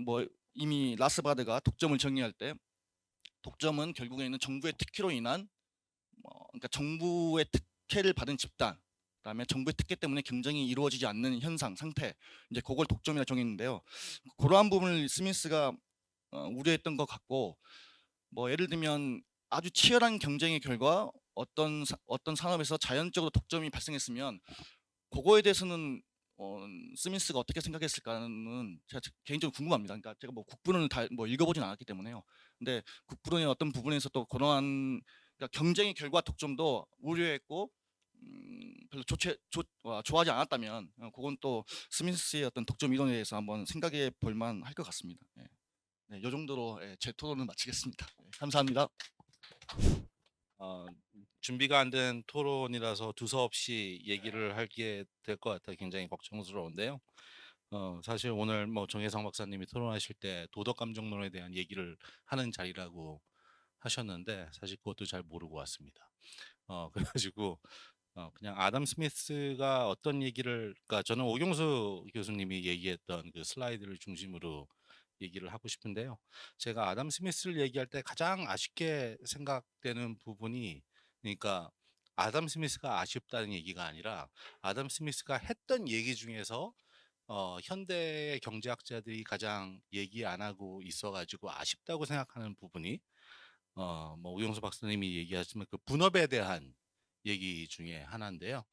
뭐 이미 라스바드가 독점을 정의할 때 독점은 결국에는 정부의 특혜로 인한 그러니까 정부의 특혜를 받은 집단, 그다음에 정부의 특혜 때문에 경쟁이 이루어지지 않는 현상, 상태, 이제 그걸 독점이라 정했는데요. 그러한 부분을 스미스가 우려했던 것 같고, 뭐 예를 들면 아주 치열한 경쟁의 결과 어떤 산업에서 자연적으로 독점이 발생했으면 그거에 대해서는 스미스가 어떻게 생각했을까는 제가 개인적으로 궁금합니다. 그러니까 제가 뭐 국부론을 다 뭐 읽어보진 않았기 때문에요. 근데 국부론의 어떤 부분에서 또 그러한 그러니까 경쟁의 결과 독점도 우려했고 별로 좋아하지 않았다면 그건 또 스미스의 어떤 독점 이론에 대해서 한번 생각해 볼 만할 것 같습니다. 예. 네, 이 정도로 제 토론을 마치겠습니다. 감사합니다. 준비가 안 된 토론이라서 두서없이 얘기를 하게 될 것 같아 굉장히 걱정스러운데요. 사실 오늘 뭐 정혜성 박사님이 토론하실 때 도덕 감정론에 대한 얘기를 하는 자리라고 하셨는데 사실 그것도 잘 모르고 왔습니다. 그래가지고 그냥 아담 스미스가 어떤 얘기를, 그러니까 저는 오경수 교수님이 얘기했던 그 슬라이드를 중심으로 얘기를 하고 싶은데요. 제가 아담 스미스를 얘기할 때 가장 아쉽게 생각되는 부분이, 그러니까 아담 스미스가 아쉽다는 얘기가 아니라 아담 스미스가 했던 얘기 중에서 현대 경제학자들이 가장 얘기 안 하고 있어가지고 아쉽다고 생각하는 부분이 뭐 우영수 박사님이 얘기하시면 그 분업에 대한 얘기 중에 하나인데요.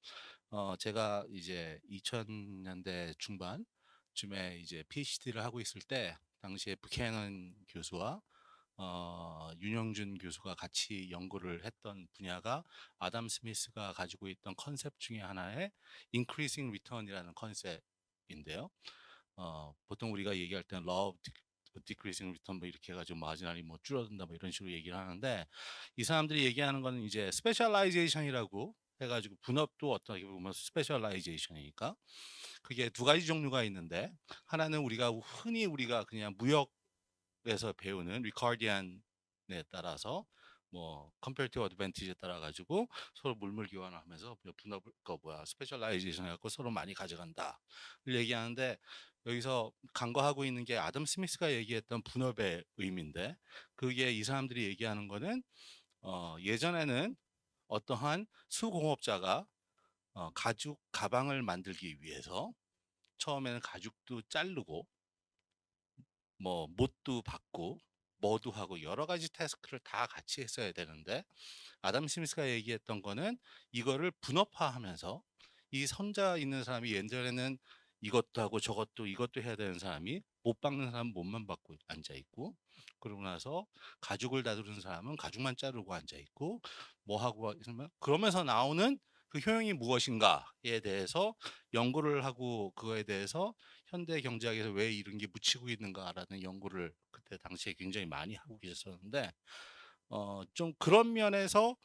제가 이제 2000년대 중반쯤에 이제 PhD를 하고 있을 때 당시에 부캐넌 교수와 윤영준 교수가 같이 연구를 했던 분야가 아담 스미스가 가지고 있던 컨셉 중에 하나의 increasing return이라는 컨셉인데요. 보통 우리가 얘기할 때는 law of decreasing return 뭐 이렇게 해가지고 마지널이 뭐 줄어든다 뭐 이런 식으로 얘기를 하는데 이 사람들이 얘기하는 거는 이제 스페셜라이제이션이라고 해가지고 분업도 어떻게 보면 스페셜라이제이션이니까 그게 두 가지 종류가 있는데 하나는 우리가 그냥 무역에서 배우는 리카르디안에 따라서 뭐 컴퍼리티브 어드밴티지에 따라 가지고 서로 물물 교환을 하면서 분업을 스페셜라이제이션 해갖고 서로 많이 가져간다를 얘기하는데 여기서 간과하고 있는 게 아담 스미스가 얘기했던 분업의 의미인데 그게 이 사람들이 얘기하는 거는 예전에는 어떠한 수공업자가 가죽 가방을 만들기 위해서 처음에는 가죽도 자르고 뭐 못도 받고 뭐도 하고 여러 가지 태스크를 다 같이 했어야 되는데 아담 스미스가 얘기했던 거는 이거를 분업화하면서 이 선자 있는 사람이 예전에는 이것도 하고 저것도 이것도 해야 되는 사람이 못 박는 사람은 못만 박고 앉아 있고 그러고 나서 가죽을 다루는 사람은 가죽만 자르고 앉아 있고 뭐 하고 있으면 그러면서 나오는 그 효용이 무엇인가에 대해서 연구를 하고 그거에 대해서 현대 경제학에서 왜 이런 게 묻히고 있는가라는 연구를 그때 당시에 굉장히 많이 하고 계셨었는데 좀 그런 면에서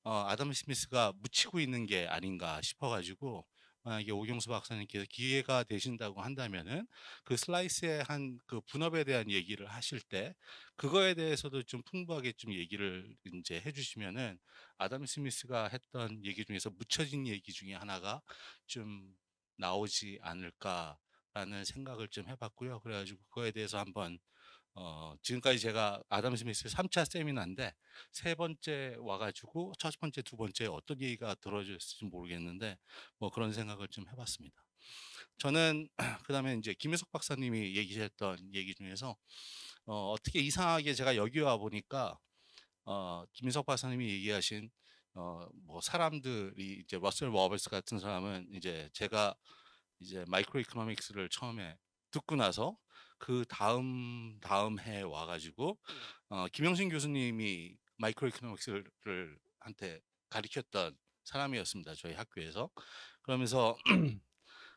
아담 스미스가 묻히고 있는 게 아닌가 싶어가지고 만약에 오경수 박사님께서 기회가 되신다고 한다면은 그 슬라이스의 한 그 분업에 대한 얘기를 하실 때 그거에 대해서도 좀 풍부하게 좀 얘기를 이제 해주시면은 아담 스미스가 했던 얘기 중에서 묻혀진 얘기 중에 하나가 좀 나오지 않을까라는 생각을 좀 해봤고요. 그래가지고 그거에 대해서 한번 지금까지 제가 아담 스미스 3차 세미나인데 세 번째 와가지고 첫 번째, 두 번째 어떤 얘기가 들어졌을지 모르겠는데 뭐 그런 생각을 좀 해봤습니다. 저는 그다음에 이제 김효석 박사님이 얘기했던 얘기 중에서 어떻게 이상하게 제가 여기 와 보니까 김효석 박사님이 얘기하신 뭐 사람들이 이제 러셀 워버스 같은 사람은 이제 제가 이제 마이크로 이코노믹스를 처음에 듣고 나서 그 다음 해 와가지고 김영신 교수님이 마이크로 이코노믹스를 한테 가르쳤던 사람이었습니다. 저희 학교에서. 그러면서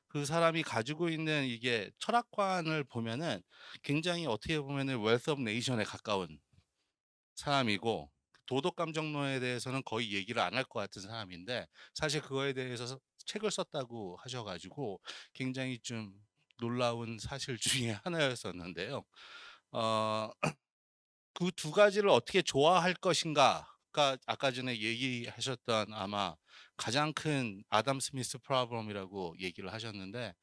그 사람이 가지고 있는 이게 철학관을 보면은 굉장히 어떻게 보면은 웰스 오브 네이션에 가까운 사람이고 도덕 감정론에 대해서는 거의 얘기를 안 할 것 같은 사람인데 사실 그거에 대해서 책을 썼다고 하셔가지고 굉장히 좀 놀라운 사실 중에 하나였었는데요. 어, 그 두 가지를 어떻게 좋아할 것인가가 아까 전에 얘기하셨던 아마 가장 큰 아담 스미스 프로블럼이라고 얘기를 하셨는데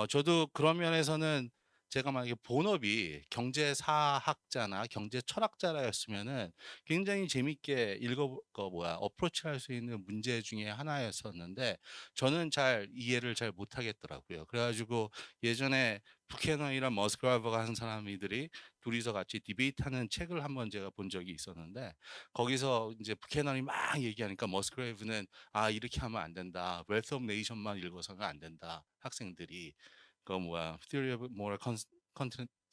저도 그런 면에서는 제가 만약에 본업이 경제사학자나 경제철학자라였으면은 굉장히 재밌게 어프로치할 수 있는 문제 중에 하나였었는데 저는 잘 이해를 잘 못하겠더라고요. 그래가지고 예전에 부캐넌이랑 머스크라버가 한 사람들이 둘이서 같이 디베이트하는 책을 한번 제가 본 적이 있었는데 거기서 이제 부캐넌이 막 얘기하니까 머스크레이브는 아 이렇게 하면 안 된다. 웰스 오브 네이션만 읽어서는 안 된다. 학생들이 그 Theory of Moral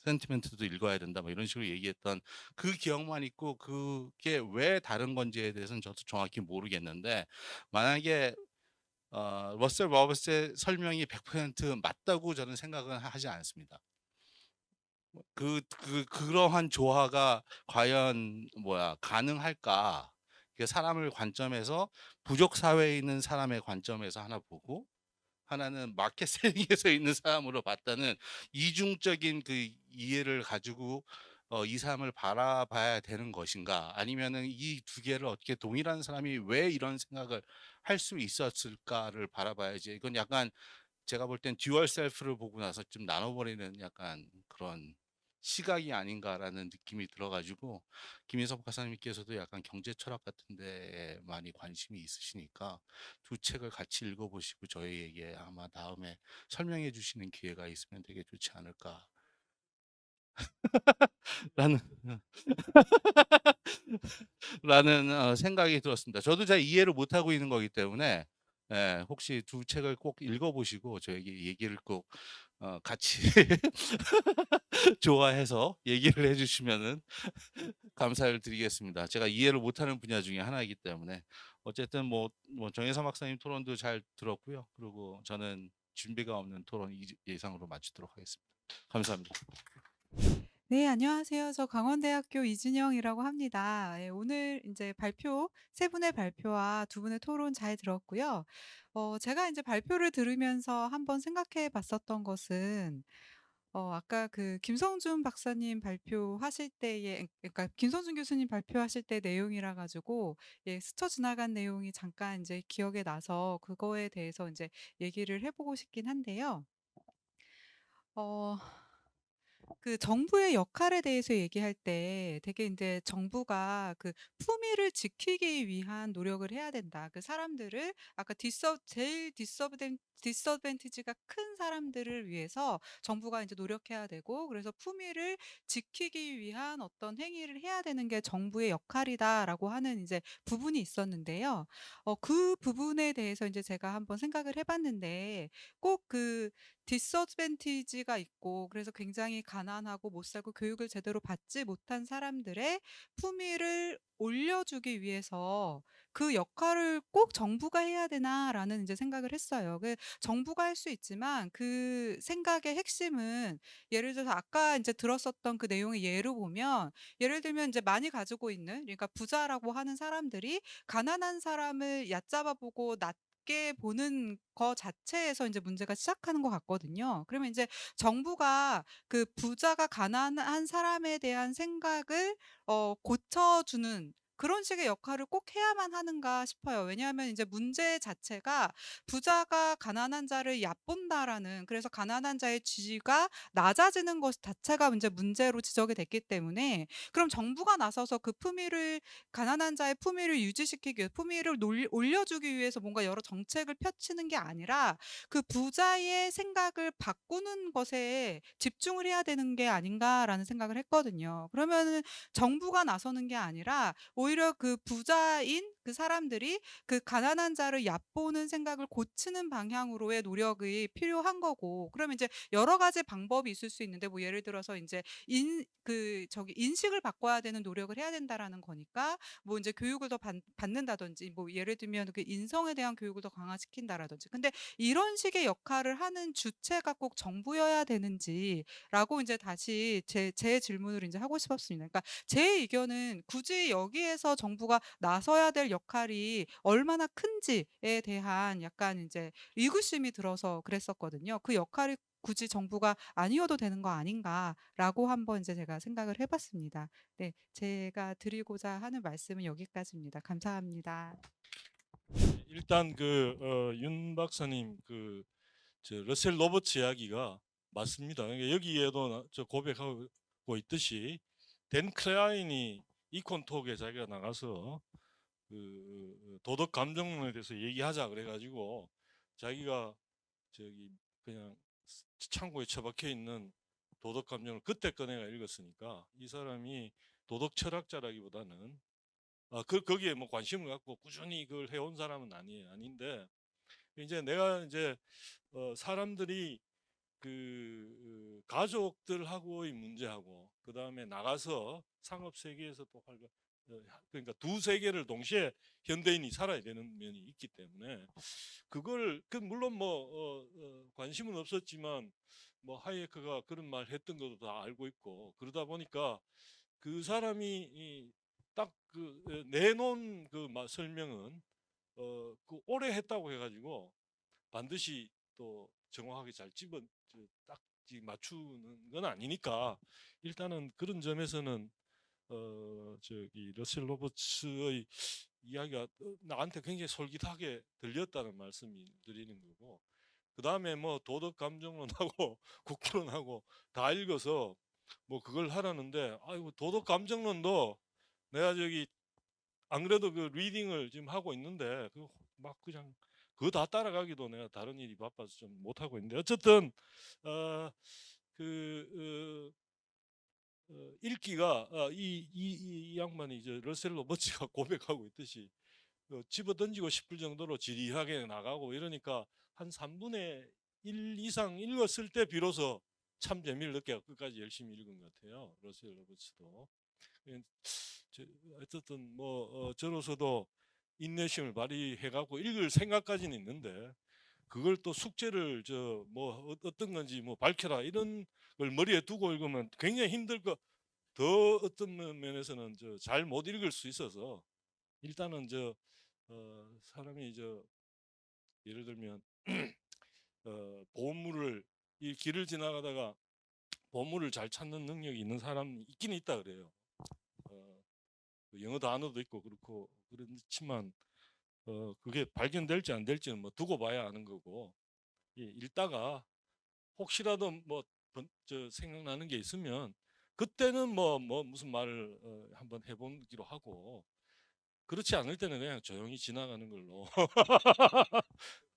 Sentiment도 읽어야 된다. 뭐 이런 식으로 얘기했던 그 기억만 있고 그게 왜 다른 건지에 대해서는 저도 정확히 모르겠는데 만약에 러셀 워버스의 설명이 100% 맞다고 저는 생각은 하지 않습니다. 그러한 조화가 과연 가능할까? 사람을 관점에서 부족 사회에 있는 사람의 관점에서 하나 보고 하나는 마켓 셀링에서 있는 사람으로 봤다는 이중적인 그 이해를 가지고 이 사람을 바라봐야 되는 것인가 아니면은 이 두 개를 어떻게 동일한 사람이 왜 이런 생각을 할 수 있었을까를 바라봐야지 이건 약간 제가 볼 땐 듀얼 셀프를 보고 나서 좀 나눠버리는 약간 그런 시각이 아닌가라는 느낌이 들어가지고 김인석 박사님께서도 약간 경제 철학 같은 데에 많이 관심이 있으시니까 두 책을 같이 읽어보시고 저희에게 아마 다음에 설명해 주시는 기회가 있으면 되게 좋지 않을까 라는 생각이 들었습니다. 저도 잘 이해를 못하고 있는 거기 때문에 혹시 두 책을 꼭 읽어보시고 저에게 얘기를 꼭 같이 좋아해서 얘기를 해주시면은 감사를 드리겠습니다. 제가 이해를 못하는 분야 중에 하나이기 때문에 어쨌든 뭐 정혜삼 박사님 토론도 잘 들었고요. 그리고 저는 준비가 없는 토론 예상으로 마치도록 하겠습니다. 감사합니다. 네, 안녕하세요. 저 강원대학교 이진영이라고 합니다. 예, 오늘 이제 발표, 세 분의 발표와 두 분의 토론 잘 들었고요. 제가 이제 발표를 들으면서 한번 생각해 봤었던 것은, 아까 그 김성준 박사님 발표하실 때에, 그러니까 김성준 교수님 발표하실 때 내용이라 가지고, 예, 스쳐 지나간 내용이 잠깐 이제 기억에 나서 그거에 대해서 이제 얘기를 해보고 싶긴 한데요. 어, 그 정부의 역할에 대해서 얘기할 때 되게 인제 정부가 그 품위를 지키기 위한 노력을 해야 된다. 그 사람들을 아까 제일 디서밴티지가 큰 사람들을 위해서 정부가 인제 노력해야 되고, 그래서 품위를 지키기 위한 어떤 행위를 해야 되는 게 정부의 역할이다라고 하는 인제 부분이 있었는데요. 그 부분에 대해서 인제 제가 한번 생각을 해 봤는데, 꼭그 디서밴티지가 있고 그래서 굉장히 가난하고 못 살고 교육을 제대로 받지 못한 사람들의 품위를 올려주기 위해서 '그 역할을 꼭 정부가 해야 되나?'라는 인제 생각을 했어요. 정부가 할 수 있지만 그 생각의 핵심은, 예를 들어서 아까 인제 들었었던 그 내용의 예로 보면, 예를 들면 인제 많이 가지고 있는, 그러니까 부자라고 하는 사람들이 가난한 사람을 얕잡아 보고 낮게 보는 거 자체에서 인제 문제가 시작하는 것 같거든요. 그러면 인제 정부가 그 부자가 가난한 사람에 대한 생각을 고쳐 주는 그런 식의 역할을 꼭 해야만 하는가 싶어요. 왜냐하면 인제 문제 자체가 '부자가 가난한 자를 얕본다.'라는, 그래서 가난한 자의 지위가 낮아지는 것 자체가 인제 문제로 지적이 됐기 때문에, 그럼 정부가 나서서 그 품위를, 가난한 자의 품위를 유지시키기 위해 품위를 올려주기 위해서 뭔가 여러 정책을 펼치는 게 아니라 그 부자의 생각을 바꾸는 것에 집중을 해야 되는 게 아닌가라는 생각을 했거든요. 그러면은 정부가 나서는 게 아니라 오히려 그 부자인 그 사람들이 그 가난한 자를 얕보는 생각을 고치는 방향으로의 노력이 필요한 거고, 그러면 이제 여러 가지 방법이 있을 수 있는데, 뭐 예를 들어서 인제 인식을 바꿔야 되는 노력을 해야 된다라는 거니까, 뭐 인제 교육을 더 받는다든지, 뭐 예를 들면 그 인성에 대한 교육을 더 강화시킨다라든지. 근데 이런 식의 역할을 하는 주체가 꼭 정부여야 되는지라고 인제 다시 제 질문을 인제 하고 싶었습니다. 그러니까 제 의견은 굳이 여기에서 정부가 나서야 될 역할이 얼마나 큰지에 대한 약간 인제 의구심이 들어서 그랬었거든요. '그 역할이 굳이 정부가 아니어도 되는 거 아닌가.'라고 한번 인제 제가 생각을 해 봤습니다. 네. 제가 드리고자 하는 말씀은 여기까지입니다. 감사합니다. 일단 윤 박사님 저 러셀 로버츠 이야기가 맞습니다. 그러니까 여기에도 저 고백하고 있듯이 댄 클라인이 이콘톡에 자기가 나가서 도덕 감정론에 대해서 얘기하자 그래가지고 자기가 저기 그냥 창고에 처박혀 있는 도덕 감정을 그때 꺼내가 읽었으니까 이 사람이 도덕 철학자라기보다는 거기에 뭐 관심을 갖고 꾸준히 그걸 해온 사람은 아닌데, 이제 내가 이제 사람들이 가족들하고의 문제하고 그 다음에 나가서 상업 세계에서 또 그러니까 두 세계를 동시에 현대인이 살아야 되는 면이 있기 때문에 그걸 물론 관심은 없었지만 뭐 하이에크가 그런 말 했던 것도 다 알고 있고, 그러다 보니까 그 사람이 딱 내놓은 설명은 오래 했다고 해가지고 반드시 또 정확하게 잘 딱 맞추는 건 아니니까, 일단은 그런 점에서는 저기 러셀 로버츠의 이야기가 나한테 굉장히 솔깃하게 들렸다는 말씀이 드리는 거고, 그 다음에 뭐 도덕 감정론하고 국부론하고 다 읽어서 뭐 그걸 하라는데, 아이고 도덕 감정론도 내가 저기 안 그래도 그 리딩을 지금 하고 있는데 막 그냥 그거 다 따라가기도 내가 다른 일이 바빠서 좀 못 하고 있는데, 어쨌든 어, 그 읽기가 이 양반이 이제 러셀 로버츠가 고백하고 있듯이 집어 던지고 싶을 정도로 지리하게 나가고 이러니까 한 3분의 1 이상 읽었을 때 비로소 참 재미를 느껴 끝까지 열심히 읽은 것 같아요. 러셀 로버츠도. 어쨌든 뭐 저로서도 인내심을 발휘해갖고 읽을 생각까지는 있는데 그걸 또 숙제를 뭐 어떤 건지 뭐 밝혀라 이런 걸 머리에 두고 읽으면 굉장히 힘들 거. 더 어떤 면에서는 잘 못 읽을 수 있어서 일단은 사람이 예를 들면 보물을 이 길을 지나가다가 보물을 잘 찾는 능력이 있는 사람이 있긴 있다 그래요. 영어 단어도 있고 그렇지만 그게 발견될지 안 될지는 뭐 두고 봐야 아는 거고 읽다가 혹시라도 뭐 생각나는 게 있으면 그때는 뭐 무슨 말을 한번 해보기로 하고 그렇지 않을 때는 그냥 조용히 지나가는 걸로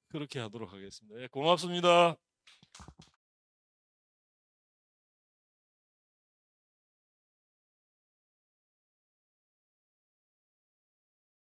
그렇게 하도록 하겠습니다. 예, 고맙습니다.